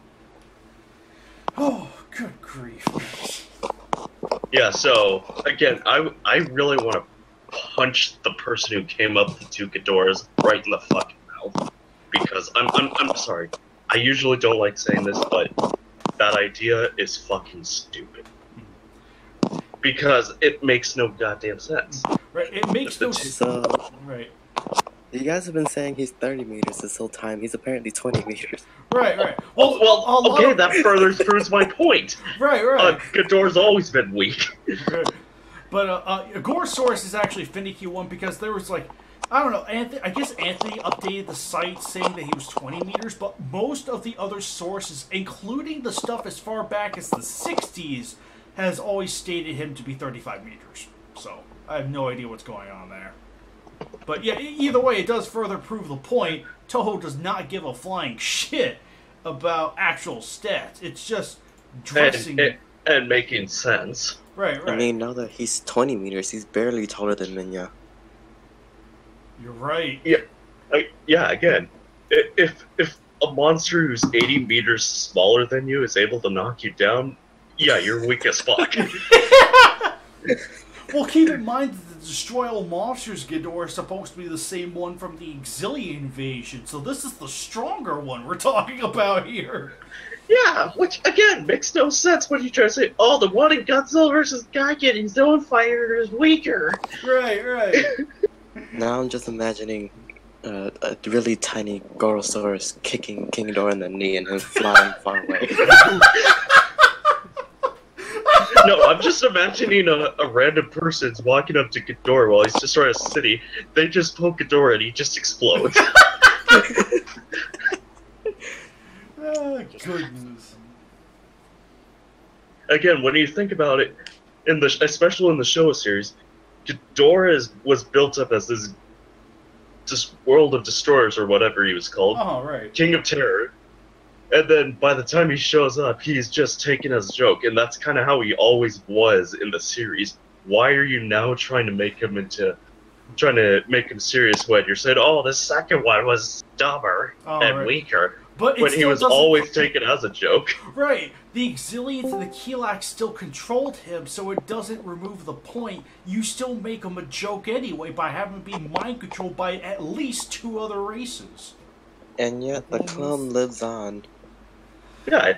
Speaker 1: oh, good grief!
Speaker 8: Yeah, so again, I really want to punch the person who came up with the two Ghidorahs right in the fucking mouth, because I'm sorry. I usually don't like saying this, but that idea is fucking stupid. Because it makes no goddamn sense.
Speaker 1: Right? It makes no
Speaker 7: So,
Speaker 1: right.
Speaker 7: you guys have been saying he's 30 meters this whole time. He's apparently 20 meters.
Speaker 1: Right, right.
Speaker 8: Well,
Speaker 1: a lot
Speaker 8: okay,
Speaker 1: of-
Speaker 8: that further proves my point.
Speaker 1: Right, right.
Speaker 8: Ghidorah's always been weak.
Speaker 1: Right. But Goresaurus is actually a finicky one because there was like, I don't know, I guess Anthony updated the site saying that he was 20 meters, but most of the other sources, including the stuff as far back as the 60s, has always stated him to be 35 meters. So, I have no idea what's going on there. But yeah, either way, it does further prove the point. Toho does not give a flying shit about actual stats. It's just dressing...
Speaker 8: And making sense.
Speaker 1: Right, right.
Speaker 7: I mean, now that he's 20 meters, he's barely taller than Minya.
Speaker 1: You're right.
Speaker 8: Yeah, again, if a monster who's 80 meters smaller than you is able to knock you down, yeah, you're weak as fuck.
Speaker 1: Well, keep in mind that the Destroy All Monsters Ghidorah is supposed to be the same one from the Exilian invasion, so this is the stronger one we're talking about here.
Speaker 8: Yeah, which, again, makes no sense when you try to say, oh, the one in Godzilla versus Gigan, his own fighter is weaker.
Speaker 1: Right, right.
Speaker 7: Now I'm just imagining a really tiny Gorosaurus kicking King Ghidorah in the knee and him flying far away.
Speaker 8: No, I'm just imagining a random person's walking up to Ghidorah while he's destroying a city. They just poke Ghidorah and he just explodes.
Speaker 1: Oh, goodness.
Speaker 8: Again, when you think about it, especially in the Showa series, Ghidorah was built up as this world of destroyers or whatever he was called,
Speaker 1: Oh, right.
Speaker 8: King of Terror. And then by the time he shows up, he's just taken as a joke, and that's kind of how he always was in the series. Why are you now trying to make him serious when you're saying, oh, the second one was dumber and
Speaker 1: right.
Speaker 8: weaker,
Speaker 1: But it
Speaker 8: when he
Speaker 1: still
Speaker 8: was
Speaker 1: doesn't-
Speaker 8: always taken as a joke?
Speaker 1: Right. The Exilians and the Keelaks still controlled him, so it doesn't remove the point. You still make him a joke anyway by having him be mind controlled by at least 2 other races.
Speaker 7: And yet the clone lives on.
Speaker 8: Yeah,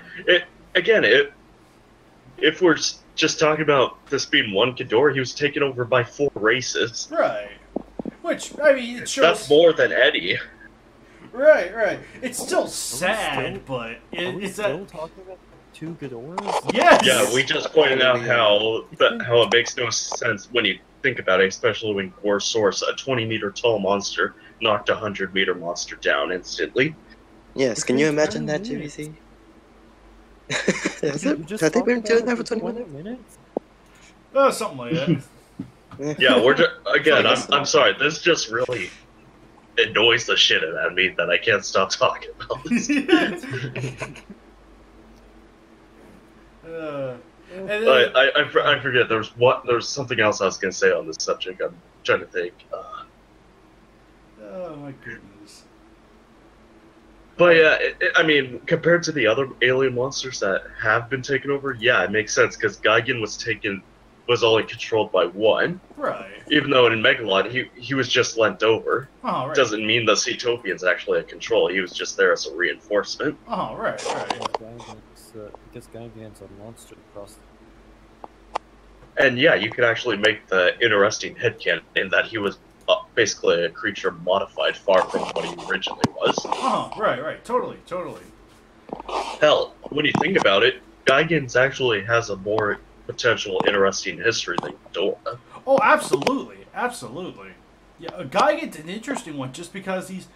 Speaker 8: if we're just talking about this being one Ghidorah, he was taken over by 4 races.
Speaker 1: Right. Which, I mean, it shows...
Speaker 8: That's more than Eddie.
Speaker 1: Right, right. It's still sad, but
Speaker 3: Are we
Speaker 1: it's
Speaker 3: still
Speaker 1: that...
Speaker 3: talking about 2 Ghidorahs?
Speaker 1: Yes!
Speaker 8: Yeah, we just pointed out how it makes no sense when you think about it, especially when Gorosaurus, a 20-meter tall monster, knocked a 100-meter monster down instantly.
Speaker 7: Yes, can you imagine that, GVC? Have they been doing that for 20 minutes?
Speaker 1: Oh, something like that.
Speaker 8: Yeah, we're just, again, I'm sorry, this just really annoys the shit out of me that I can't stop talking about this.
Speaker 1: And then,
Speaker 8: I forget, there's something else I was going to say on this subject. I'm trying to think.
Speaker 1: oh, my goodness.
Speaker 8: But yeah, I mean, compared to the other alien monsters that have been taken over, yeah, it makes sense, because Gigan was only controlled by 1.
Speaker 1: Right.
Speaker 8: Even though in Megalon, he was just lent over.
Speaker 1: Oh, right.
Speaker 8: Doesn't mean the Ceetopian's actually a control. He was just there as a reinforcement.
Speaker 1: Oh, right, right.
Speaker 3: Because Gigan's a monster across.
Speaker 8: And yeah, you could actually make the interesting headcanon in that he was basically a creature modified far from what he originally was.
Speaker 1: Oh, right, right. Totally, totally.
Speaker 8: Hell, when you think about it, Gigan's actually has a more potential interesting history than Ghidorah.
Speaker 1: Oh, absolutely, absolutely. Yeah, Gigan's an interesting one just because he's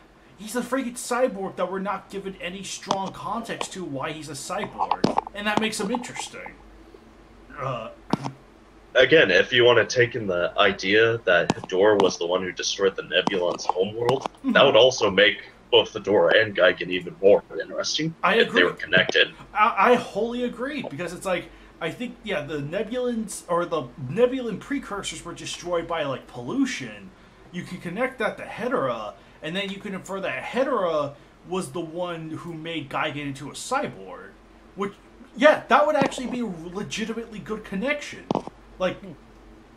Speaker 1: a freaking cyborg that we're not given any strong context to why he's a cyborg, and that makes him interesting.
Speaker 8: Again, if you want to take in the idea that Ghidorah was the one who destroyed the Nebulon's homeworld, that would also make both Ghidorah and Gigan even more interesting if they were connected.
Speaker 1: I wholly agree, because it's like, I think, yeah, the Nebulans, or the Nebulan precursors were destroyed by, like, pollution, you can connect that to Hedera, and then you can infer that Hedera was the one who made Gigan into a cyborg. Which, yeah, that would actually be a legitimately good connection. Like,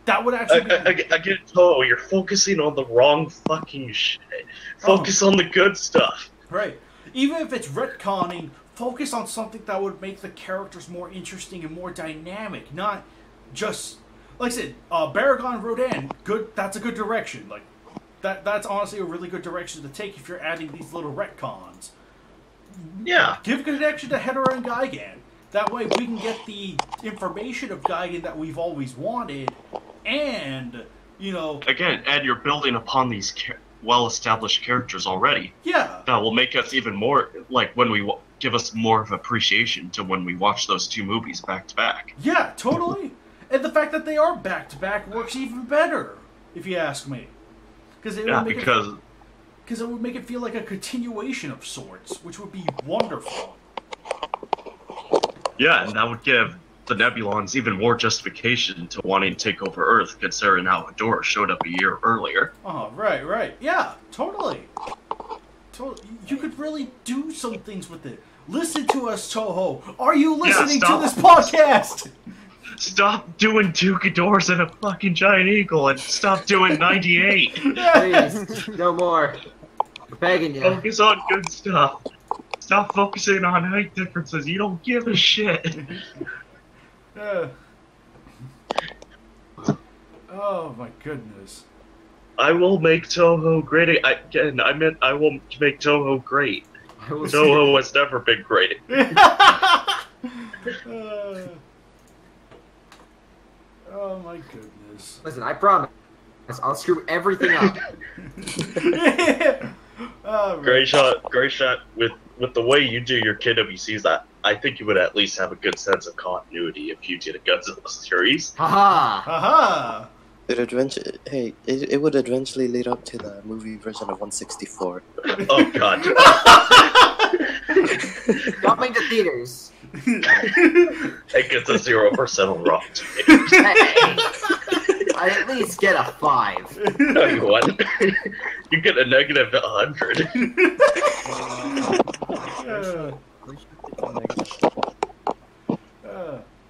Speaker 1: that would actually be...
Speaker 4: I get Toho, you're focusing on the wrong fucking shit. Focus on the good stuff.
Speaker 1: Right. Even if it's retconning, focus on something that would make the characters more interesting and more dynamic, not just... Like I said, Baragon Rodan, good. That's a good direction. Like, that's honestly a really good direction to take if you're adding these little retcons.
Speaker 4: Yeah.
Speaker 1: Give connection to Hedera and Gigan. That way we can get the information of Gigan that we've always wanted, and, you know...
Speaker 8: Again, and you're building upon these well-established characters already.
Speaker 1: Yeah.
Speaker 8: That will make us even more, like, when we give us more of appreciation to when we watch those two movies back-to-back.
Speaker 1: Yeah, totally. And the fact that they are back-to-back works even better, if you ask me. Because it would make it feel like a continuation of sorts, which would be wonderful.
Speaker 8: Yeah, and that would give the Nebulons even more justification to wanting to take over Earth, considering how Ghidorah showed up a year earlier.
Speaker 1: Oh, right. Yeah, totally. You could really do some things with it. Listen to us, Toho. Are you listening to this podcast?
Speaker 8: Stop doing two Ghidorahs and a fucking giant eagle, and stop doing 98.
Speaker 2: Please, no more. We're begging you.
Speaker 8: Focus on good stuff. Stop focusing on height differences. You don't give a shit.
Speaker 1: Oh my goodness.
Speaker 4: I will make Toho great. I will make Toho great. Toho has never been great.
Speaker 1: Oh my goodness.
Speaker 2: Listen, I promise. I'll screw everything up.
Speaker 4: Great shot with the way you do your KWCs. I think you would at least have a good sense of continuity if you did a Godzilla series.
Speaker 2: Haha!
Speaker 1: Haha!
Speaker 7: It would eventually lead up to the movie version of 164.
Speaker 4: Oh god.
Speaker 2: Coming to theaters.
Speaker 4: It gets a 0% on Rotten Tomatoes.
Speaker 2: I at least get a 5.
Speaker 4: No, you wouldn't. You get a negative 100.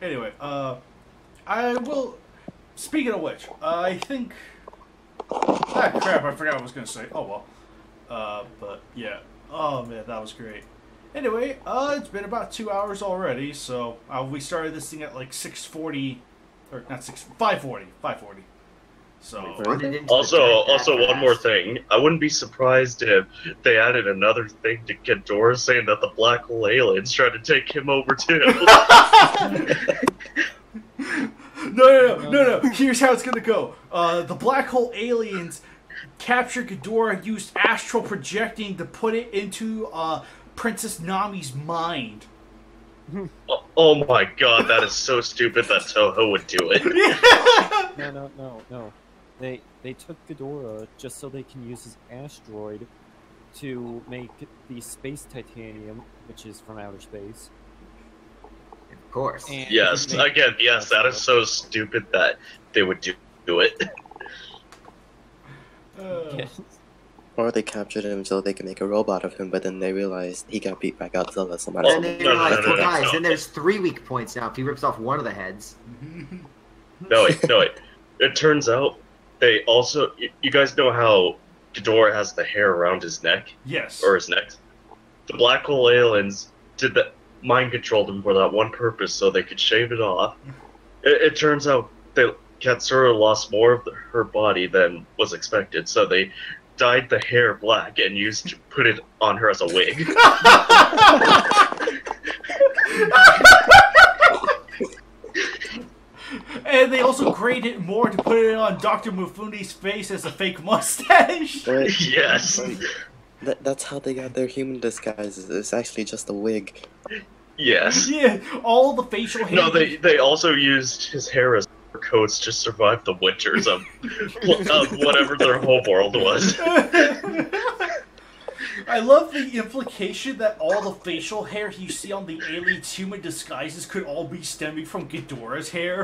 Speaker 1: Anyway, I will. Speaking of which, I think. Ah, crap! I forgot what I was gonna say. Oh well. But yeah. Oh man, that was great. Anyway, it's been about 2 hours already, so we started this thing at like 6:40, or not 5:40. So.
Speaker 4: Also, one more thing. I wouldn't be surprised if they added another thing to Ghidorah, saying that the black hole aliens tried to take him over too.
Speaker 1: No. Here's how it's gonna go. The black hole aliens captured Ghidorah and used astral projecting to put it into Princess Nami's mind.
Speaker 4: Oh my god, that is so stupid that Toho would do it.
Speaker 3: No. They took Ghidorah just so they can use his asteroid to make the space titanium, which is from outer space.
Speaker 2: Of course.
Speaker 4: And that is so stupid that they would do it.
Speaker 3: Yes.
Speaker 7: Or they captured him so they can make a robot of him, but then they realized he got beat by Godzilla. So
Speaker 2: and then they realized, guys, then there's 3 weak points now if he rips off one of the heads.
Speaker 4: No, wait. It turns out they also... You guys know how Ghidorah has the hair around his neck?
Speaker 1: Yes.
Speaker 4: Or his neck? The black hole aliens did that, mind controlled him for that one purpose so they could shave it off. It turns out that Katsura lost more of her body than was expected, so they dyed the hair black and used to put it on her as a wig.
Speaker 1: And they also graded it more to put it on Dr. Mufundi's face as a fake mustache.
Speaker 4: Yes.
Speaker 7: That's how they got their human disguises. It's actually just a wig.
Speaker 4: Yes.
Speaker 1: Yeah, all the facial hair.
Speaker 4: No, they also used his hair as coats to survive the winters of whatever their whole world was.
Speaker 1: I love the implication that all the facial hair you see on the alien human disguises could all be stemming from Ghidorah's hair.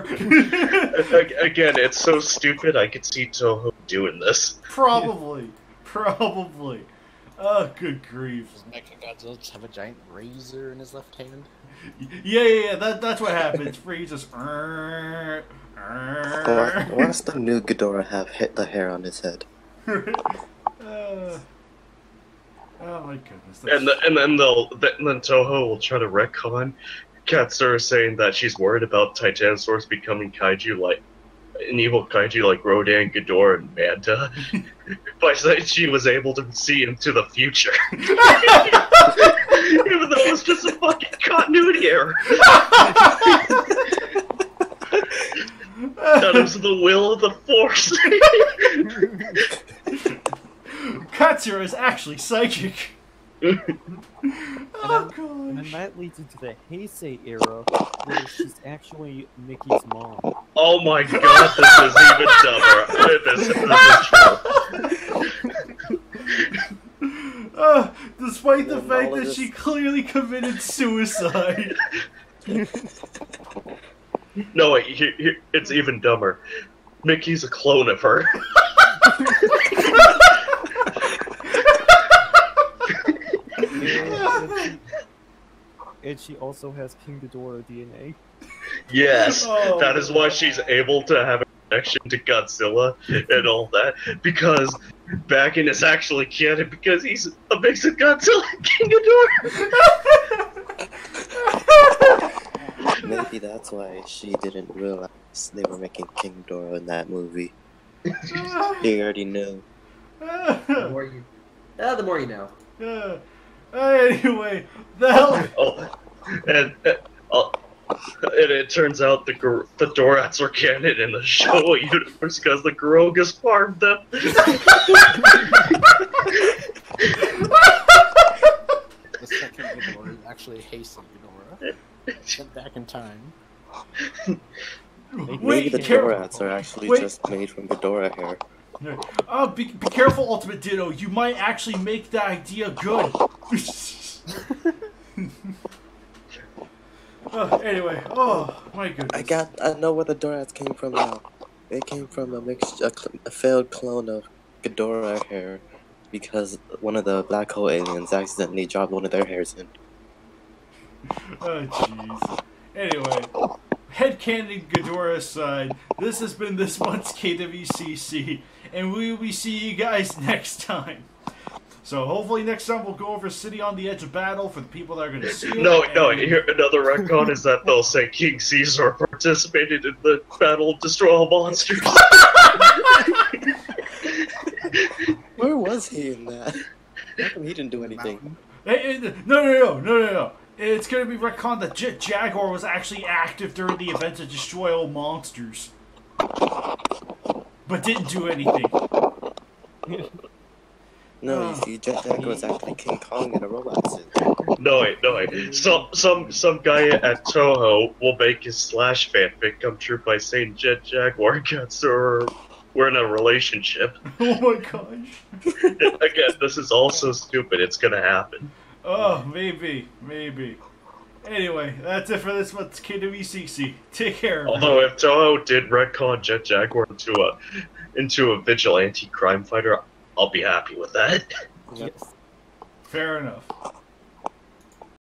Speaker 8: Again, it's so stupid. I could see Toho doing this.
Speaker 1: Probably. Oh, good grief.
Speaker 5: Does Mechagodzilla just have a giant razor in his left hand?
Speaker 1: Yeah. That's what happens. Freeze just.
Speaker 7: Why does the new Ghidorah have the hair on his head?
Speaker 1: Oh my goodness.
Speaker 8: And then Toho will try to retcon Katsura saying that she's worried about Titanosaurus becoming kaiju, like an evil kaiju like Rodan, Ghidorah, and Manta, by saying she was able to see into the future. Even though it was just a fucking continuity error. That was the will of the Force.
Speaker 1: Katsura is actually psychic. Oh god.
Speaker 3: And then that leads into the Heisei era, where she's actually Mickey's mom.
Speaker 8: Oh my god, this is even dumber. This is true.
Speaker 1: Despite the fact that she clearly committed suicide.
Speaker 8: No, wait, it's even dumber. Mickey's a clone of her.
Speaker 3: And she also has King Ghidorah DNA.
Speaker 8: Yes,
Speaker 1: Oh.
Speaker 8: that is why she's able to have a connection to Godzilla and all that. Because Bakken is actually canon because he's a mix of Godzilla and King Ghidorah.
Speaker 7: Maybe that's why she didn't realize they were making King Ghidorah in that movie. He already knew.
Speaker 2: The more you know.
Speaker 1: Anyway, the hell.
Speaker 8: And it turns out the Dorats are canon in the Showa universe because the Garogas farmed them.
Speaker 5: The second Ghidorah is actually Heisei Ghidorah. Sent back in time.
Speaker 7: Maybe the Dorats are actually just made from Ghidorah hair.
Speaker 1: Be careful, Ultimate Ditto. You might actually make that idea good. Anyway, oh my goodness.
Speaker 7: I know where the Dorats came from now. They came from a failed clone of Ghidorah hair because one of the black hole aliens accidentally dropped one of their hairs in.
Speaker 1: Oh jeez. Anyway, headcanon Ghidorah aside, this has been this month's KWCC, and we will see you guys next time. So hopefully next time we'll go over City on the Edge of Battle for the people that are going to see it.
Speaker 8: No, here, another retcon is that they'll say King Caesar participated in the Battle of Destroy All Monsters.
Speaker 7: Where was he in that? How come he didn't do anything?
Speaker 1: No. It's going to be retcon that Jaguar was actually active during the event to destroy all monsters. But didn't do anything.
Speaker 7: No, you see, Jaguar was actually King Kong in a robot suit.
Speaker 8: No wait. Some guy at Toho will make his Slash fanfic come true by saying Jaguar and Katsura were in a relationship.
Speaker 1: Oh my gosh.
Speaker 8: Again, this is also stupid. It's gonna happen.
Speaker 1: Oh, maybe. Anyway, that's it for this month's KWCC. Take care.
Speaker 8: Although if Toho did retcon Jaguar into a vigilante crime fighter, I'll be happy with that.
Speaker 3: Yes.
Speaker 1: Fair enough.